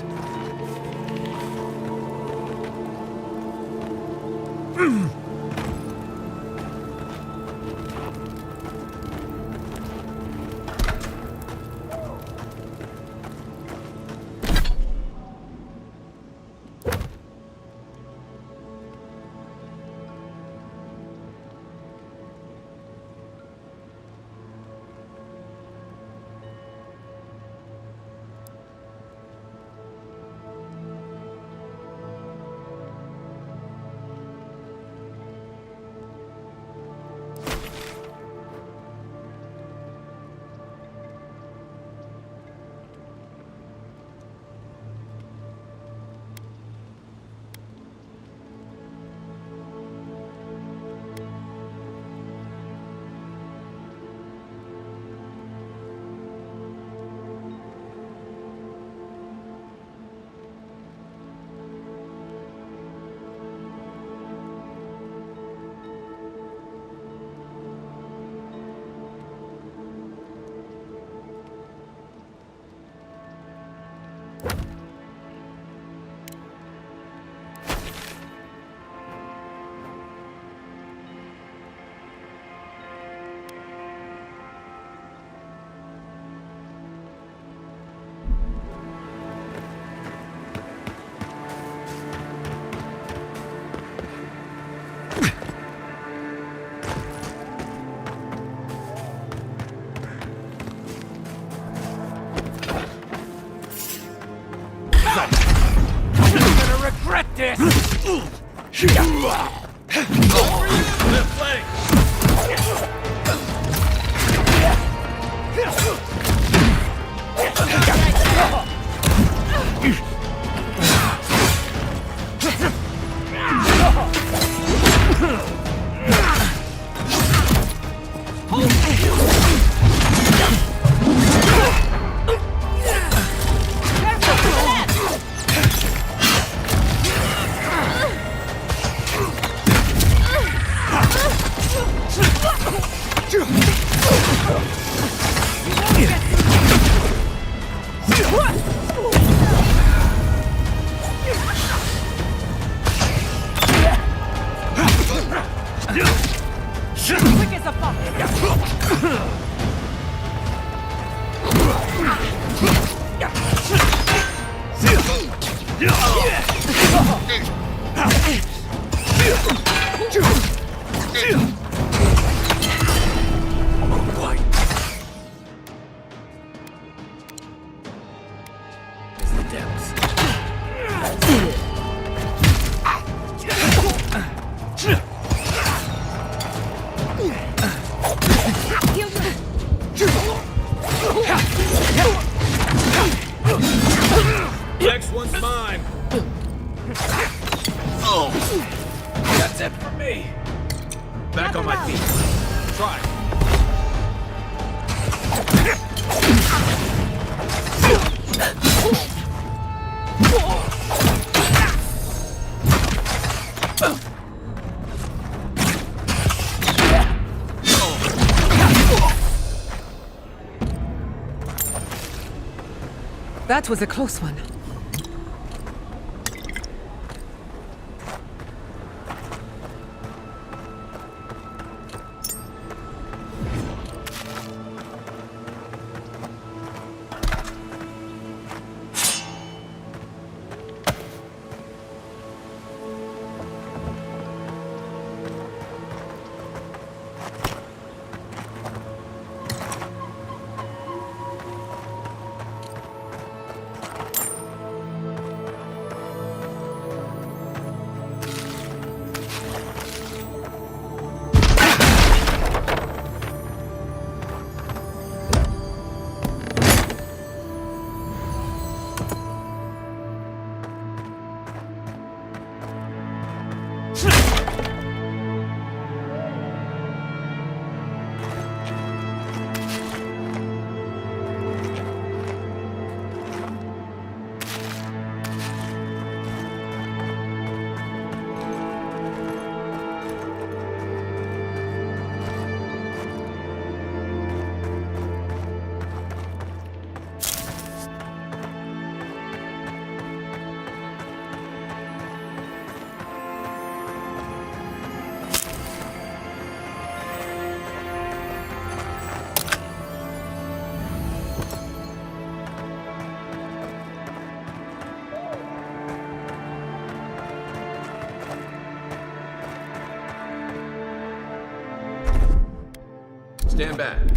[SPEAKER 15] This! Next one's mine. Oh, that's it for me. Back on my feet. Try.
[SPEAKER 2] That was a close one.
[SPEAKER 15] Stand back.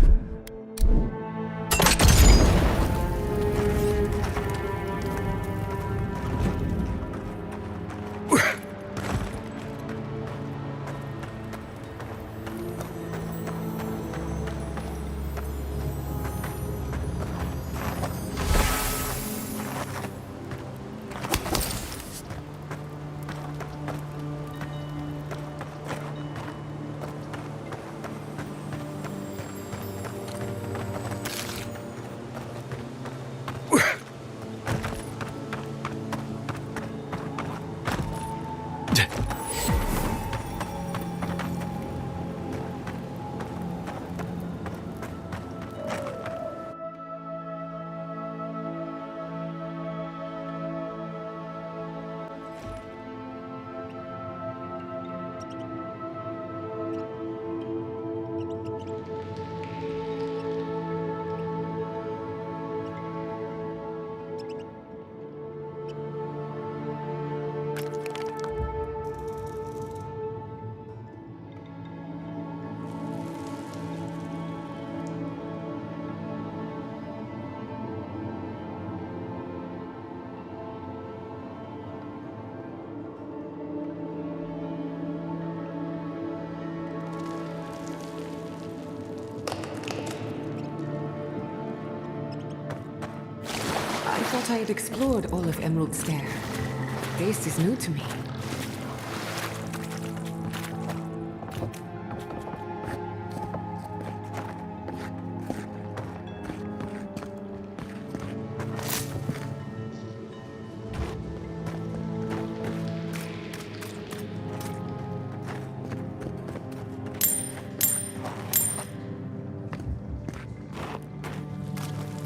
[SPEAKER 2] I thought I had explored all of Emerald Stair. This is new to me.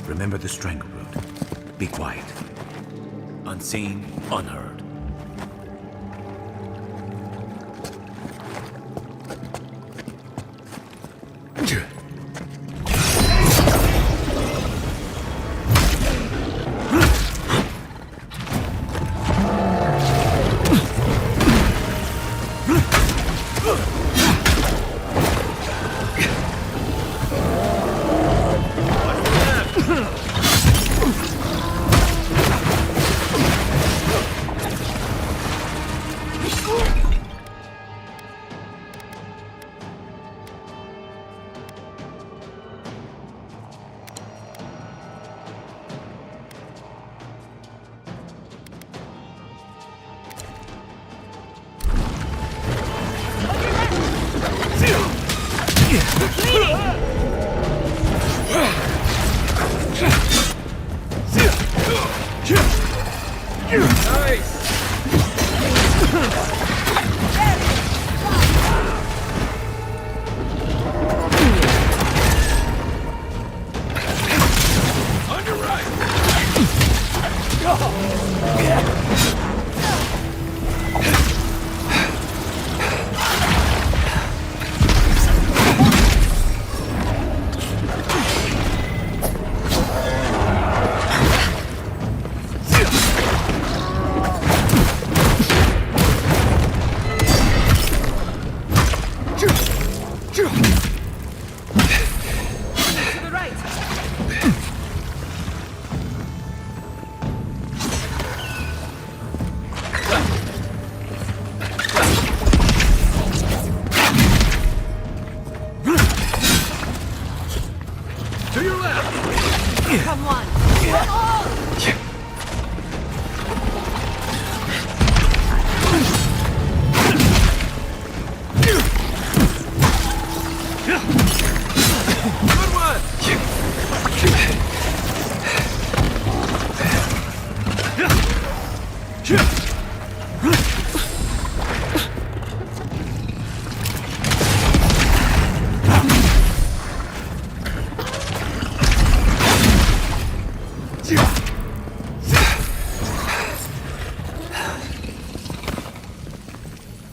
[SPEAKER 16] Remember the Strangleroot. Be quiet. Unseen, unheard.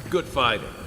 [SPEAKER 15] Good fighting.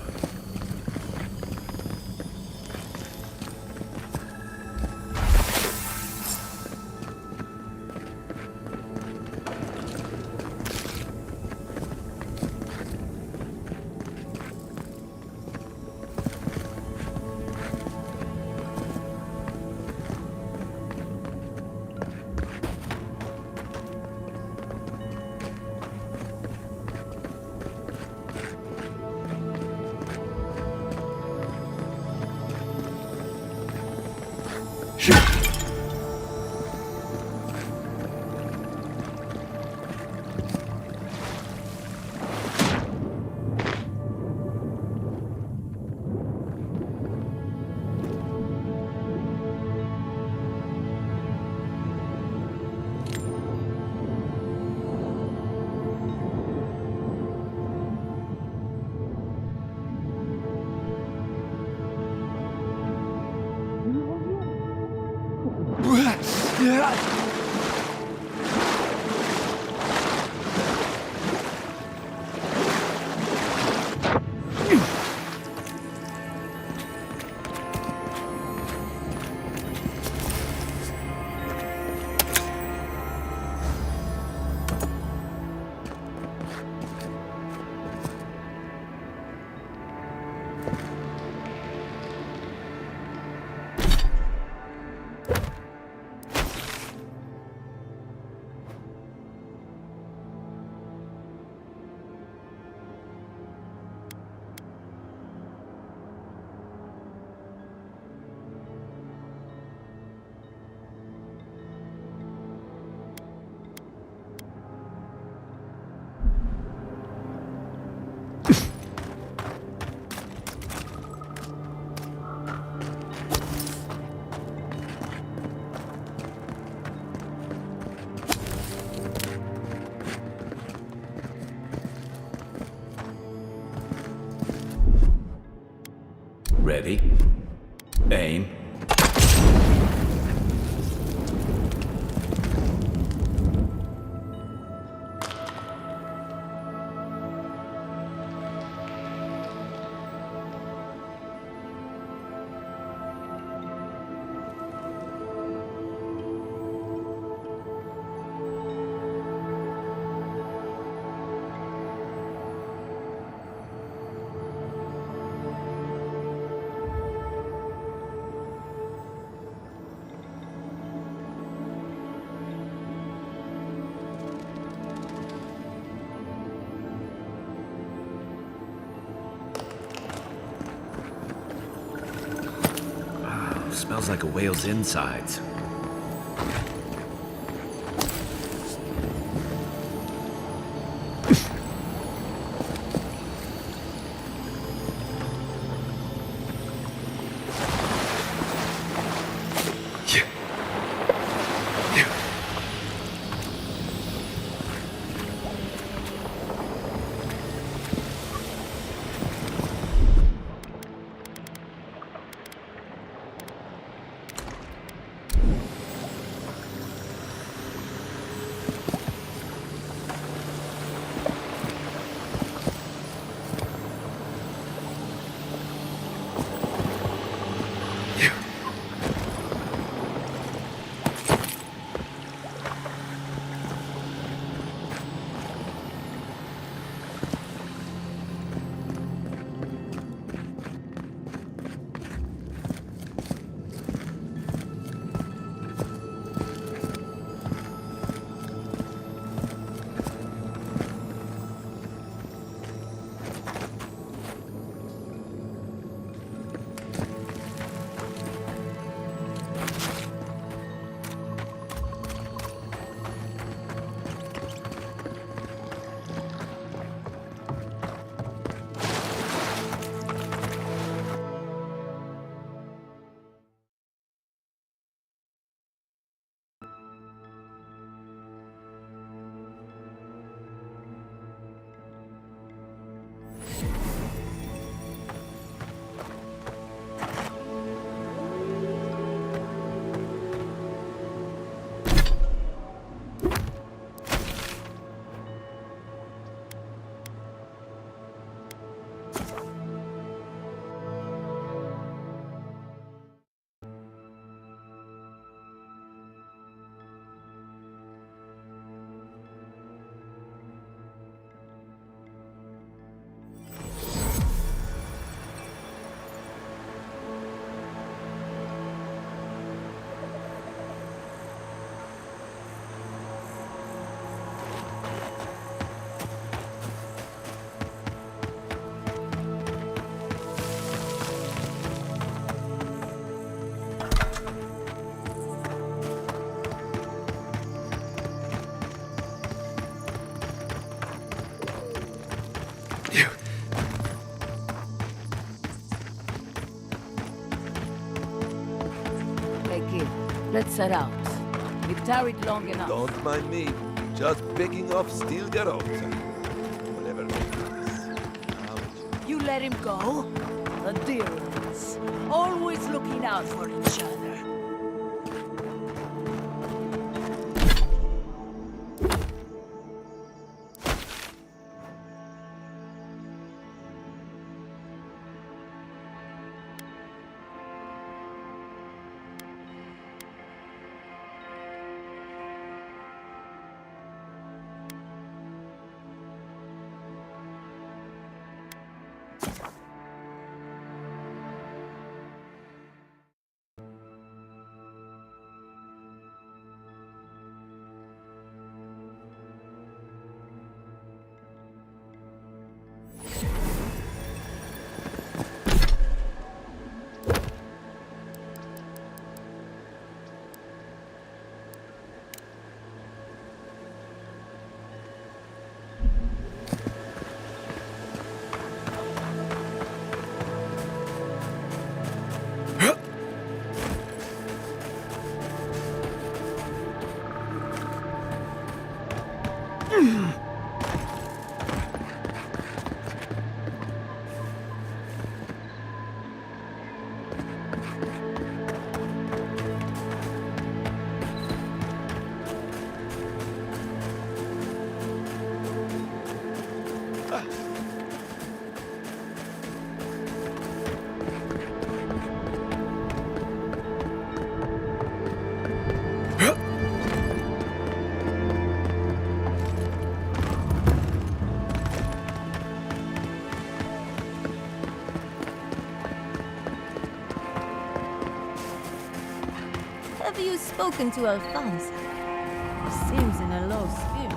[SPEAKER 3] Ready? Aim. Smells like a whale's insides.
[SPEAKER 18] Let's set out. We've tarried long enough.
[SPEAKER 8] Don't mind me. Just picking off steel garrote. Whatever it is.
[SPEAKER 18] You let him go? The dear ones. Always looking out for each other.
[SPEAKER 21] Have you spoken to Alphonse? He seems in a low spirits.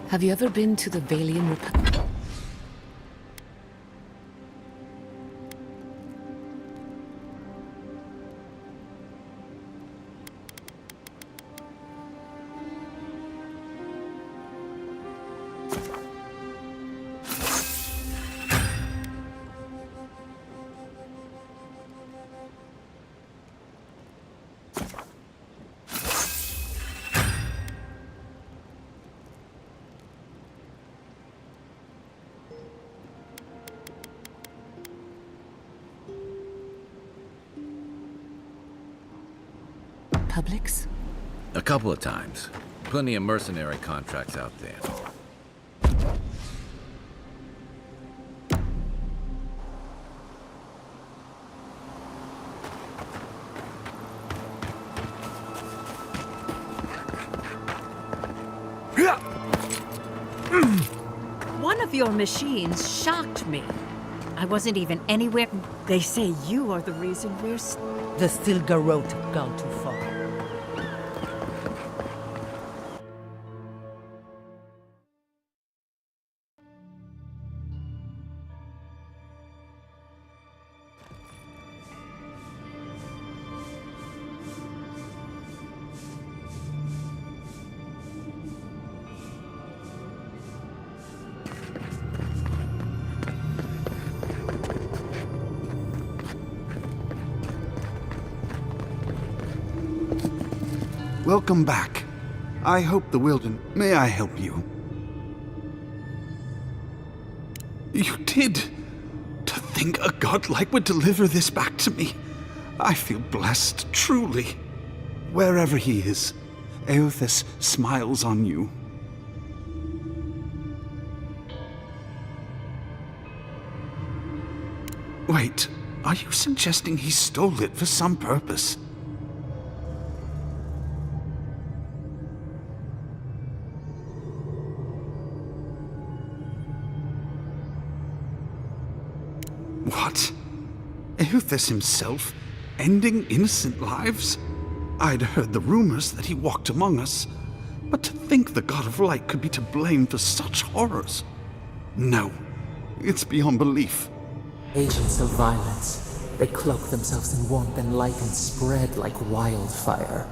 [SPEAKER 2] Have you ever been to the Valian Republic? Publix?
[SPEAKER 3] A couple of times. Plenty of mercenary contracts out there.
[SPEAKER 18] One of your machines shocked me. I wasn't even anywhere. They say you are the reason we're... The Stilgarrote have gone too far.
[SPEAKER 1] Welcome back. I hope the Wilden... May I help you? You did! To think a godlike would deliver this back to me. I feel blessed, truly. Wherever he is, Eothas smiles on you. Wait, are you suggesting he stole it for some purpose? What? Eothas himself? Ending innocent lives? I'd heard the rumors that he walked among us, but to think the God of Light could be to blame for such horrors? No, it's beyond belief.
[SPEAKER 17] Agents of violence. They cloak themselves in warmth and light and spread like wildfire.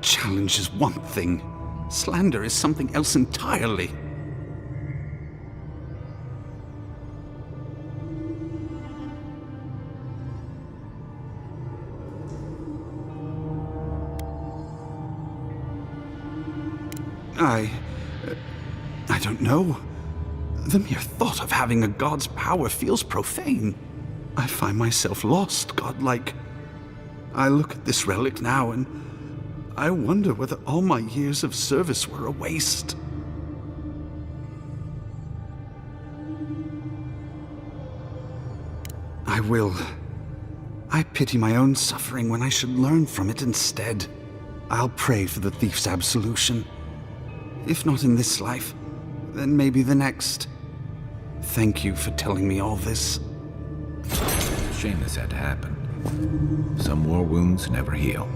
[SPEAKER 1] Challenge is one thing. Slander is something else entirely.
[SPEAKER 11] I don't know. The mere thought of having a god's power feels profane. I find myself lost, godlike. I look at this relic now and I wonder whether all my years of service were a waste. I will. I pity my own suffering when I should learn from it instead. I'll pray for the thief's absolution. If not in this life, then maybe the next. Thank you for telling me all this.
[SPEAKER 3] It's a shame this had to happen. Some war wounds never heal.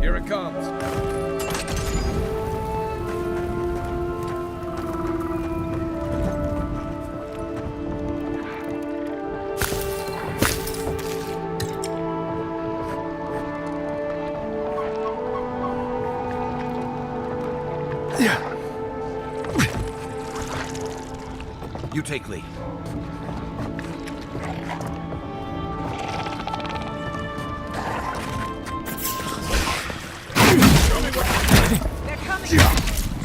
[SPEAKER 15] Here it comes.
[SPEAKER 16] You take lead.
[SPEAKER 18] They're coming!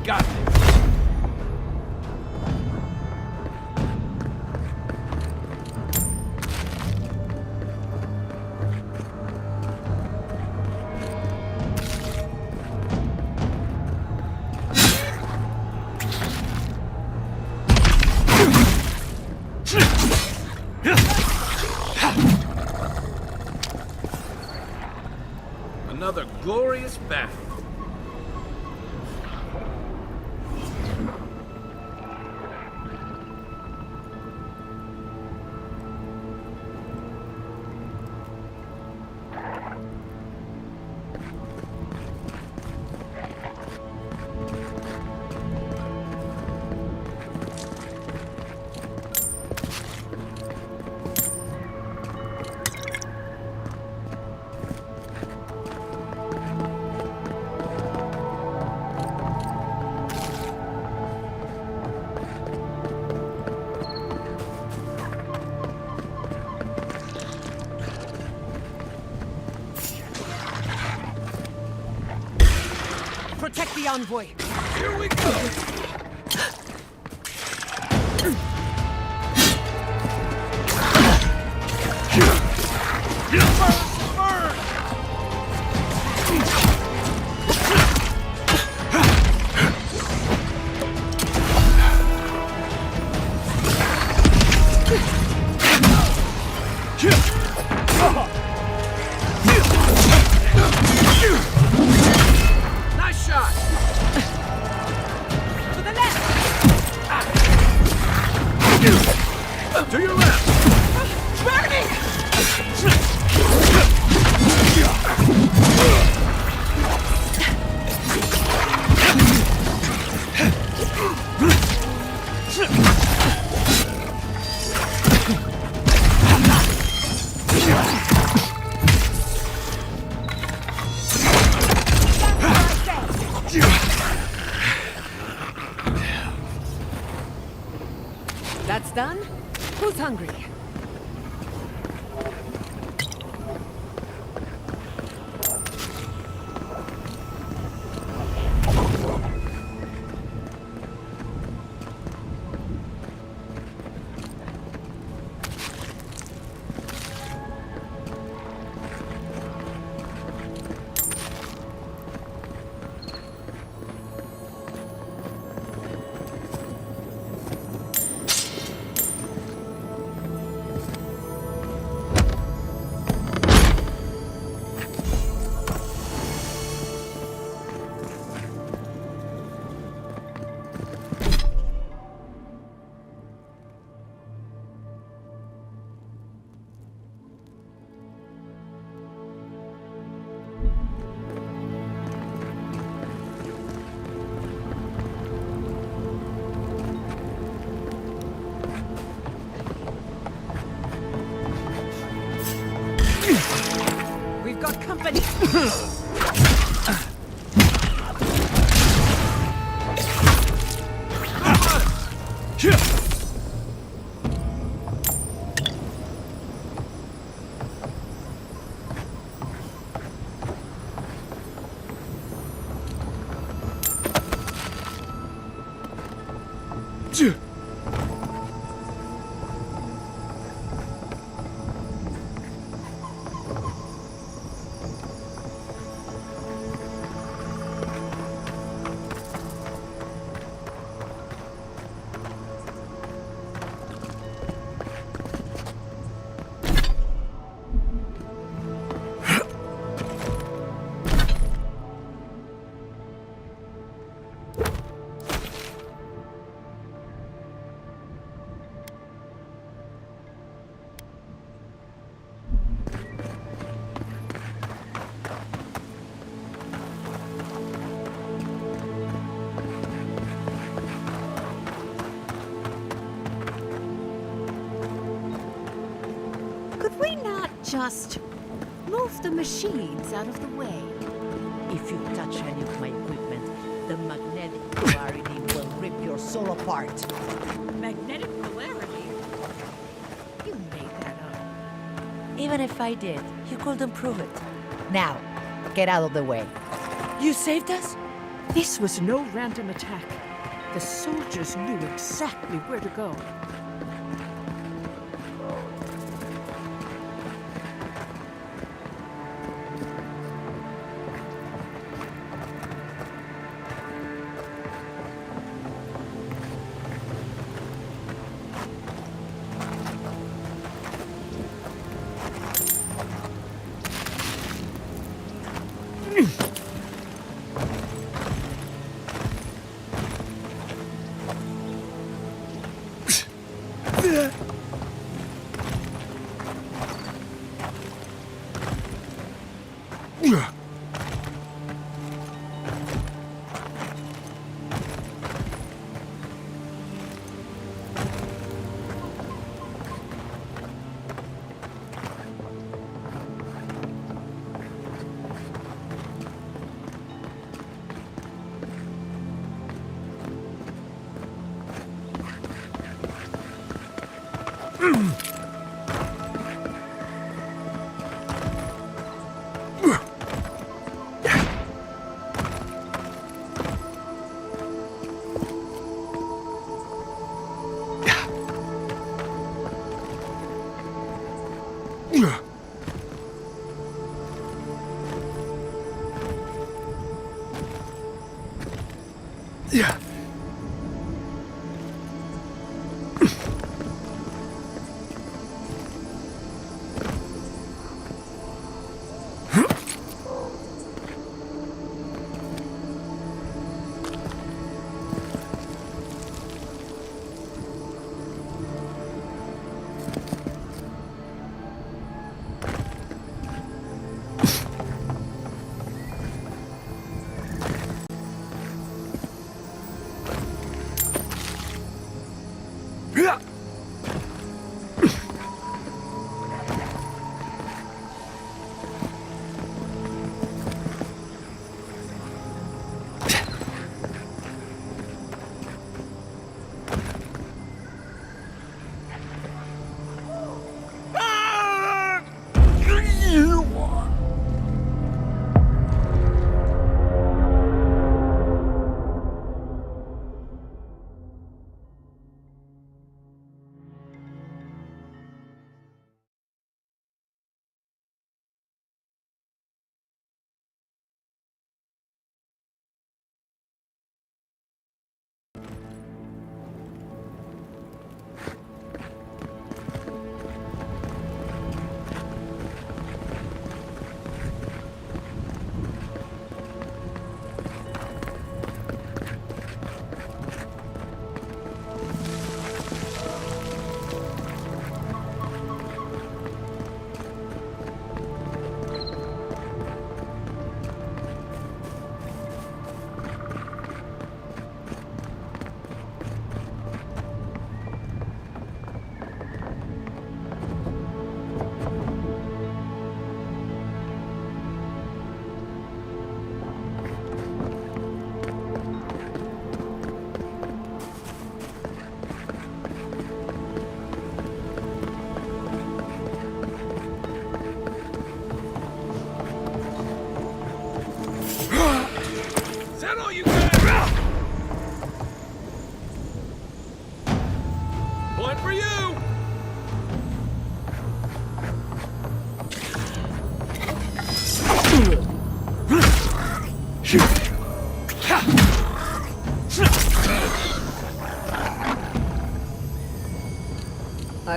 [SPEAKER 15] got it. Another glorious battle.
[SPEAKER 2] Protect the envoy.
[SPEAKER 15] Here we go. Nice shot.
[SPEAKER 2] To the left.
[SPEAKER 15] To your left.
[SPEAKER 2] Burning. That's done? Who's hungry? We've got company.
[SPEAKER 18] Could we not just move the machines out of the way? If you touch any of my equipment, the magnetic polarity will rip your soul apart.
[SPEAKER 13] Magnetic polarity?
[SPEAKER 18] You made that up. Even if I did, you couldn't prove it. Now, get out of the way.
[SPEAKER 13] You saved us? This was no random attack. The soldiers knew exactly where to go.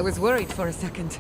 [SPEAKER 2] I was worried for a second.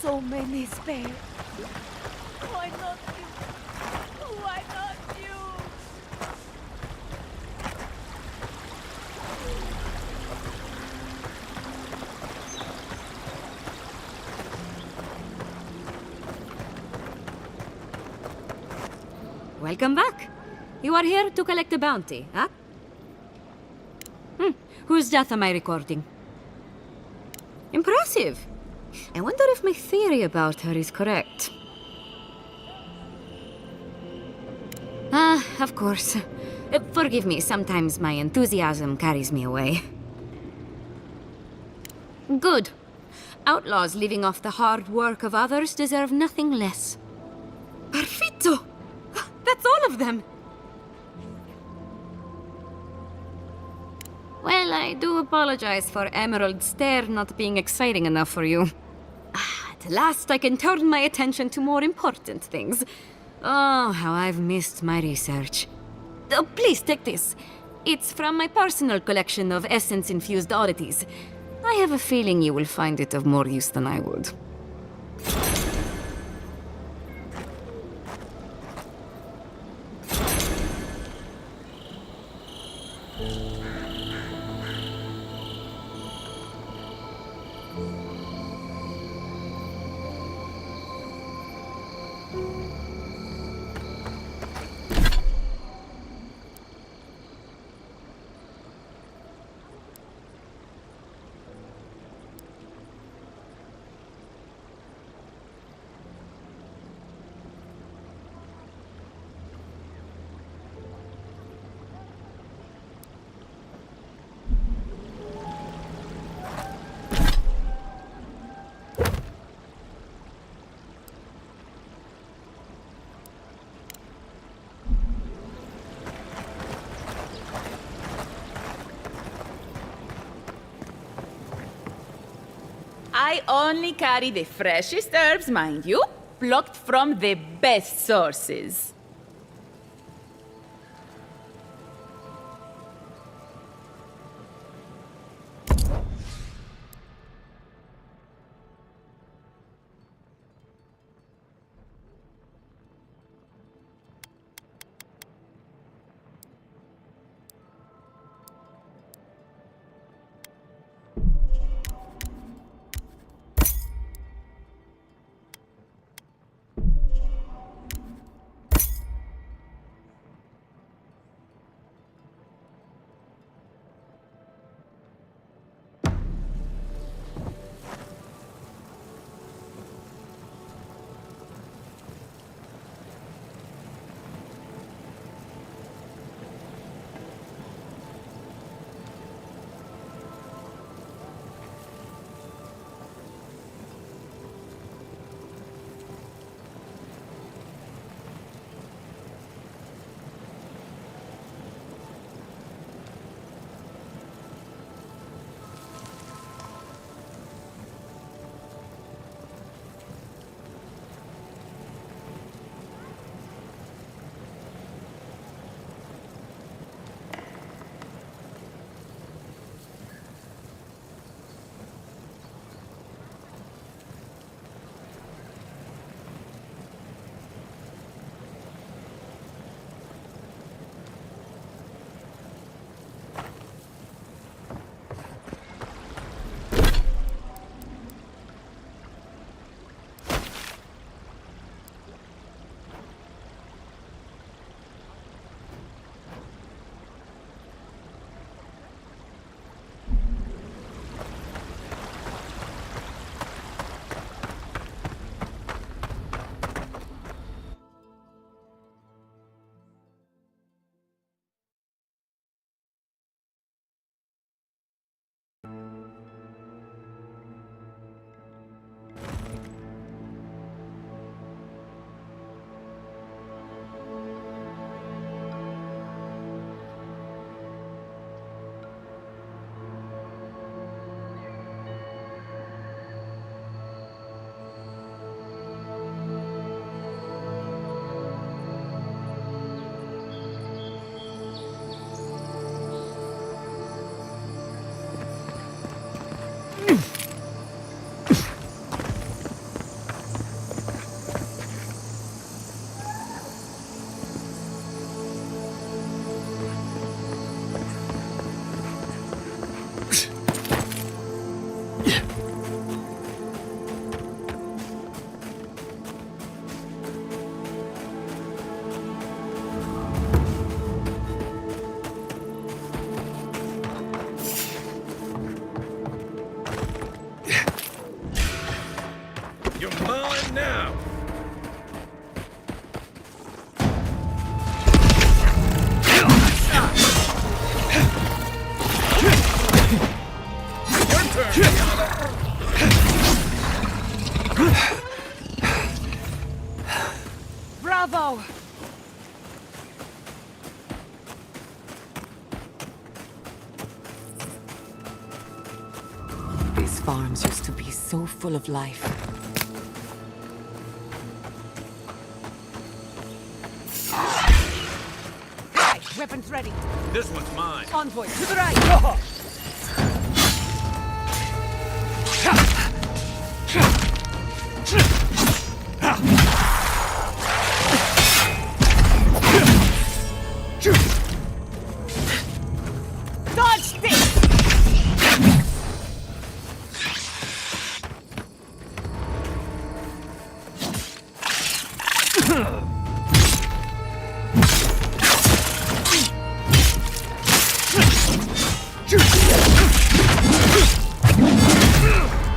[SPEAKER 18] so many spares. Why not you? Why not you?
[SPEAKER 14] Welcome back. You are here to collect a bounty, huh? Whose death am I recording? Impressive. I wonder if my theory about her is correct. Of course. Forgive me, sometimes my enthusiasm carries me away. Good. Outlaws living off the hard work of others deserve nothing less. Perfetto! That's all of them! Well, I do apologize for Emerald Stair not being exciting enough for you. At last I can turn my attention to more important things. Oh, how I've missed my research. Oh, please take this. It's from my personal collection of essence-infused oddities. I have a feeling you will find it of more use than I would.
[SPEAKER 10] I only carry the freshest herbs, mind you, plucked from the best sources.
[SPEAKER 2] farms used to be so full of life.
[SPEAKER 10] Right, weapons ready.
[SPEAKER 15] This one's mine.
[SPEAKER 10] Envoy, to the right. Dodge this!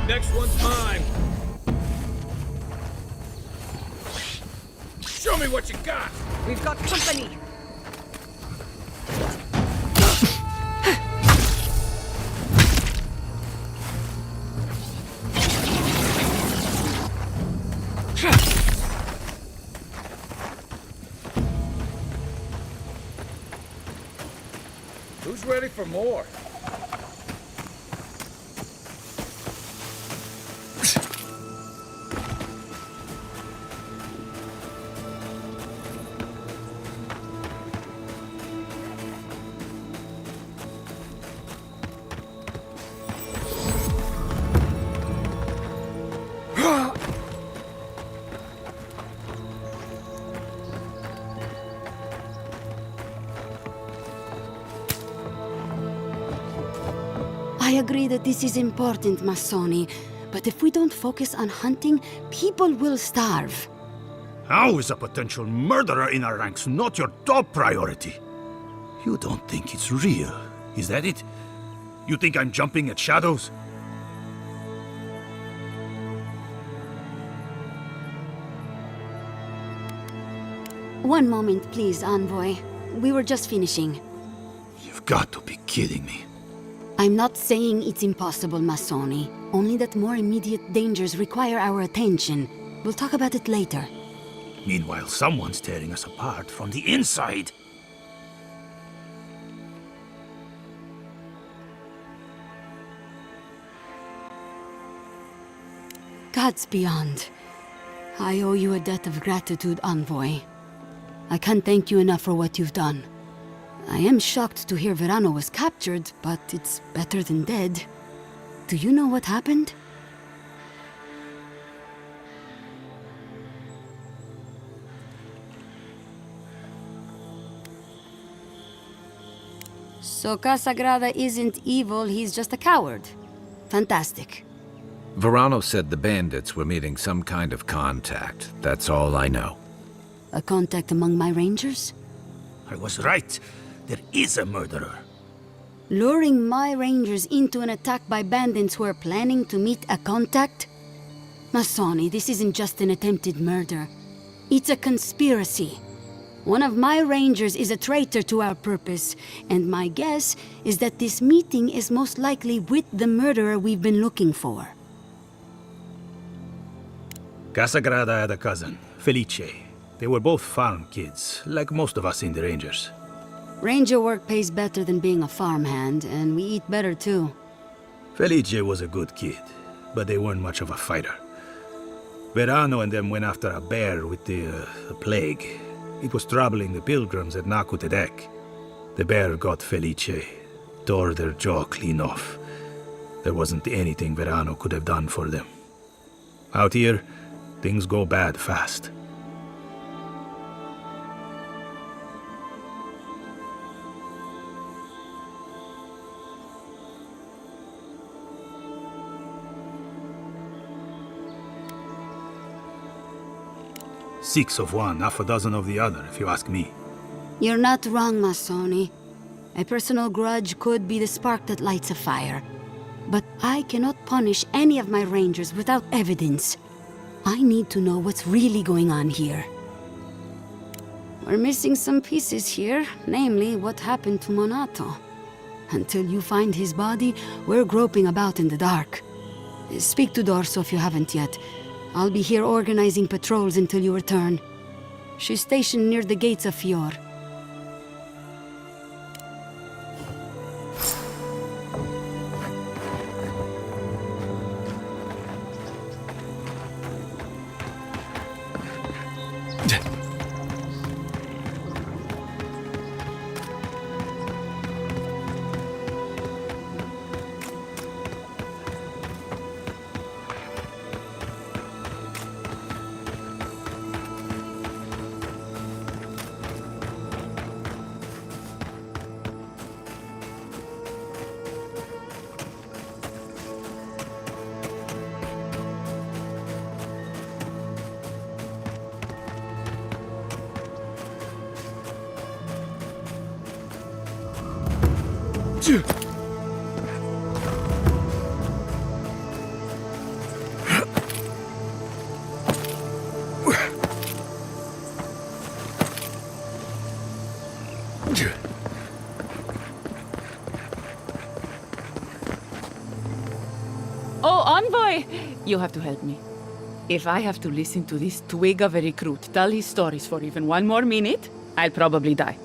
[SPEAKER 15] Next one's mine. Show me what you got.
[SPEAKER 10] We've got company.
[SPEAKER 15] Who's ready for more?
[SPEAKER 23] I agree that this is important, Masoni. But if we don't focus on hunting, people will starve.
[SPEAKER 9] How is a potential murderer in our ranks not your top priority? You don't think it's real, is that it? You think I'm jumping at shadows?
[SPEAKER 23] One moment, please, Envoy. We were just finishing.
[SPEAKER 9] You've got to be kidding me.
[SPEAKER 23] I'm not saying it's impossible, Masoni. Only that more immediate dangers require our attention. We'll talk about it later.
[SPEAKER 9] Meanwhile, someone's tearing us apart from the inside.
[SPEAKER 23] Gods beyond. I owe you a debt of gratitude, Envoy. I can't thank you enough for what you've done. I am shocked to hear Verano was captured, but it's better than dead. Do you know what happened? So Casagrada isn't evil, he's just a coward. Fantastic.
[SPEAKER 3] Verano said the bandits were meeting some kind of contact. That's all I know.
[SPEAKER 23] A contact among my rangers?
[SPEAKER 9] I was right. There is a murderer.
[SPEAKER 23] Luring my rangers into an attack by bandits who are planning to meet a contact? Masoni, this isn't just an attempted murder. It's a conspiracy. One of my rangers is a traitor to our purpose, and my guess is that this meeting is most likely with the murderer we've been looking for.
[SPEAKER 9] Casagrada had a cousin, Felice. They were both farm kids, like most of us in the Rangers.
[SPEAKER 23] Ranger work pays better than being a farmhand, and we eat better too.
[SPEAKER 9] Felice was a good kid, but they weren't much of a fighter. Verano and them went after a bear with the plague. It was troubling the pilgrims at Nakutedek. The bear got Felice, tore their jaw clean off. There wasn't anything Verano could have done for them. Out here, things go bad fast. Six of one, half a dozen of the other, if you ask me.
[SPEAKER 23] You're not wrong, Masoni. A personal grudge could be the spark that lights a fire. But I cannot punish any of my rangers without evidence. I need to know what's really going on here. We're missing some pieces here, namely what happened to Monato. Until you find his body, we're groping about in the dark. Speak to Dorso if you haven't yet. I'll be here organizing patrols until you return. She's stationed near the gates of Fior.
[SPEAKER 10] Oh, Envoy! You have to help me. If I have to listen to this twig of a recruit tell his stories for even one more minute, I'll probably die.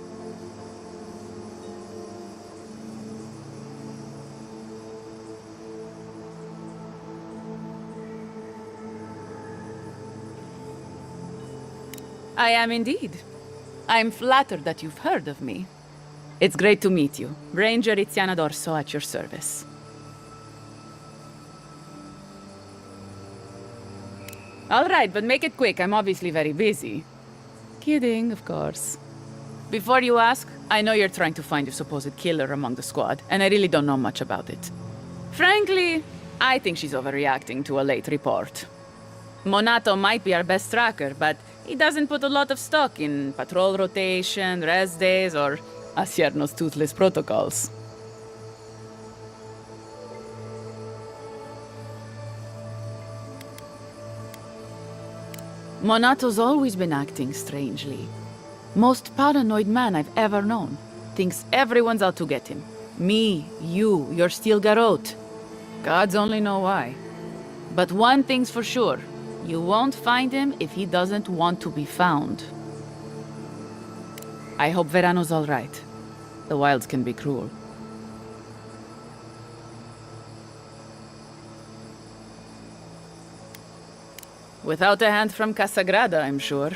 [SPEAKER 10] I am indeed. I'm flattered that you've heard of me. It's great to meet you. Ranger Iziana Dorso at your service. All right, but make it quick. I'm obviously very busy. Kidding, of course. Before you ask, I know you're trying to find your supposed killer among the squad, and I really don't know much about it. Frankly, I think she's overreacting to a late report. Monato might be our best tracker, but he doesn't put a lot of stock in patrol rotation, rest days, or Asierno's toothless protocols. Monato's always been acting strangely. Most paranoid man I've ever known. Thinks everyone's out to get him. Me, you, your steel garrote. Gods only know why. But one thing's for sure. You won't find him if he doesn't want to be found. I hope Verano's all right. The wilds can be cruel. Without a hand from Casagrada, I'm sure.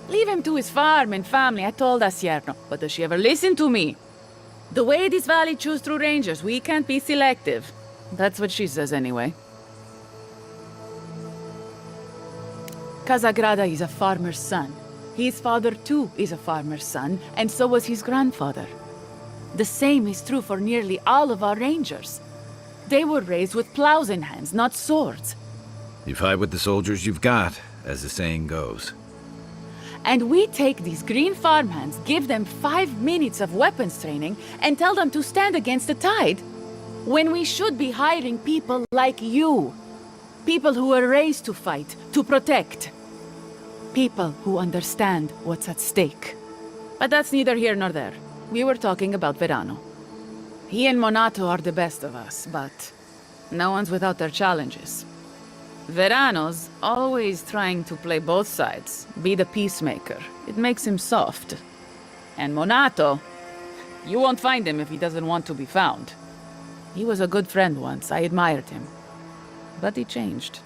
[SPEAKER 10] Leave him to his farm and family, I told Asierno. But does she ever listen to me? The way this valley chews through rangers, we can't be selective. That's what she says anyway. Casagrada is a farmer's son. His father too is a farmer's son, and so was his grandfather. The same is true for nearly all of our rangers. They were raised with plows in hands, not swords.
[SPEAKER 3] You fight with the soldiers you've got, as the saying goes.
[SPEAKER 10] And we take these green farmhands, give them 5 minutes of weapons training, and tell them to stand against the tide, when we should be hiring people like you. People who were raised to fight, to protect. People who understand what's at stake. But that's neither here nor there. We were talking about Verano. He and Monato are the best of us, but no one's without their challenges. Verano's always trying to play both sides, be the peacemaker. It makes him soft. And Monato, you won't find him if he doesn't want to be found. He was a good friend once, I admired him. But he changed.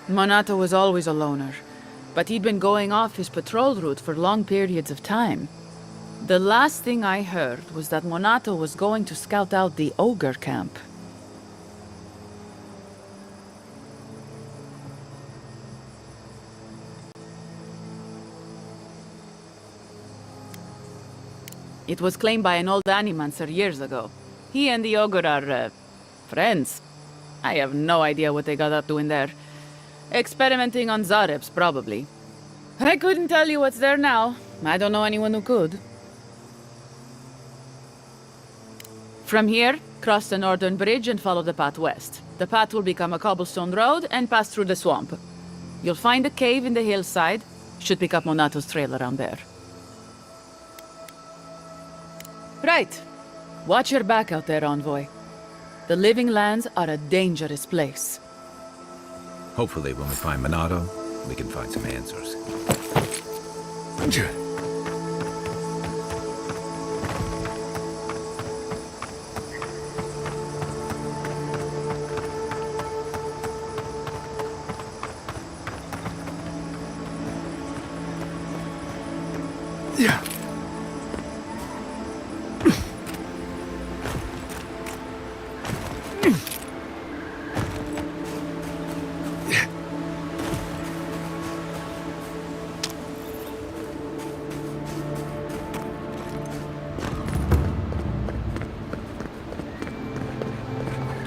[SPEAKER 10] Monato was always a loner, but he'd been going off his patrol route for long periods of time. The last thing I heard was that Monato was going to scout out the ogre camp. It was claimed by an old Animancer years ago. He and the ogre are, friends. I have no idea what they got up doing there. Experimenting on Zarebs, probably. I couldn't tell you what's there now. I don't know anyone who could. From here, cross the northern bridge and follow the path west. The path will become a cobblestone road and pass through the swamp. You'll find a cave in the hillside. Should pick up Monato's trail around there. Right. Watch your back out there, Envoy. The Living Lands are a dangerous place.
[SPEAKER 3] Hopefully when we find Monato, we can find some answers.
[SPEAKER 6] Yeah.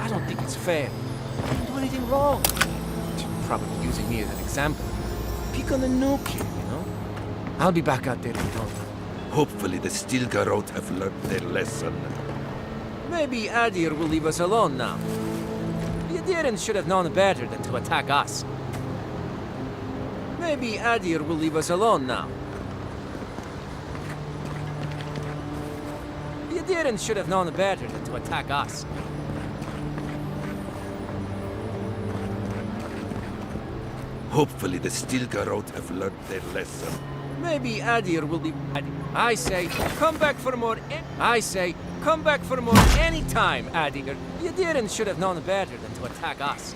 [SPEAKER 15] I don't think it's fair. I didn't do anything wrong. You're probably using me as an example. Pick on the nuke here, you know?
[SPEAKER 7] I'll be back out there in town.
[SPEAKER 8] Hopefully the Stilgarot have learned their lesson.
[SPEAKER 7] Maybe Adir will leave us alone now. The Adirans should have known better than to attack us. Maybe Adir will leave us alone now. The Adirans should have known better than to attack us.
[SPEAKER 8] Hopefully the Stilgarot have learned their lesson.
[SPEAKER 7] Maybe Adir will leave. I say, come back for more. I say, come back for more anytime, Adir. The Adirans should have known better than to attack us.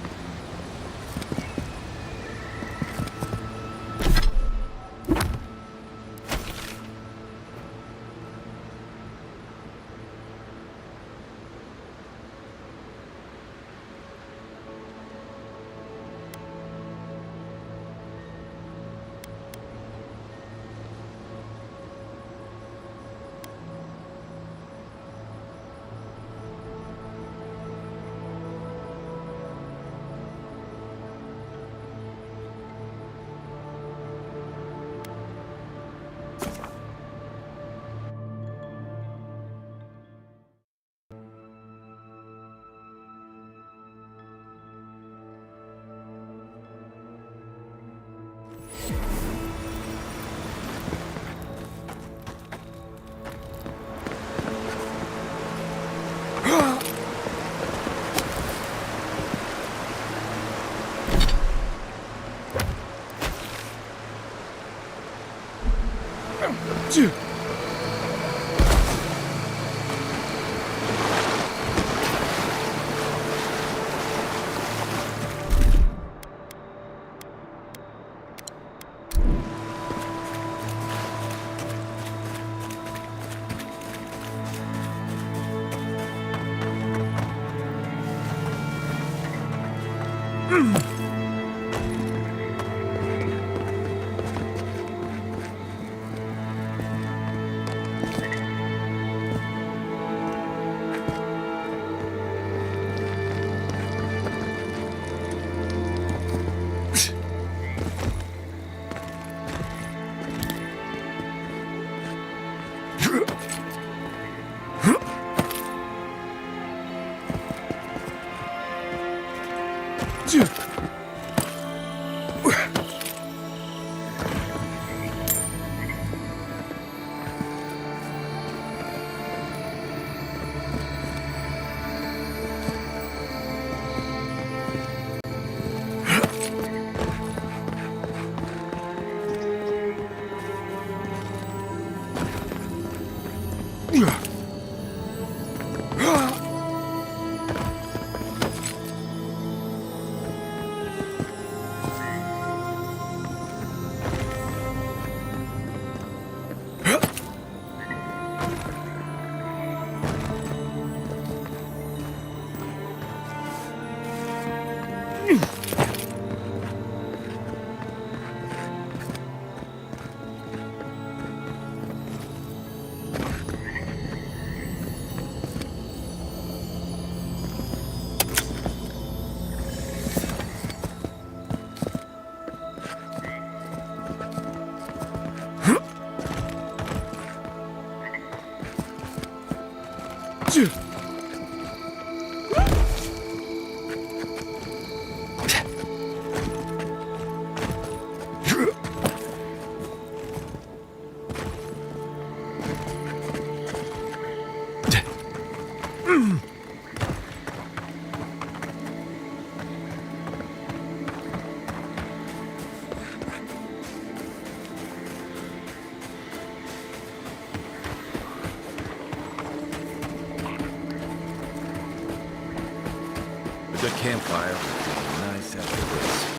[SPEAKER 3] A good campfire would be nice after this.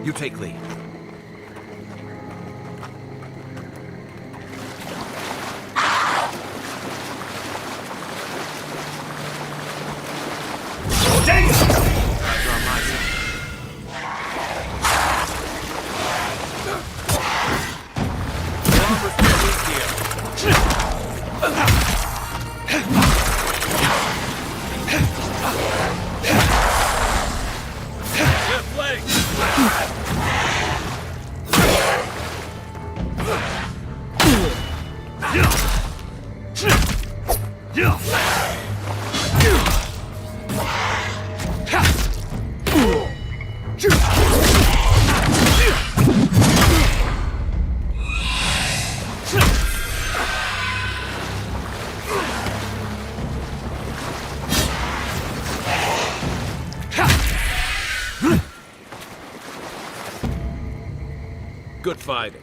[SPEAKER 12] You take lead.
[SPEAKER 15] good fighting.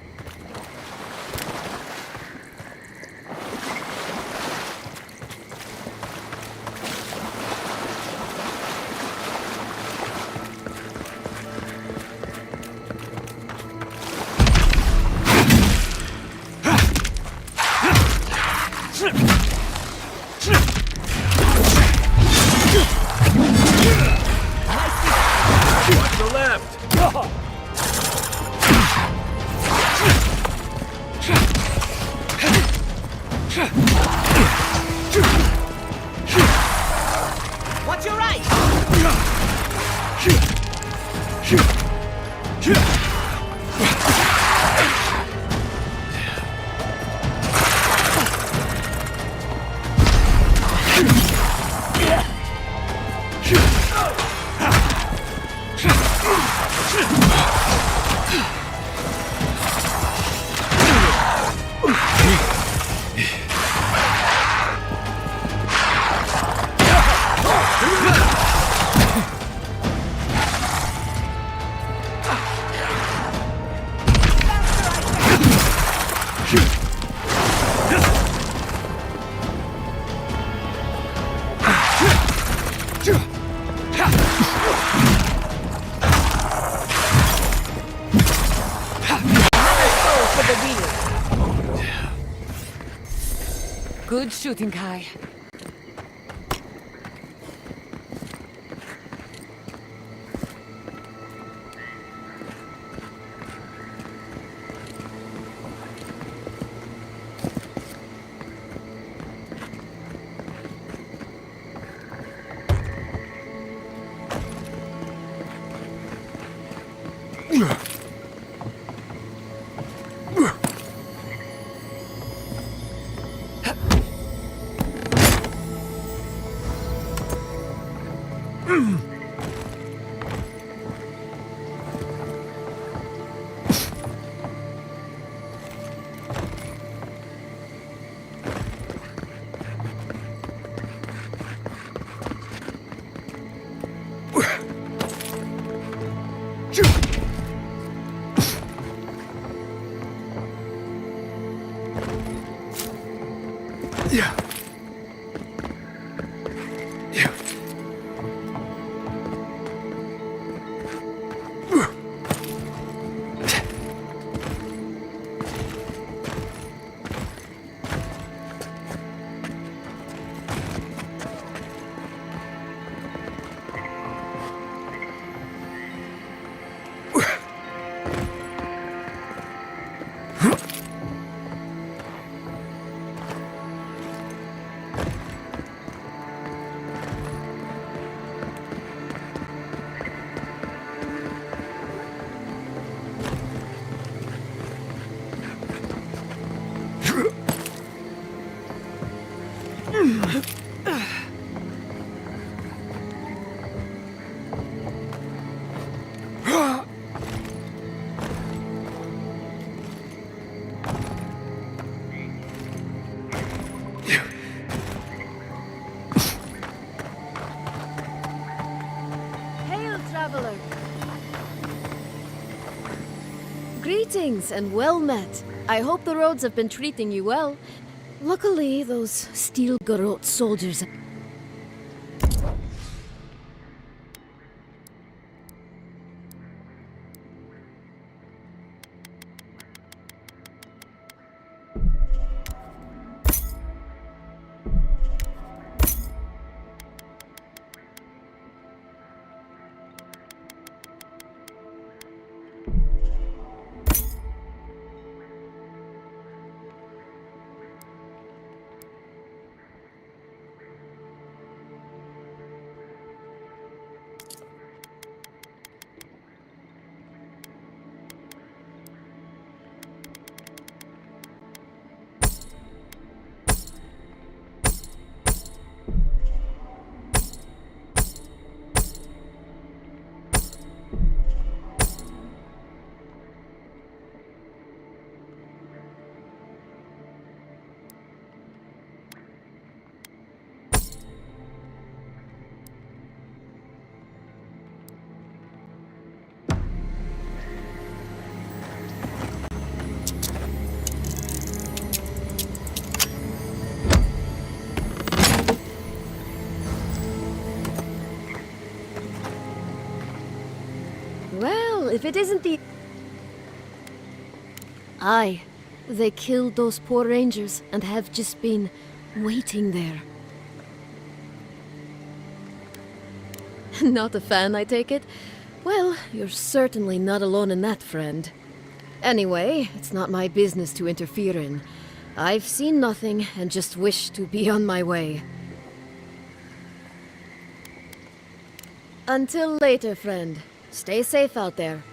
[SPEAKER 15] Watch the left!
[SPEAKER 18] Watch your right!
[SPEAKER 2] Good shooting, Kai.
[SPEAKER 15] Yeah.
[SPEAKER 4] Hail, traveler! Greetings and well met. I hope the roads have been treating you well. Luckily, those steel garrote soldiers. Well, if it isn't the... Aye, they killed those poor rangers and have just been waiting there. Not a fan, I take it? Well, you're certainly not alone in that, friend. Anyway, it's not my business to interfere in. I've seen nothing and just wish to be on my way. Until later, friend. Stay safe out there.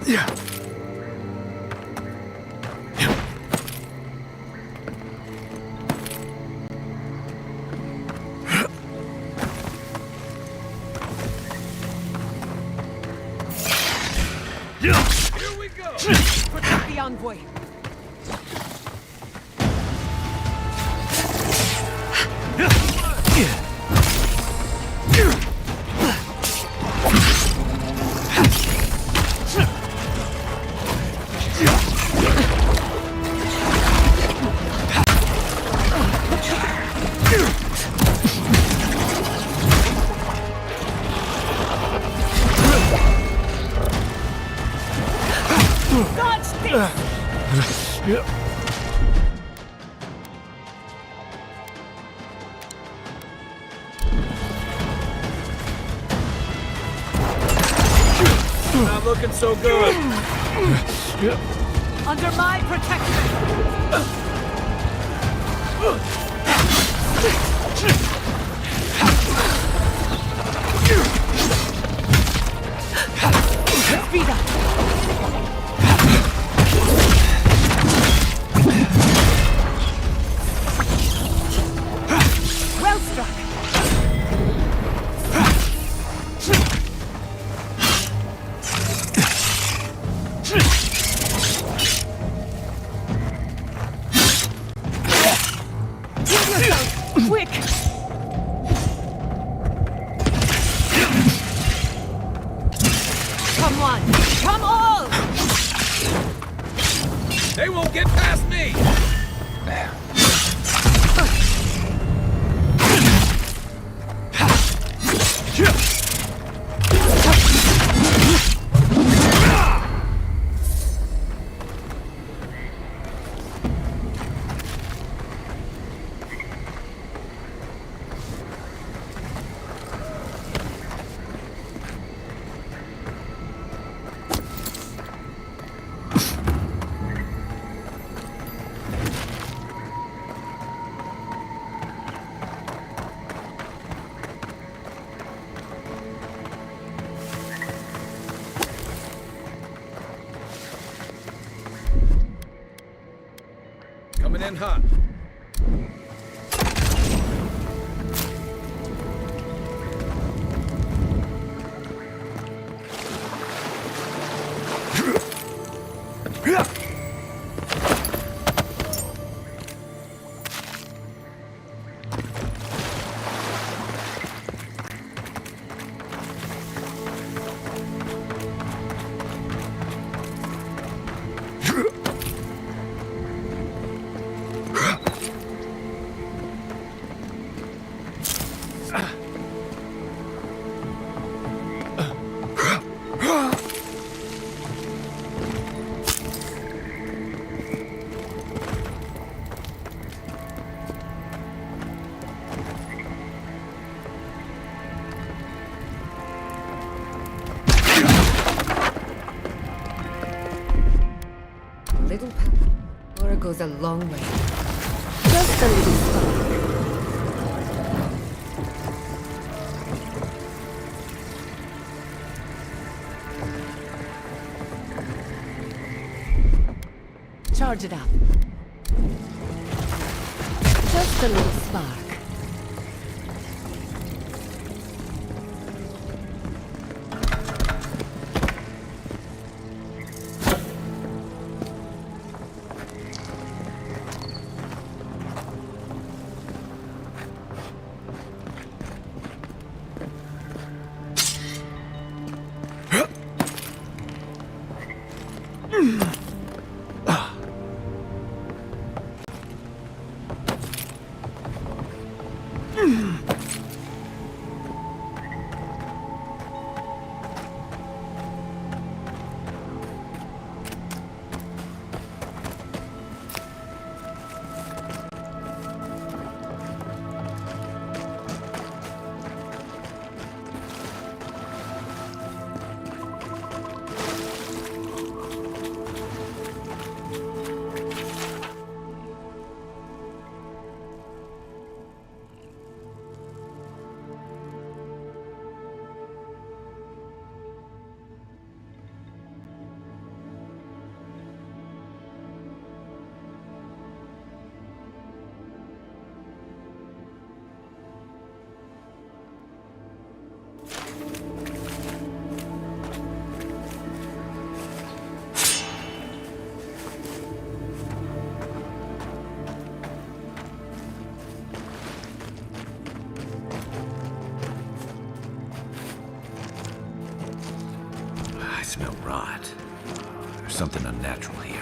[SPEAKER 15] Yeah.
[SPEAKER 7] Here we go! Protect the envoy! Not looking so good.
[SPEAKER 18] Under my protection! Vida! Well struck! Quick! Come on! Come all!
[SPEAKER 7] They won't get past me!
[SPEAKER 15] Coming in hot.
[SPEAKER 2] goes a long way.
[SPEAKER 4] Just a little spark.
[SPEAKER 10] Charge it up.
[SPEAKER 4] Just a little spark.
[SPEAKER 3] I smell rot. There's something unnatural here.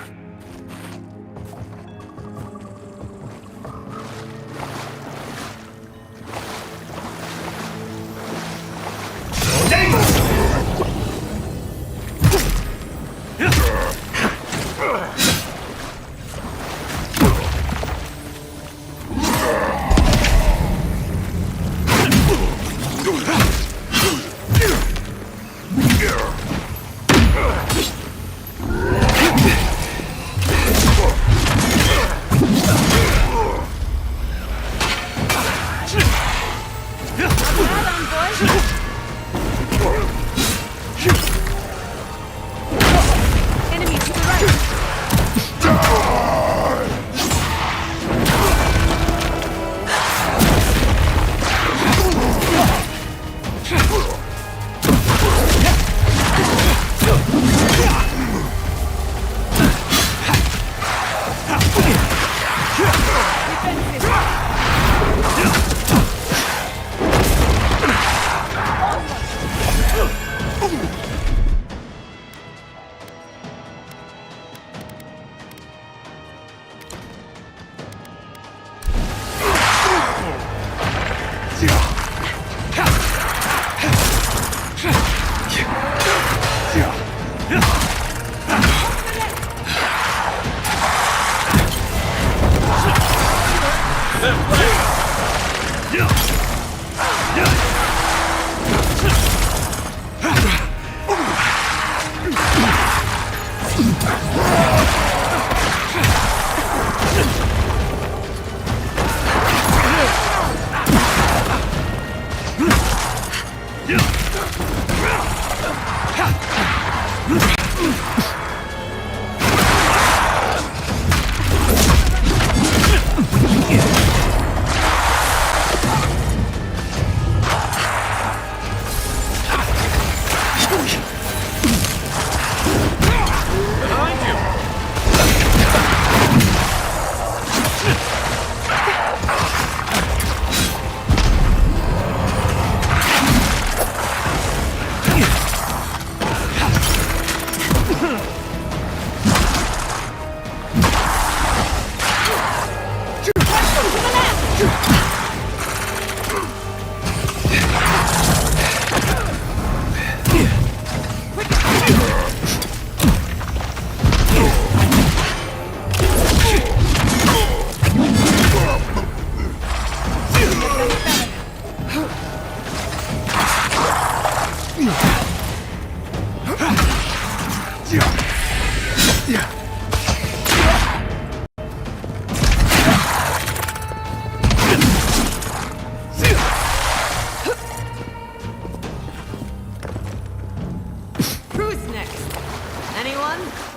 [SPEAKER 21] on!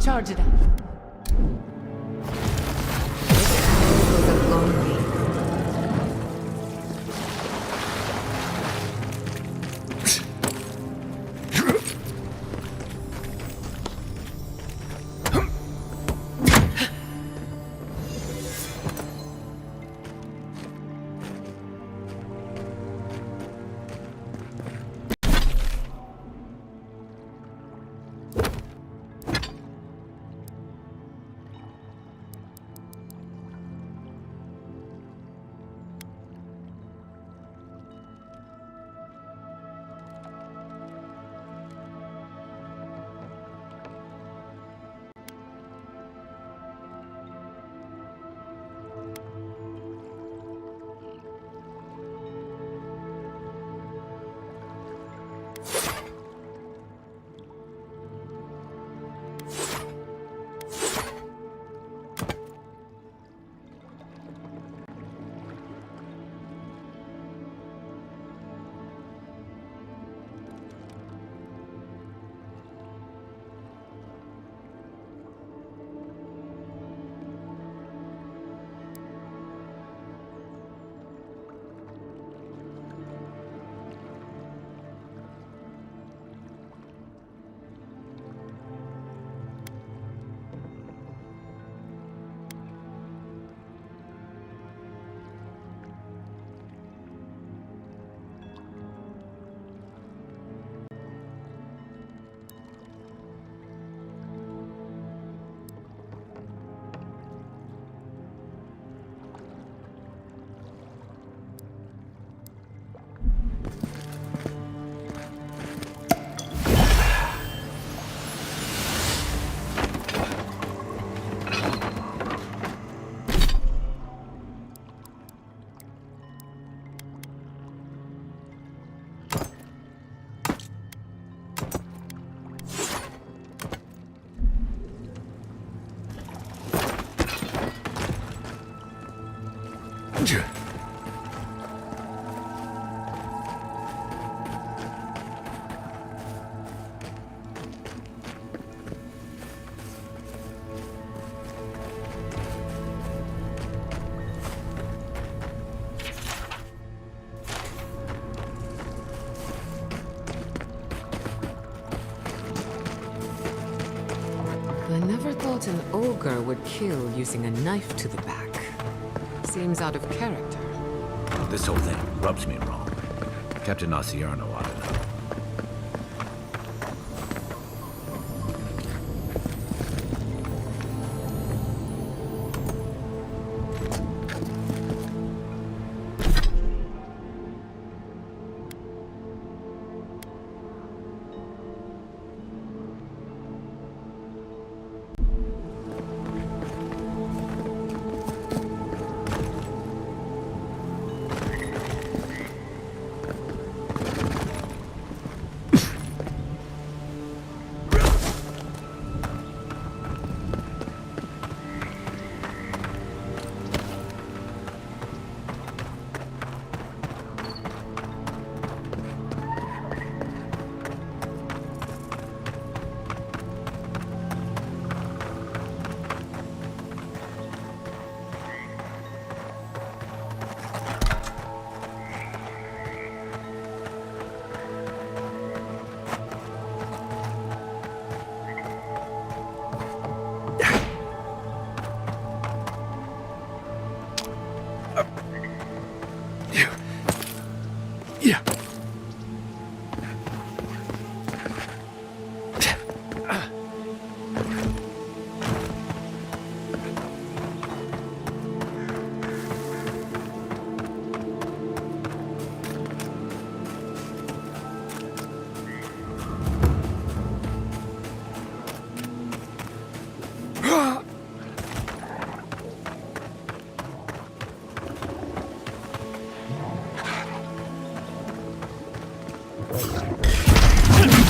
[SPEAKER 10] Charge it up.
[SPEAKER 2] I never thought an ogre would kill using a knife to the back. Seems out of character.
[SPEAKER 3] This whole thing rubs me wrong. Captain Nasiarno ought to know.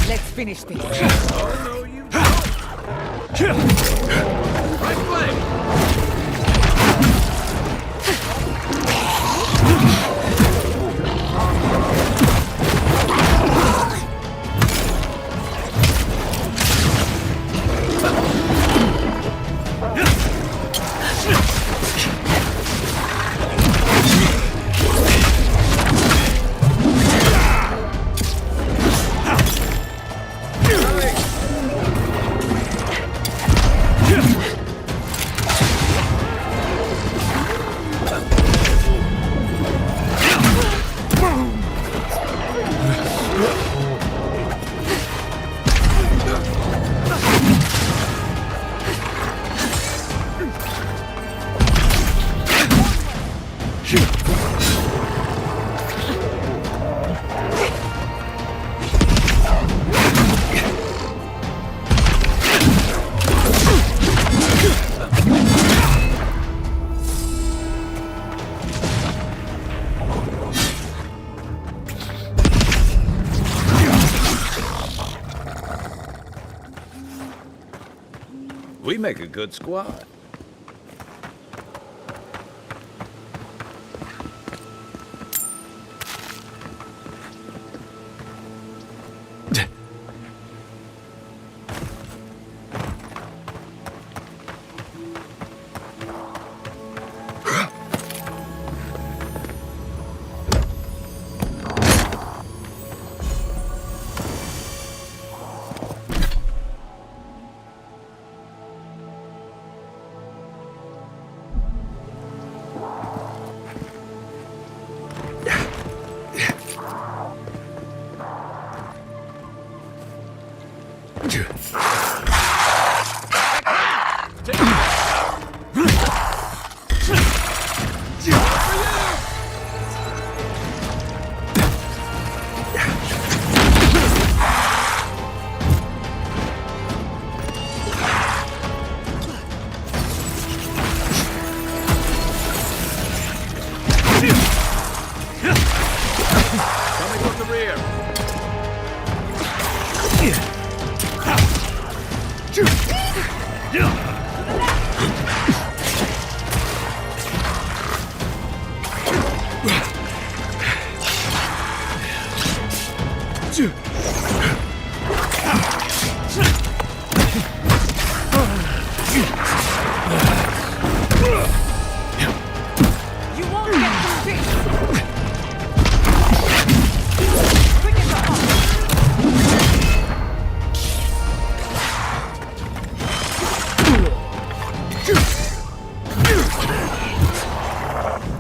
[SPEAKER 10] Let's finish this.
[SPEAKER 15] Oh, no, you don't. Right flank!
[SPEAKER 3] We make a good squad.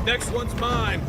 [SPEAKER 15] Next one's mine.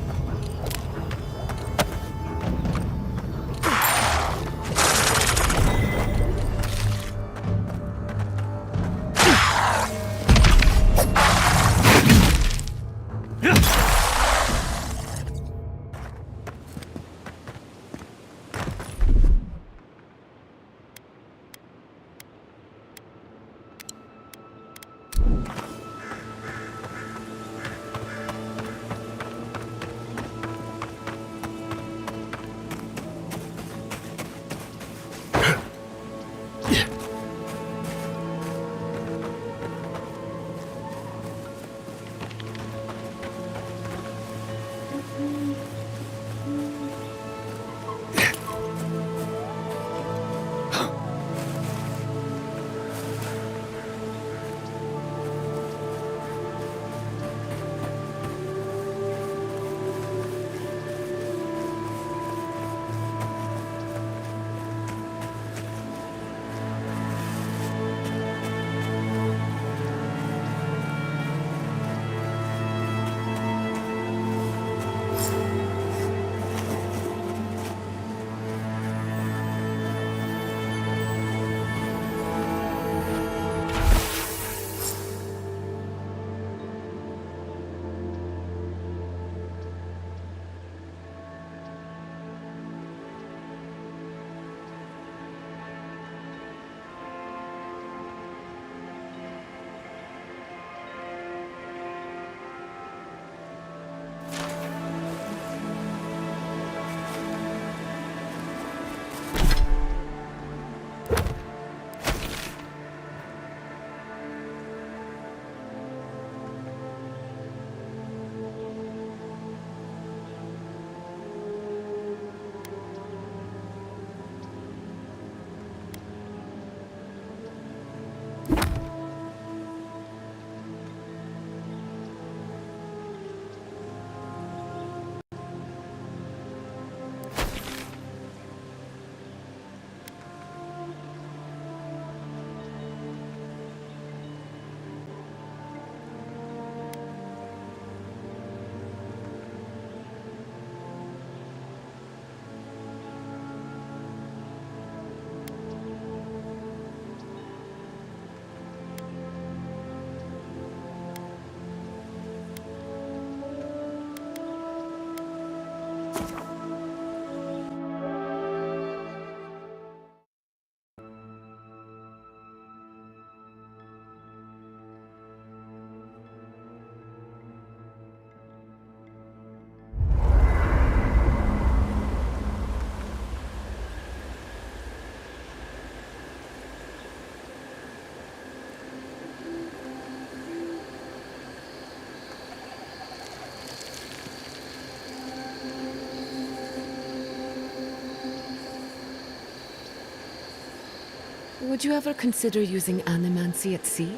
[SPEAKER 2] Would you ever consider using animancy at sea?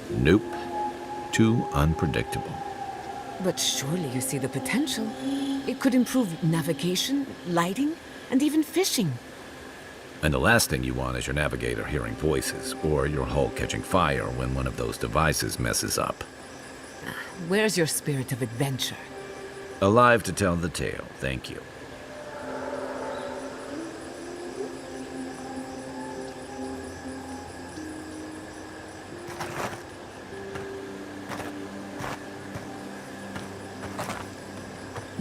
[SPEAKER 3] Nope. Too unpredictable.
[SPEAKER 2] But surely you see the potential. It could improve navigation, lighting, and even fishing.
[SPEAKER 3] And the last thing you want is your navigator hearing voices, or your hull catching fire when one of those devices messes up.
[SPEAKER 2] Where's your spirit of adventure?
[SPEAKER 3] Alive to tell the tale, thank you.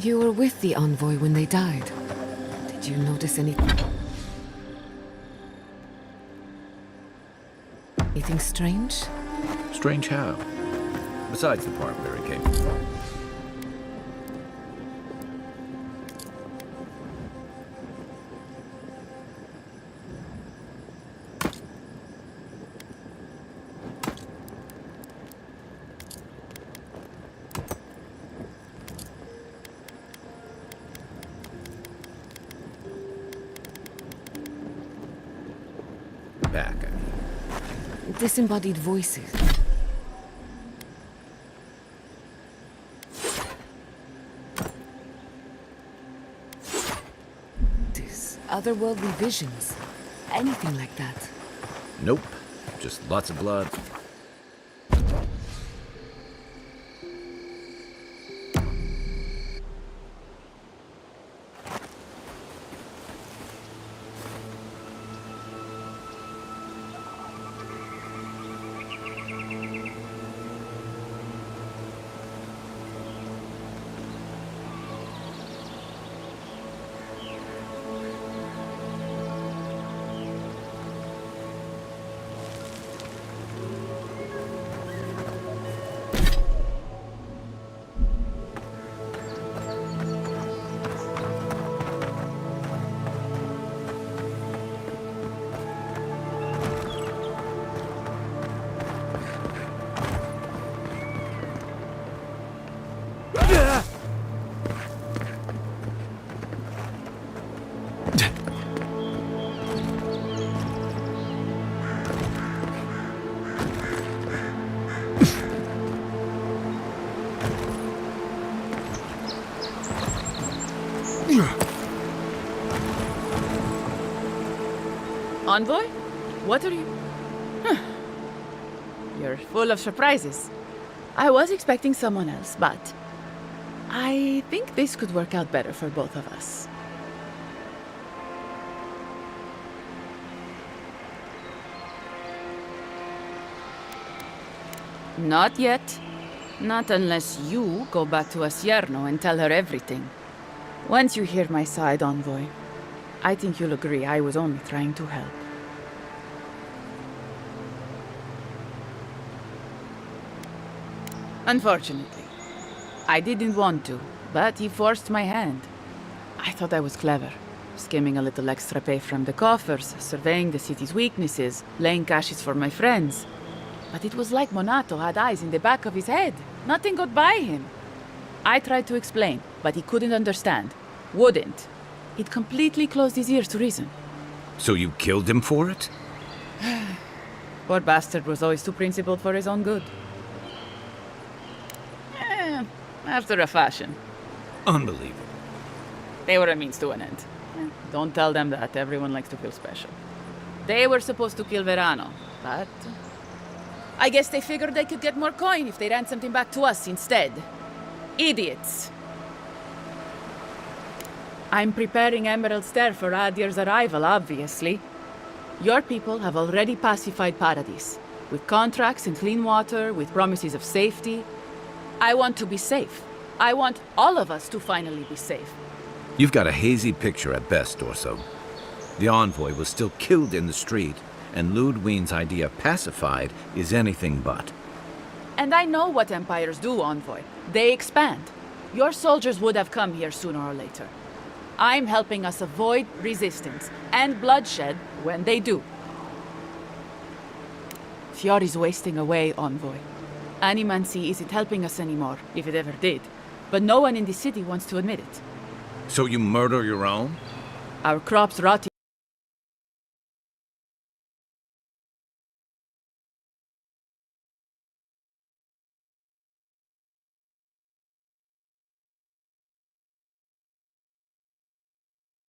[SPEAKER 2] You were with the envoy when they died. Did you notice anything strange?
[SPEAKER 3] Strange how? Besides the part where he came from. Back, I mean.
[SPEAKER 2] Disembodied voices. Otherworldly visions. Anything like that.
[SPEAKER 3] Nope. Just lots of blood.
[SPEAKER 10] Envoy? What are you... You're full of surprises. I was expecting someone else, but... I think this could work out better for both of us. Not yet. Not unless you go back to Asierno and tell her everything. Once you hear my side, Envoy, I think you'll agree I was only trying to help. Unfortunately, I didn't want to, but he forced my hand. I thought I was clever, skimming a little extra pay from the coffers, surveying the city's weaknesses, laying caches for my friends. But it was like Monato had eyes in the back of his head. Nothing got by him. I tried to explain, but he couldn't understand. Wouldn't. It completely closed his ears to reason.
[SPEAKER 3] So you killed him for it?
[SPEAKER 10] Poor bastard was always too principled for his own good. After a fashion.
[SPEAKER 3] Unbelievable.
[SPEAKER 10] They were a means to an end. Don't tell them that. Everyone likes to feel special. They were supposed to kill Verano, but... I guess they figured they could get more coin if they ransomed him back to us instead. Idiots. I'm preparing Emerald Stair for Adir's arrival, obviously. Your people have already pacified Paradis, with contracts and clean water, with promises of safety. I want to be safe. I want all of us to finally be safe.
[SPEAKER 3] You've got a hazy picture at best, Dorso. The envoy was still killed in the street, and Ludwine's idea of pacified is anything but.
[SPEAKER 10] And I know what empires do, Envoy. They expand. Your soldiers would have come here sooner or later. I'm helping us avoid resistance and bloodshed when they do. Fiori's wasting away, Envoy. Animancy isn't helping us anymore, if it ever did. But no one in the city wants to admit it.
[SPEAKER 3] So you murder your own?
[SPEAKER 10] Our crops rot